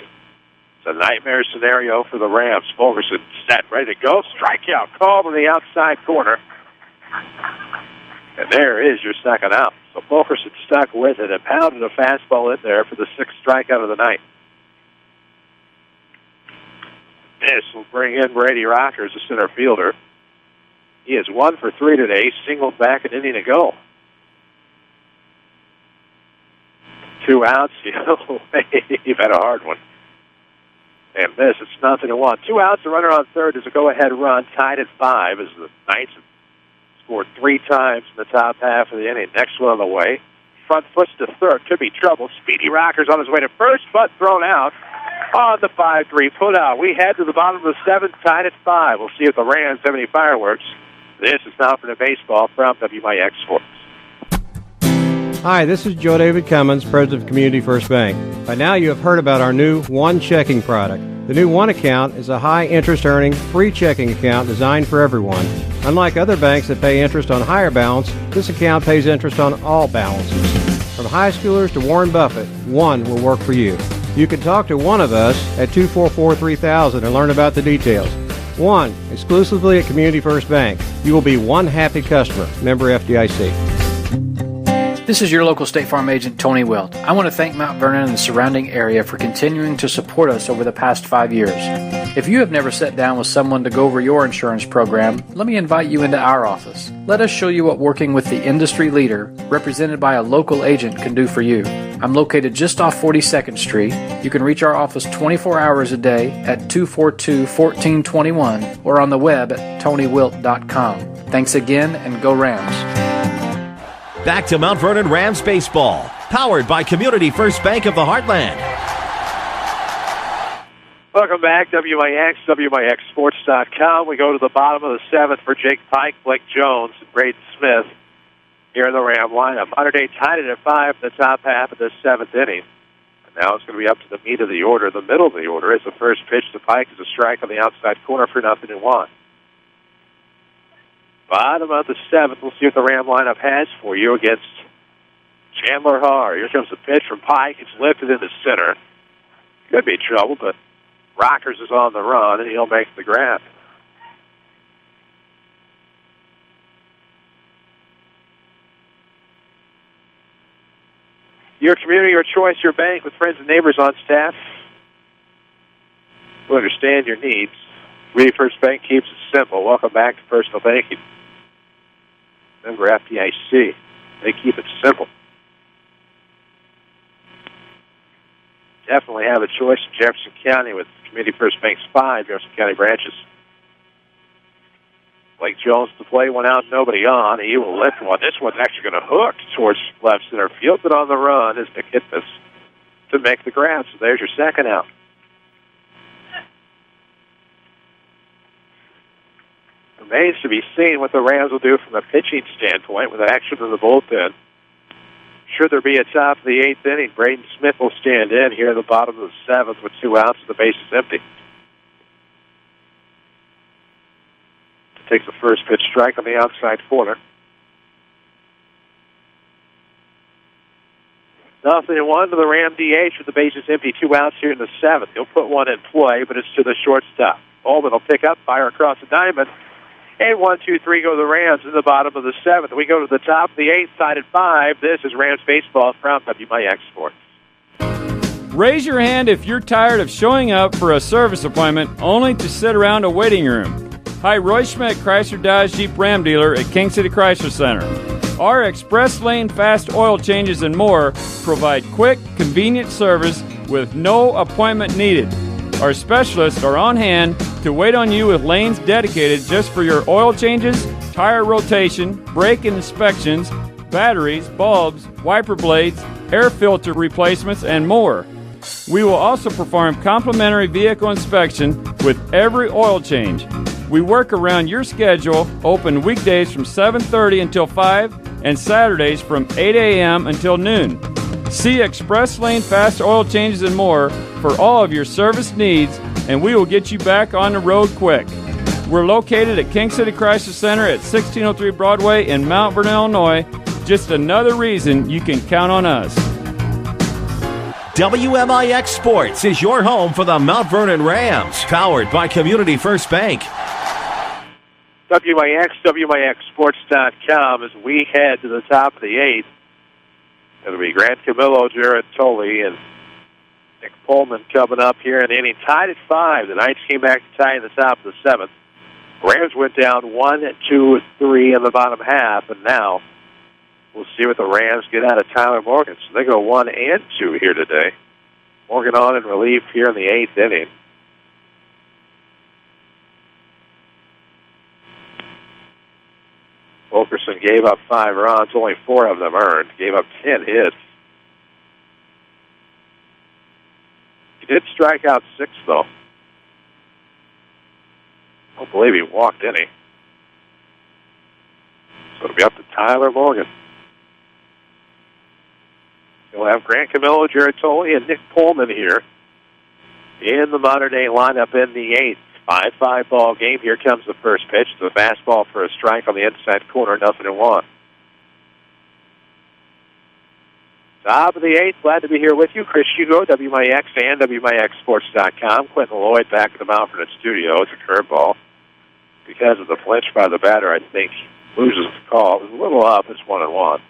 It's a nightmare scenario for the Rams. Fulkerson set, ready to go. Strikeout called in the outside corner. And there is your second out. So Fulkerson stuck with it and pounded a fastball in there for the 6th strikeout of the night. This will bring in Brady Rockers, the center fielder. He is 1 for 3 today, singled back an inning ago. 2 outs. You've had a hard one. And this, it's 0-1. 2 outs, the runner on third is a go-ahead run, tied at 5 as the Knights have scored 3 times in the top half of the inning. Next one on the way. Front foot to third. Could be trouble. Speedy Rockers on his way to first, but thrown out on the 5-3 put out. We head to the bottom of the 7th, tied at 5. We'll see if the Rams have any fireworks This is Mount Vernon Baseball from WMIX Sports. Hi, this is Joe David Cummins, President of Community First Bank. By now you have heard about our new One Checking product. The new One Account is a high-interest earning, free checking account designed for everyone. Unlike other banks that pay interest on higher balance, this account pays interest on all balances. From high schoolers to Warren Buffett, One will work for you. You can talk to one of us at 244-3000 and learn about the details. One, exclusively at Community First Bank. You will be one happy customer. Member FDIC. This is your local State Farm agent, Tony Wilt. I want to thank Mount Vernon and the surrounding area for continuing to support us over the past 5 years. If you have never sat down with someone to go over your insurance program, let me invite you into our office. Let us show you what working with the industry leader, represented by a local agent, can do for you. I'm located just off 42nd Street. You can reach our office 24 hours a day at 242-1421 or on the web at tonywilt.com. Thanks again, and go Rams. Back to Mount Vernon Rams baseball, powered by Community First Bank of the Heartland. Welcome back, WMIXSports.com. We go to the bottom of the seventh for Jake Pike, Blake Jones, and Braden Smith here in the Ram lineup. Mater Dei tied it at 5 in the top half of the seventh inning. And now it's going to be up to the meat of the order. The middle of the order is the first pitch to Pike is a strike on the outside corner for 0-1. Bottom of the seventh, we'll see what the Ram lineup has for you against Chandler Haar. Here comes the pitch from Pike. It's lifted into center. Could be trouble, but Rockers is on the run, and he'll make the grab. Your community, your choice, your bank, with friends and neighbors on staff who understand your needs. Community First Bank keeps it simple. Welcome back to personal banking. Member FDIC. They keep it simple. Definitely have a choice in Jefferson County with Community First Bank's 5 Jefferson County branches. Blake Jones to play, one out, nobody on. He will lift one. This one's actually going to hook towards left center field, but on the run is Nick Hitmus to make the grab. So there's your second out. Remains to be seen what the Rams will do from a pitching standpoint with action in the bullpen. Should there be a top of the eighth inning, Braden Smith will stand in here in the bottom of the seventh with 2 outs and the base is empty. Takes the first pitch strike on the outside corner. 0-1 to the Ram DH with the bases empty, 2 outs here in the seventh. He'll put one in play, but it's to the shortstop. Baldwin will pick up, fire across the diamond. And 1-2-3 go the Rams in the bottom of the seventh. We go to the top of the eighth, tied at 5. This is Rams baseball from WMIX Sports. Raise your hand if you're tired of showing up for a service appointment only to sit around a waiting room. Hi, Roy Schmidt, Chrysler Dodge Jeep Ram dealer at King City Chrysler Center. Our express lane fast oil changes and more provide quick, convenient service with no appointment needed. Our specialists are on hand to wait on you with lanes dedicated just for your oil changes, tire rotation, brake inspections, batteries, bulbs, wiper blades, air filter replacements, and more. We will also perform complimentary vehicle inspection with every oil change. We work around your schedule, open weekdays from 7:30 until 5 and Saturdays from 8 a.m. until noon. See Express Lane Fast Oil Changes and more for all of your service needs, and we will get you back on the road quick. We're located at King City Chrysler Center at 1603 Broadway in Mount Vernon, Illinois. Just another reason you can count on us. WMIX Sports is your home for the Mount Vernon Rams, powered by Community First Bank. WMIXSports.com as we head to the top of the eighth. It'll be Grant Camillo, Jared Tolley, and Nick Pullman coming up here in the inning. Tied at 5. The Knights came back to tie in the top of the seventh. Rams went down 1, 2, 3 in the bottom half, and now we'll see what the Rams get out of Tyler Morgan. So they go 1 and 2 here today. Morgan on in relief here in the eighth inning. Wilkerson gave up 5 runs, only 4 of them earned. Gave up 10 hits. He did strike out 6, though. I don't believe he walked any. It'll be up to Tyler Morgan. You'll have Grant Camillo, Jared Tolley, and Nick Pullman here in the Modern Day lineup in the 8th. 5-5 ball game. Here comes the first pitch. The fastball for a strike on the inside corner, 0-1. Top of the 8th. Glad to be here with you. Chris Hugo, WMIX and WMIXSports.com. Quentin Lloyd back at the Mount Vernon studio. It's a curveball. Because of the flinch by the batter, I think loses the call. It was a little up. It's 1-1.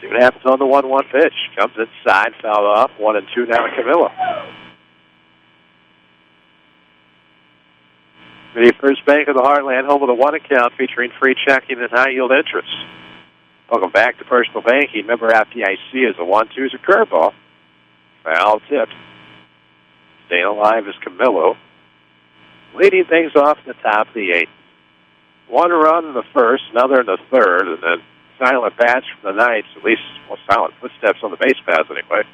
See what happens on the 1-1 pitch. Comes inside, fouled off. 1-2 now to Camillo. The First Bank of the Heartland, home of the one account featuring free checking and high-yield interest. Welcome back to Personal Banking. Member FDIC is a 1-2 is a curveball. Foul tipped. Staying alive is Camillo. Leading things off in the top of the 8th. One run in the first, another in the third, and then silent bats from the Knights, at least silent footsteps on the base paths anyway.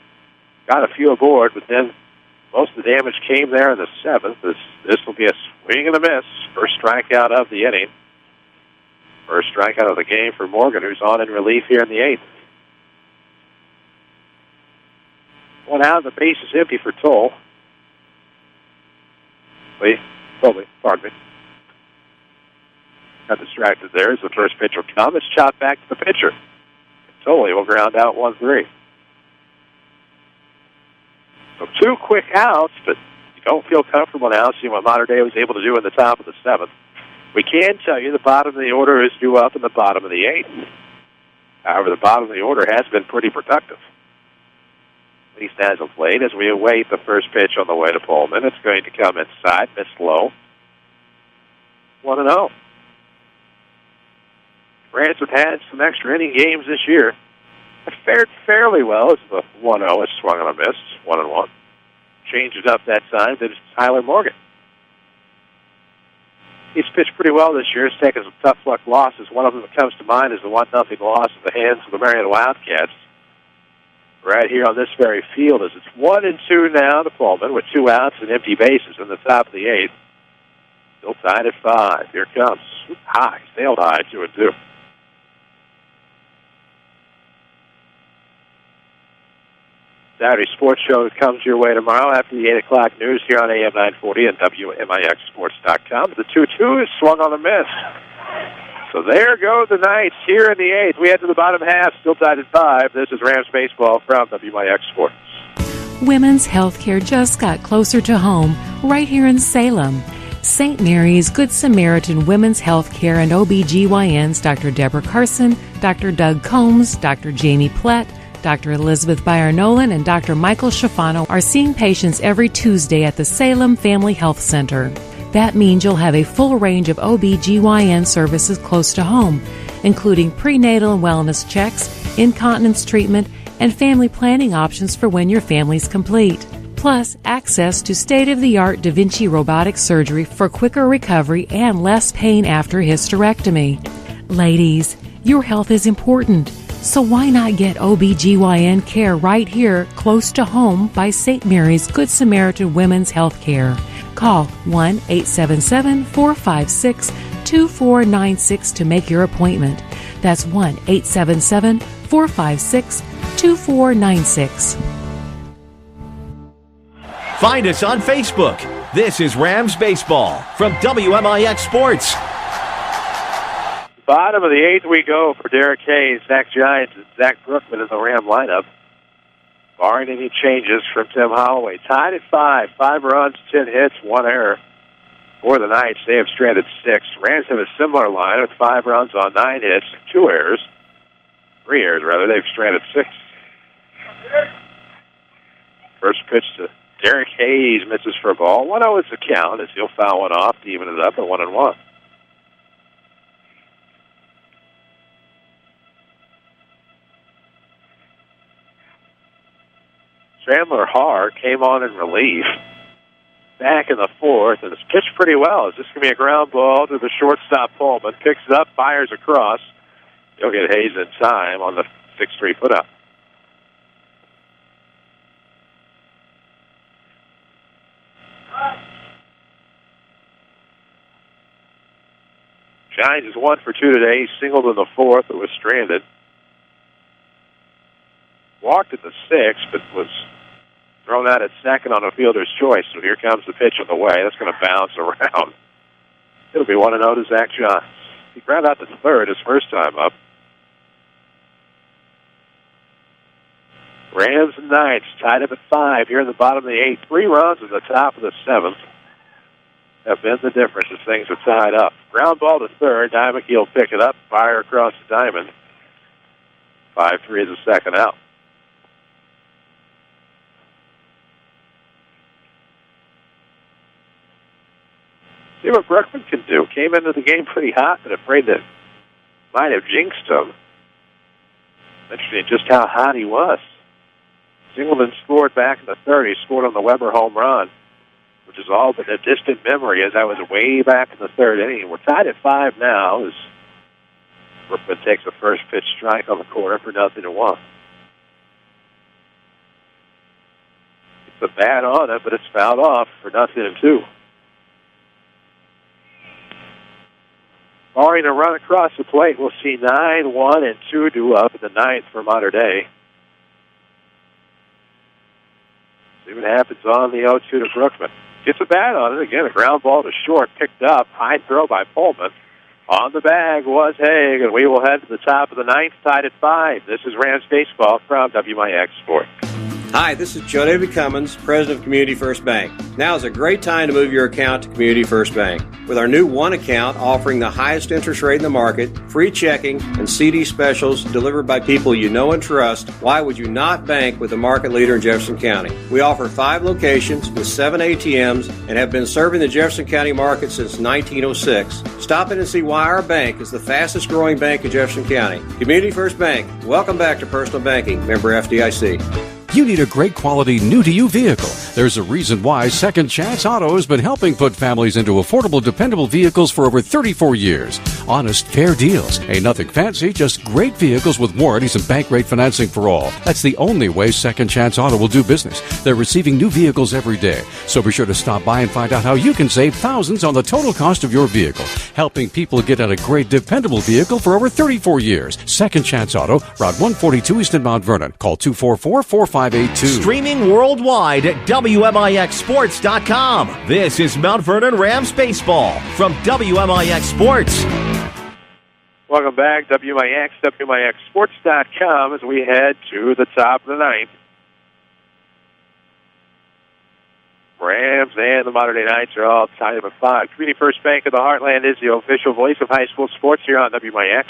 Got a few aboard, but then most of the damage came there in the 7th. This will be a swing and a miss. First strikeout of the inning. First strikeout of the game for Morgan, who's on in relief here in the 8th. One out, the base is empty for Toll. Pardon me. Got distracted there as the first pitch will come. It's chopped back to the pitcher. Toll will ground out 1-3. So 2 quick outs, but you don't feel comfortable now seeing what Modern Day was able to do in the top of the 7th. We can tell you the bottom of the order is due up in the bottom of the 8th. However, the bottom of the order has been pretty productive, at least as of late, as we await the first pitch on the way to Pullman. It's going to come inside, miss low. 1-0. Rams have had some extra inning games this year. It fared fairly well as the 1-0 is swung on a miss, 1-1. Changed it up that time to Tyler Morgan. He's pitched pretty well this year. He's taken some tough luck losses. One of them that comes to mind is the 1-0 loss at the hands of the Marietta Wildcats. Right here on this very field as it's 1-2 now to Pullman with 2 outs and empty bases in the top of the 8th. Still tied at 5. Here it comes. High, sailed high, 2-2. Saturday Sports Show comes your way tomorrow after the 8 o'clock news here on AM 940 and WMIXSports.com. The 2-2 is swung on a miss. So there go the Knights here in the 8th. We head to the bottom half, still tied at 5. This is Rams Baseball from WMIX Sports. Women's health care just got closer to home, right here in Salem. St. Mary's Good Samaritan Women's Health Care and OBGYNs Dr. Deborah Carson, Dr. Doug Combs, Dr. Jamie Plett, Dr. Elizabeth Byer-Nolan, and Dr. Michael Schifano are seeing patients every Tuesday at the Salem Family Health Center. That means you'll have a full range of OBGYN services close to home, including prenatal and wellness checks, incontinence treatment, and family planning options for when your family's complete. Plus, access to state-of-the-art Da Vinci robotic surgery for quicker recovery and less pain after hysterectomy. Ladies, your health is important. So why not get OBGYN care right here, close to home, by St. Mary's Good Samaritan Women's Health Care. Call 1-877-456-2496 to make your appointment. That's 1-877-456-2496. Find us on Facebook. This is Rams Baseball from WMIX Sports. Bottom of the 8th we go for Derek Hayes, Zach Giants, and Zach Brookman in the Ram lineup. Barring any changes from Tim Holloway. Tied at 5. 5 runs, 10 hits, 1 error. For the Knights, they have stranded 6. Rams have a similar line with 5 runs on 9 hits, 2 errors. 3 errors, rather. They've stranded 6. First pitch to Derek Hayes, misses for a ball. 1-0 is the count as he'll foul one off to even it up at 1-1. Chandler Haar came on in relief back in the 4th, and it's pitched pretty well. It's just going to be a ground ball to the shortstop Pullman. Picks it up, fires across. He'll get Hayes in time on the 6-3 put-up. Gines is 1 for 2 today. He singled in the 4th, but was stranded. Walked at the 6th, but was thrown out at second on a fielder's choice. So here comes the pitch on the way. That's going to bounce around. It'll be 1-0 to Zach Johns. He grounded out to third his first time up. Rams and Knights tied up at 5 here in the bottom of the 8th. 3 runs in the top of the 7th have been the difference as things are tied up. Ground ball to third. Dimeke will pick it up, fire across the diamond. 5-3 is the second out. See what Brookman can do. Came into the game pretty hot, but afraid that might have jinxed him. Interesting just how hot he was. Singleton scored back in the 3rd. He scored on the Weber home run, which is all but a distant memory, as that was way back in the 3rd inning. We're tied at 5 now as Brookman takes a first pitch strike on the corner for 0-1. It's a bat on it, but it's fouled off for 0-2. Barring a run across the plate, we'll see 9, 1, and 2 due up in the 9th for Mater Dei. See what happens on the 0-2 to Brookman. Gets a bat on it. Again, a ground ball to short, picked up. High throw by Pullman. On the bag was Haig, and we will head to the top of the 9th, tied at 5. This is Rams Baseball from WMIX Sports. Hi, this is Joe Davey Cummins, President of Community First Bank. Now is a great time to move your account to Community First Bank. With our new One account offering the highest interest rate in the market, free checking, and CD specials delivered by people you know and trust, why would you not bank with the market leader in Jefferson County? We offer 5 locations with 7 ATMs and have been serving the Jefferson County market since 1906. Stop in and see why our bank is the fastest growing bank in Jefferson County. Community First Bank. Welcome back to Personal Banking. Member FDIC. You need a great quality, new-to-you vehicle. There's a reason why Second Chance Auto has been helping put families into affordable, dependable vehicles for over 34 years. Honest, fair deals. Ain't nothing fancy, just great vehicles with warranties and bank rate financing for all. That's the only way Second Chance Auto will do business. They're receiving new vehicles every day. So be sure to stop by and find out how you can save thousands on the total cost of your vehicle. Helping people get in a great, dependable vehicle for over 34 years. Second Chance Auto, Route 142 East in Mount Vernon. Call 244-4582. Streaming worldwide at WMIXsports.com. This is Mount Vernon Rams Baseball from WMIX Sports. Welcome back, WMIX, WMIXsports.com, as we head to the top of the 9th. Rams and the Mater Dei Knights are all tied up at 5. Community First Bank of the Heartland is the official voice of high school sports here on WMIX.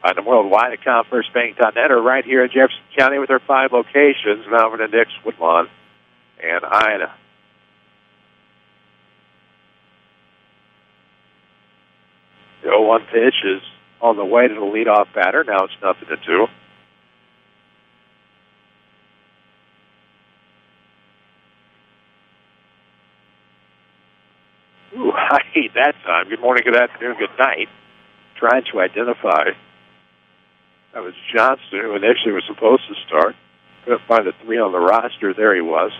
On the worldwide account, firstbank.net, or right here in Jefferson County with our 5 locations, Mount Vernon, Dix, Woodlawn, and Ida. The 0-1 pitch is on the way to the leadoff batter. Now it's 0-2. Ooh, I hate that time. Good morning, good afternoon, good night. Trying to identify. That was Johnston, who initially was supposed to start. Couldn't find the 3 on the roster. There he was.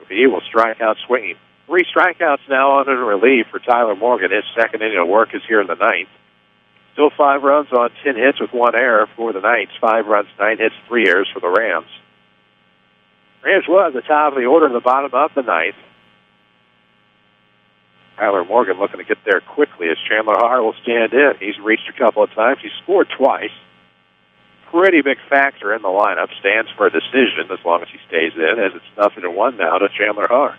He will strike out swinging. 3 strikeouts now on in relief for Tyler Morgan. His second inning of work is here in the 9th. Still 5 runs on 10 hits with 1 error for the Knights. 5 runs, 9 hits, 3 errors for the Rams. Rams will at the top of the order in the bottom of the 9th. Tyler Morgan looking to get there quickly as Chandler Haar will stand in. He's reached a couple of times. He's scored twice. Pretty big factor in the lineup. Stands for a decision as long as he stays in, as it's 0-1 now to Chandler Haar.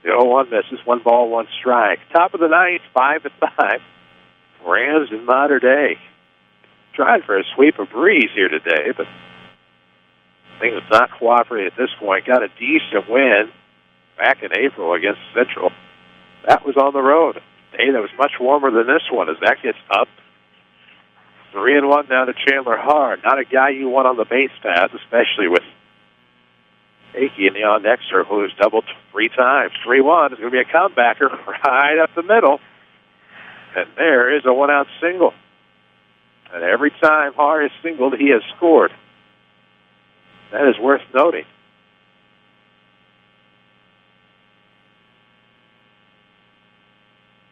The 0-1 misses. 1 ball, 1 strike. Top of the 9th, 5-5. Rams in Mater Dei. Tried for a sweep of breeze here today, but things have not cooperated at this point. Got a decent win back in April against Central. That was on the road. A day that was much warmer than this one as that gets up. 3-1 now to Chandler Haar. Not a guy you want on the base path, especially with Akey in the on-deck circle, who's doubled 3 times. 3-1 is going to be a comebacker right up the middle. And there is a 1-out single. And every time Har has singled, he has scored. That is worth noting.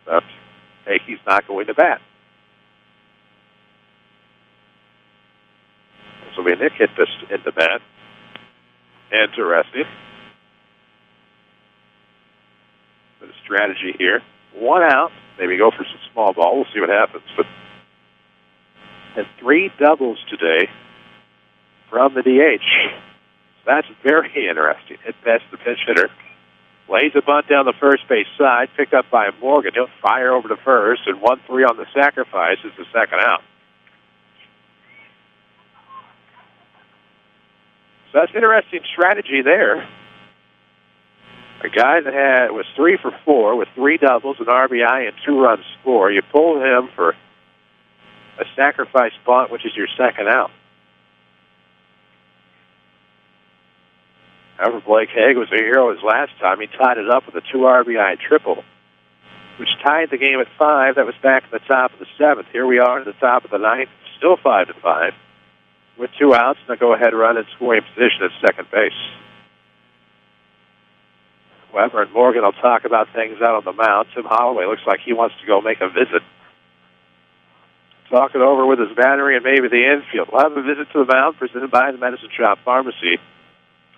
But Hickey's not going to bat. This will be Nick hit this into bat. Interesting. But a strategy here. 1 out. Maybe go for some small ball. We'll see what happens. But had 3 doubles today from the DH. That's very interesting. Hit past the pinch hitter. Lays a bunt down the first base side, picked up by Morgan. He'll fire over to first, and 1-3 on the sacrifice is the second out. So that's interesting strategy there. A guy that was 3 for 4 with 3 doubles, an RBI, and 2 runs scored. You pull him for a sacrifice bunt, which is your second out. However, Blake Haig was a hero his last time. He tied it up with a 2 RBI triple, which tied the game at 5. That was back at the top of the 7th. Here we are at the top of the 9th, still 5-5, with 2 outs and a go-ahead run in scoring position at second base. Weber and Morgan will talk about things out on the mound. Tim Holloway looks like he wants to go make a visit. Talk it over with his battery and maybe the infield. We'll have a visit to the mound presented by the Medicine Shop Pharmacy.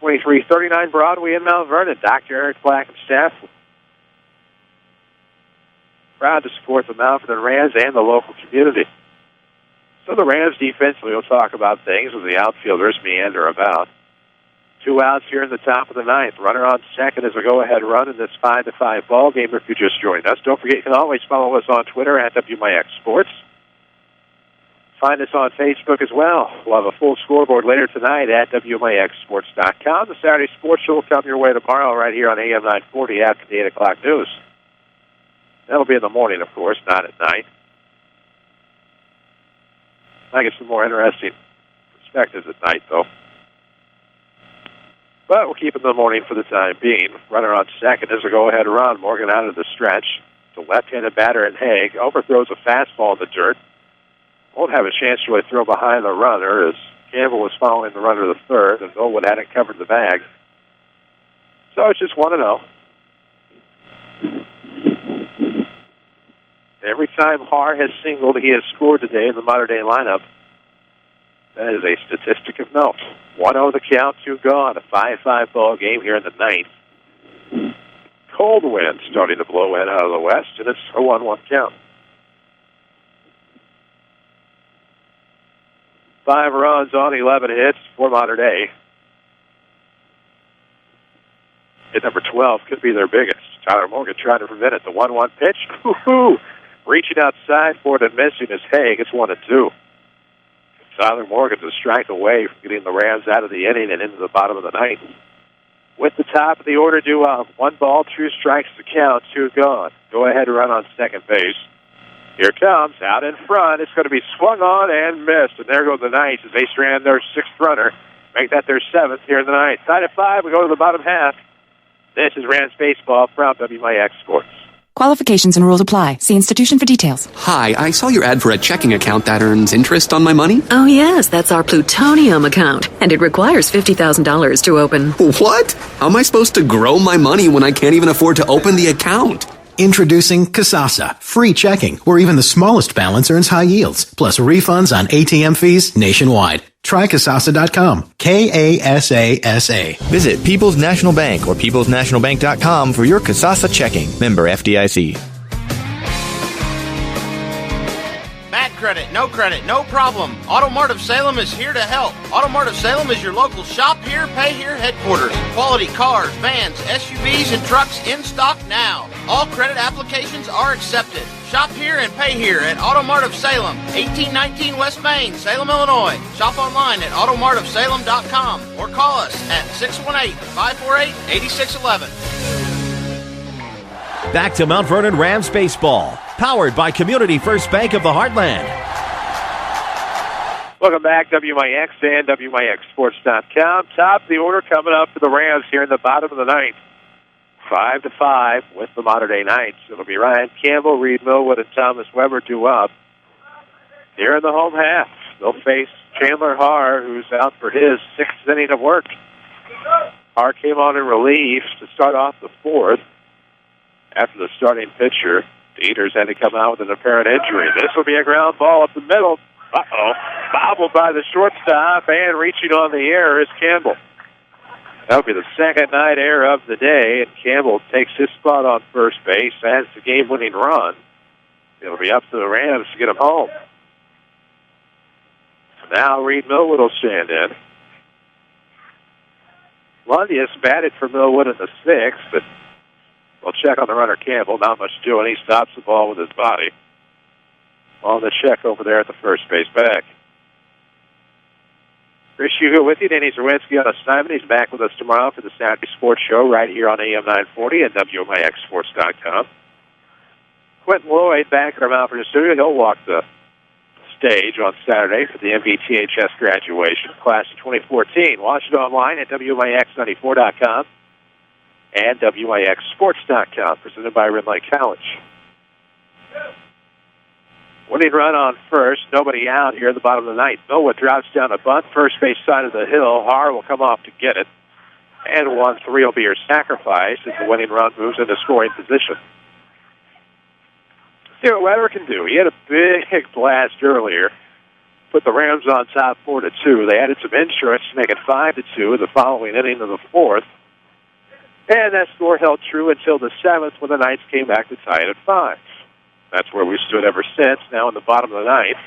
2339 Broadway in Mount Vernon. Dr. Eric Black and staff proud to support the Mount Vernon Rams and the local community. So the Rams defensively will talk about things as the outfielders meander about. 2 outs here in the top of the 9th. Runner on second is a go-ahead run in this 5-5 ball game. If you just joined us, don't forget you can always follow us on Twitter at WMIX Sports. Find us on Facebook as well. We'll have a full scoreboard later tonight at WMIXsports.com. The Saturday Sports Show will come your way tomorrow right here on AM 940 after the 8 o'clock news. That'll be in the morning, of course, not at night. I get some more interesting perspectives at night, though. But we'll keep it in the morning for the time being. Runner on second is a go-ahead run. Morgan out of the stretch. The left-handed batter in Haig overthrows a fastball in the dirt. Won't have a chance to really throw behind the runner as Campbell was following the runner to the third, and Millwood hadn't covered the bag. So it's just 1-0. Every time Har has singled, he has scored today in the modern-day lineup. That is a statistic of note. 1-0 the count, 2 gone. A 5-5 ball game here in the 9th. Cold wind starting to blow in out of the west, and it's a 1-1 count. 5 runs on 11 hits for Modern Day. Hit number 12 could be their biggest. Tyler Morgan trying to prevent it. The 1-1 pitch. Woo-hoo! Reaching outside for it and missing is Haig. It's 1-2. Tyler Morgan's a strike away from getting the Rams out of the inning and into the bottom of the 9th. With the top of the order due up, 1 ball, 2 strikes to count, 2 gone. Go ahead run on second base. Here comes, out in front. It's going to be swung on and missed. And there go the Knights as they strand their 6th runner. Make that their 7th here in the 9th. Tied at 5, we go to the bottom half. This is Rams Baseball from WMIX Sports. Qualifications and rules apply. See institution for details. Hi, I saw your ad for a checking account that earns interest on my money. Oh, yes, that's our Plutonium account, and it requires $50,000 to open. What? How am I supposed to grow my money when I can't even afford to open the account? Introducing Kasasa, free checking, where even the smallest balance earns high yields, plus refunds on ATM fees nationwide. Try Kasasa.com. Kasasa. Visit People's National Bank or peoplesnationalbank.com for your Kasasa checking. Member FDIC. Bad credit, no problem. Auto Mart of Salem is here to help. Auto Mart of Salem is your local shop here, pay here headquarters. Quality cars, vans, SUVs, and trucks in stock now. All credit applications are accepted. Shop here and pay here at Auto Mart of Salem, 1819 West Main, Salem, Illinois. Shop online at automartofsalem.com or call us at 618-548-8611. Back to Mount Vernon Rams baseball, powered by Community First Bank of the Heartland. Welcome back, WMIX and WMIXsports.com. Top of the order coming up for the Rams here in the bottom of the 9th. 5-5 with the Modern Day Knights. It'll be Ryan Campbell, Reed Millwood, and Thomas Weber due up. here in the home half. They'll face Chandler Haar, who's out for his 6th inning of work. Haar came on in relief to start off the 4th. After the starting pitcher, the Eaters had to come out with an apparent injury. This will be a ground ball up the middle. Bobbled by the shortstop, and reaching on the air is Campbell. That'll be the second night error of the day, and Campbell takes his spot on first base, has the game-winning run. It'll be up to the Rams to get him home. So now Reed Millwood will stand in. Lundius batted for Millwood in the 6th, but we'll check on the runner Campbell. Not much doing. He stops the ball with his body. On the check over there at the first base bag. Chris Hugo with you. Danny Zerwinski on assignment. He's back with us tomorrow for the Saturday Sports Show right here on AM 940 and WMIXSports.com. Quentin Lloyd back in our Mount Vernon studio. He'll walk the stage on Saturday for the MVTHS graduation, class of 2014. Watch it online at WMIX94.com and WMIXSports.com, presented by Red Lake College. Winning run on first, nobody out here at the bottom of the ninth. Millwood drops down a bunt, first base side of the hill. Haar will come off to get it. And 1-3 will be your sacrifice as the winning run moves into scoring position. See what Weber can do. He had a big blast earlier. Put the Rams on top 4-2. They added some insurance to make it 5-2 in the following inning of the 4th. And that score held true until the 7th when the Knights came back to tie it at 5. That's where we stood ever since, now in the bottom of the 9th.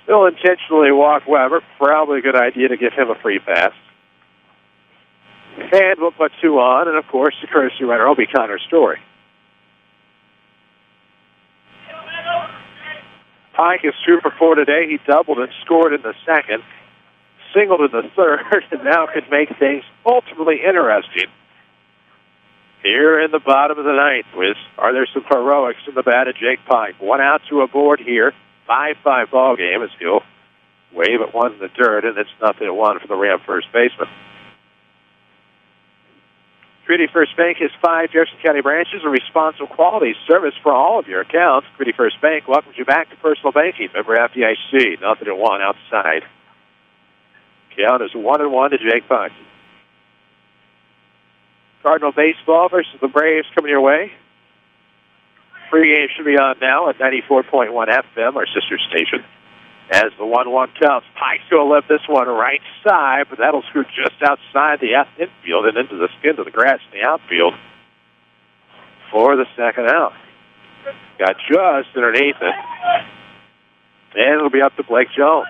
Still intentionally walk Weber. Probably a good idea to give him a free pass. And we'll put 2 on, and of course, the courtesy runner will be Connor Story. Pike is 2 for 4 today. He doubled and scored in the 2nd, singled in the 3rd, and now could make things ultimately interesting. Here in the bottom of the 9th, are there some heroics in the bat of Jake Pike? 1 out, 2 aboard here. 5-5 ball game as he'll wave at 1 in the dirt, and it's 0-1 for the Ram first baseman. Treaty First Bank has 5 Jefferson County branches and responsible quality service for all of your accounts. Treaty First Bank welcomes you back to personal banking. Member FDIC, 0-1 outside. Count is 1-1 to Jake Pike. Cardinal baseball versus the Braves coming your way. Pre-game should be on now at 94.1 FM, our sister station. As the 1-1 comes, Pike's going to lift this one right side, but that'll scoot just outside the infield and into the skin of the grass in the outfield for the second out. Got just underneath it. And it'll be up to Blake Jones.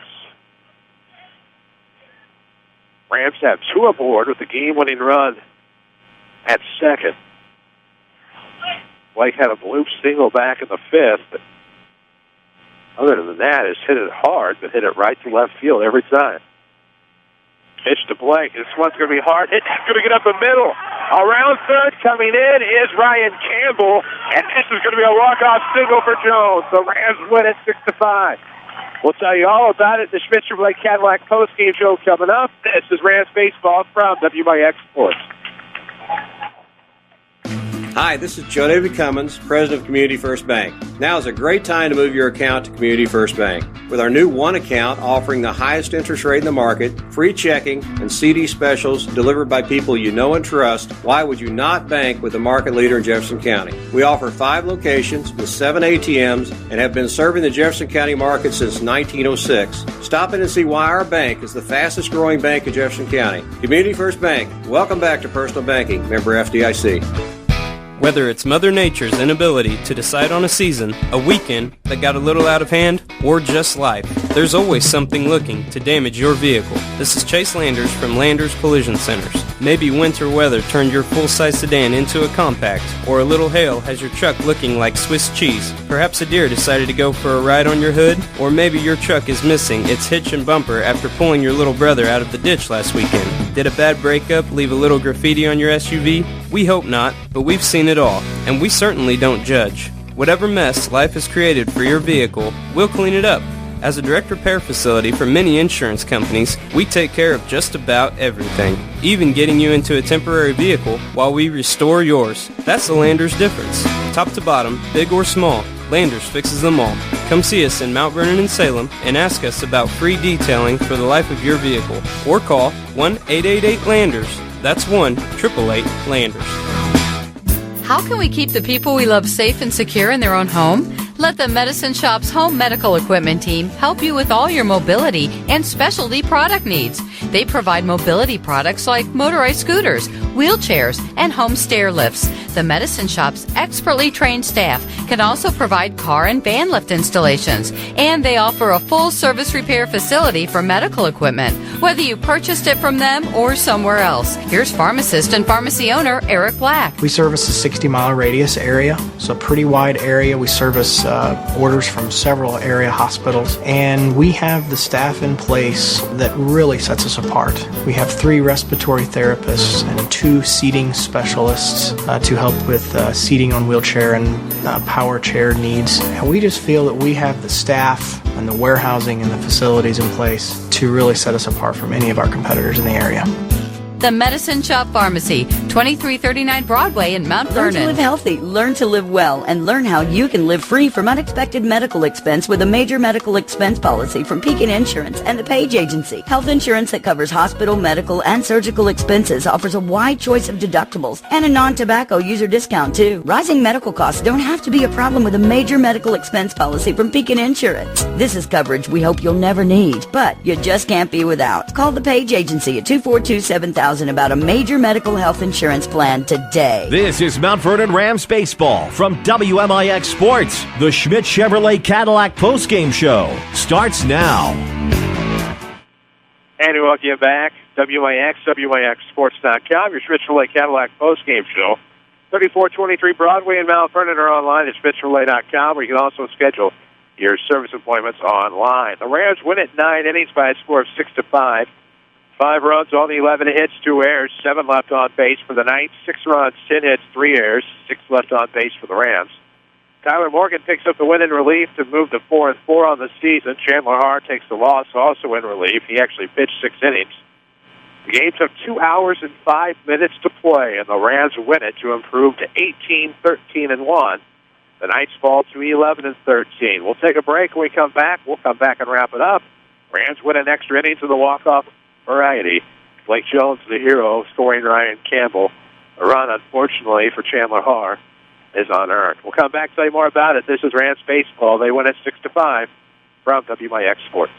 Rams have 2 aboard with the game-winning run at second. Blake had a bloop single back in the 5th, but other than that, has hit it hard, but hit it right to left field every time. Pitch to Blake. This one's going to be hard. It's going to get up the middle. Around third coming in is Ryan Campbell, and this is going to be a walk-off single for Jones. The Rams win it 6-5. We'll tell you all about it. The Schmitzer Blake Cadillac postgame show coming up. This is Rams baseball from WMIX Sports. Hi, this is Joe David Cummins, President of Community First Bank. Now is a great time to move your account to Community First Bank. With our new One Account offering the highest interest rate in the market, free checking, and CD specials delivered by people you know and trust, why would you not bank with the market leader in Jefferson County? We offer 5 locations with 7 ATMs and have been serving the Jefferson County market since 1906. Stop in and see why our bank is the fastest growing bank in Jefferson County. Community First Bank. Welcome back to personal banking. Member FDIC. Whether it's Mother Nature's inability to decide on a season, a weekend that got a little out of hand, or just life, there's always something looking to damage your vehicle. This is Chase Landers from Landers Collision Centers. Maybe winter weather turned your full-size sedan into a compact, or a little hail has your truck looking like Swiss cheese. Perhaps a deer decided to go for a ride on your hood, or maybe your truck is missing its hitch and bumper after pulling your little brother out of the ditch last weekend. Did a bad breakup leave a little graffiti on your SUV? We hope not, but we've seen it all, and we certainly don't judge. Whatever mess life has created for your vehicle, we'll clean it up. As a direct repair facility for many insurance companies, we take care of just about everything, even getting you into a temporary vehicle while we restore yours. That's the Landers difference. Top to bottom, big or small, Landers fixes them all. Come see us in Mount Vernon and Salem and ask us about free detailing for the life of your vehicle. Or call 1-888-LANDERS. That's 1-888-LANDERS. How can we keep the people we love safe and secure in their own home? Let the Medicine Shop's home medical equipment team help you with all your mobility and specialty product needs. They provide mobility products like motorized scooters, wheelchairs, and home stair lifts. The Medicine Shop's expertly trained staff can also provide car and van lift installations, and they offer a full service repair facility for medical equipment, whether you purchased it from them or somewhere else. Here's pharmacist and pharmacy owner Eric Black. We service a 60-mile radius area, so a pretty wide area. We service orders from several area hospitals, and we have the staff in place that really sets us apart. We have 3 respiratory therapists and 2 seating specialists to help with seating on wheelchair and power chair needs. And we just feel that we have the staff and the warehousing and the facilities in place to really set us apart from any of our competitors in the area. The Medicine Shop Pharmacy, 2339 Broadway in Mount Vernon. Learn to live healthy, learn to live well, and learn how you can live free from unexpected medical expense with a major medical expense policy from Pekin Insurance and the Page Agency. Health insurance that covers hospital, medical, and surgical expenses offers a wide choice of deductibles and a non-tobacco user discount, too. Rising medical costs don't have to be a problem with a major medical expense policy from Pekin Insurance. This is coverage we hope you'll never need, but you just can't be without. Call the Page Agency at 242-7000 about a major medical health insurance plan today. This is Mount Vernon Rams baseball from WMIX Sports. The Schmidt Chevrolet Cadillac postgame show starts now. And we welcome you back. WMIX, WMIXSports.com, your Schmidt Chevrolet Cadillac postgame show. 3423 Broadway in Mount Vernon, or online at SchmidtChevrolet.com, where you can also schedule your service appointments online. The Rams win at 9 innings by a score of 6-5. 5 runs, only 11 hits, 2 errors, 7 left on base for the Knights, 6 runs, 10 hits, 3 errors, 6 left on base for the Rams. Tyler Morgan picks up the win in relief to move to 4-4 on the season. Chandler Haar takes the loss, also in relief. He actually pitched 6 innings. The game took 2 hours and 5 minutes to play, and the Rams win it to improve to 18-13-1. The Knights fall to 11-13. We'll take a break. When we come back, we'll come back and wrap it up. Rams win an extra innings of the walk-off variety. Blake Jones, the hero, scoring Ryan Campbell. A run, unfortunately, for Chandler Haar is unearned. We'll come back and tell you more about it. This is Rams baseball. They win at 6-5 from WMIX Sports.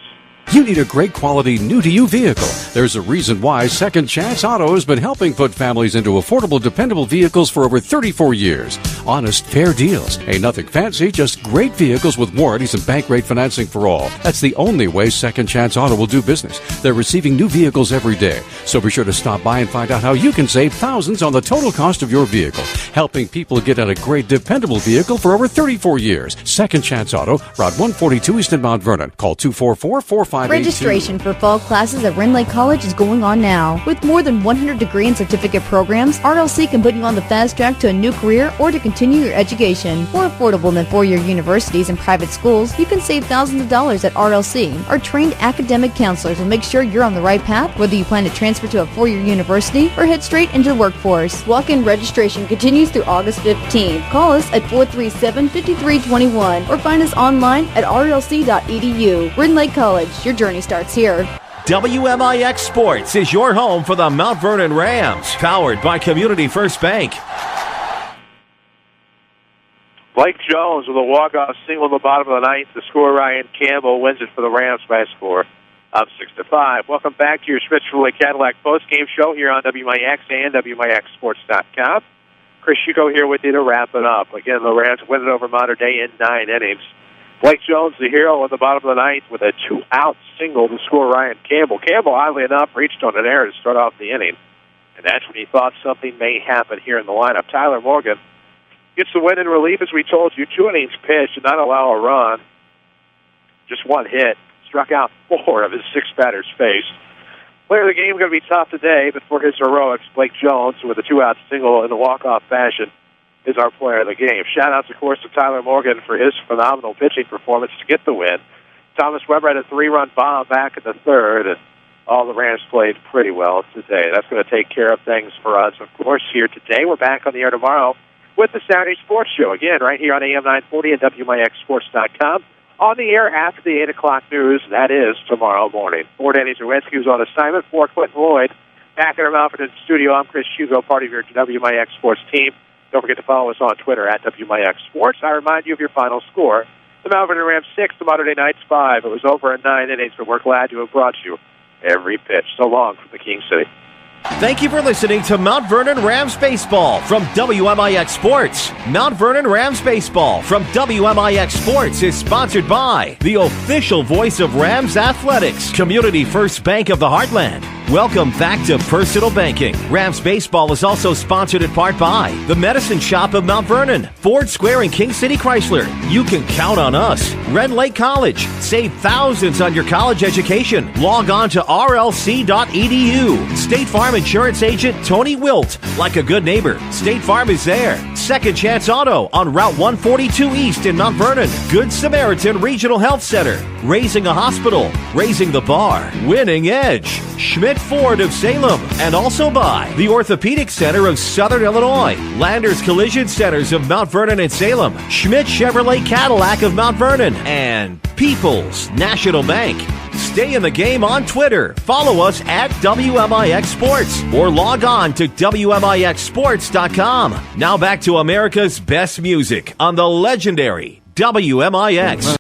You need a great quality new-to-you vehicle. There's a reason why Second Chance Auto has been helping put families into affordable, dependable vehicles for over 34 years. Honest, fair deals. Ain't nothing fancy, just great vehicles with warranties and bank rate financing for all. That's the only way Second Chance Auto will do business. They're receiving new vehicles every day. So be sure to stop by and find out how you can save thousands on the total cost of your vehicle. Helping people get a great, dependable vehicle for over 34 years. Second Chance Auto, Route 142 East in Mount Vernon. Call 244-4582. Registration for fall classes at Wren Lake College is going on now. With more than 100 degree and certificate programs, RLC can put you on the fast track to a new career or to continue your education. More affordable than four-year universities and private schools, you can save thousands of dollars at RLC. Our trained academic counselors will make sure you're on the right path, whether you plan to transfer to a four-year university or head straight into the workforce. Walk-in registration continues through August 15th. Call us at 437-5321 or find us online at rlc.edu. Wren Lake College, your journey starts here. WMIX Sports is your home for the Mount Vernon Rams, powered by Community First Bank. Blake Jones with a walk-off single in the bottom of the ninth. The score, Ryan Campbell wins it for the Rams by a score of 6-5. Welcome back to your Schmidt Chevrolet Cadillac postgame show here on WMIX and WMIXSports.com. Chris Shuko here with you to wrap it up. Again, the Rams win it over Mater Dei in 9 innings. Blake Jones, the hero, at the bottom of the ninth with a 2-out single to score Ryan Campbell. Campbell, oddly enough, reached on an error to start off the inning, and that's when he thought something may happen here in the lineup. Tyler Morgan gets the win in relief, as we told you. 2 innings pitched, did not allow a run. Just 1 hit. Struck out 4 of his 6 batters faced. Player of the game going to be tough today, but for his heroics, Blake Jones, with a 2-out single in a walk-off fashion, is our player of the game. Shout-outs, of course, to Tyler Morgan for his phenomenal pitching performance to get the win. Thomas Weber had a 3-run bomb back in the third, and all the Rams played pretty well today. That's going to take care of things for us, of course, here today. We're back on the air tomorrow with the Saturday Sports Show. Again, right here on AM 940 and WMIXsports.com. On the air after the 8 o'clock news, that is tomorrow morning. For Danny Zerwinski, who's on assignment, for Quentin Lloyd, back in our Mount Vernon studio, I'm Chris Hugo, part of your WMIX Sports team. Don't forget to follow us on Twitter at WMIX Sports. I remind you of your final score. The Mount Vernon Rams 6, the Mater Dei Knights 5. It was over in 9 innings, but we're glad to have brought you every pitch. So long from the King City. Thank you for listening to Mount Vernon Rams Baseball from WMIX Sports. Mount Vernon Rams Baseball from WMIX Sports is sponsored by the official voice of Rams Athletics, Community First Bank of the Heartland. Welcome back to Personal Banking. Rams Baseball is also sponsored in part by the Medicine Shop of Mount Vernon, Ford Square and King City Chrysler. You can count on us. Red Lake College. Save thousands on your college education. Log on to rlc.edu. State Farm Insurance Agent Tony Wilt. Like a good neighbor, State Farm is there. Second Chance Auto on Route 142 East in Mount Vernon. Good Samaritan Regional Health Center. Raising a Hospital. Raising the Bar. Winning Edge. Schmidt Ford of Salem, and also by the Orthopedic Center of Southern Illinois, Landers Collision Centers of Mount Vernon and Salem, Schmidt Chevrolet Cadillac of Mount Vernon, and People's National Bank. Stay in the game on Twitter. Follow us at WMIX Sports or log on to WMIXsports.com. Now back to America's best music on the legendary WMIX.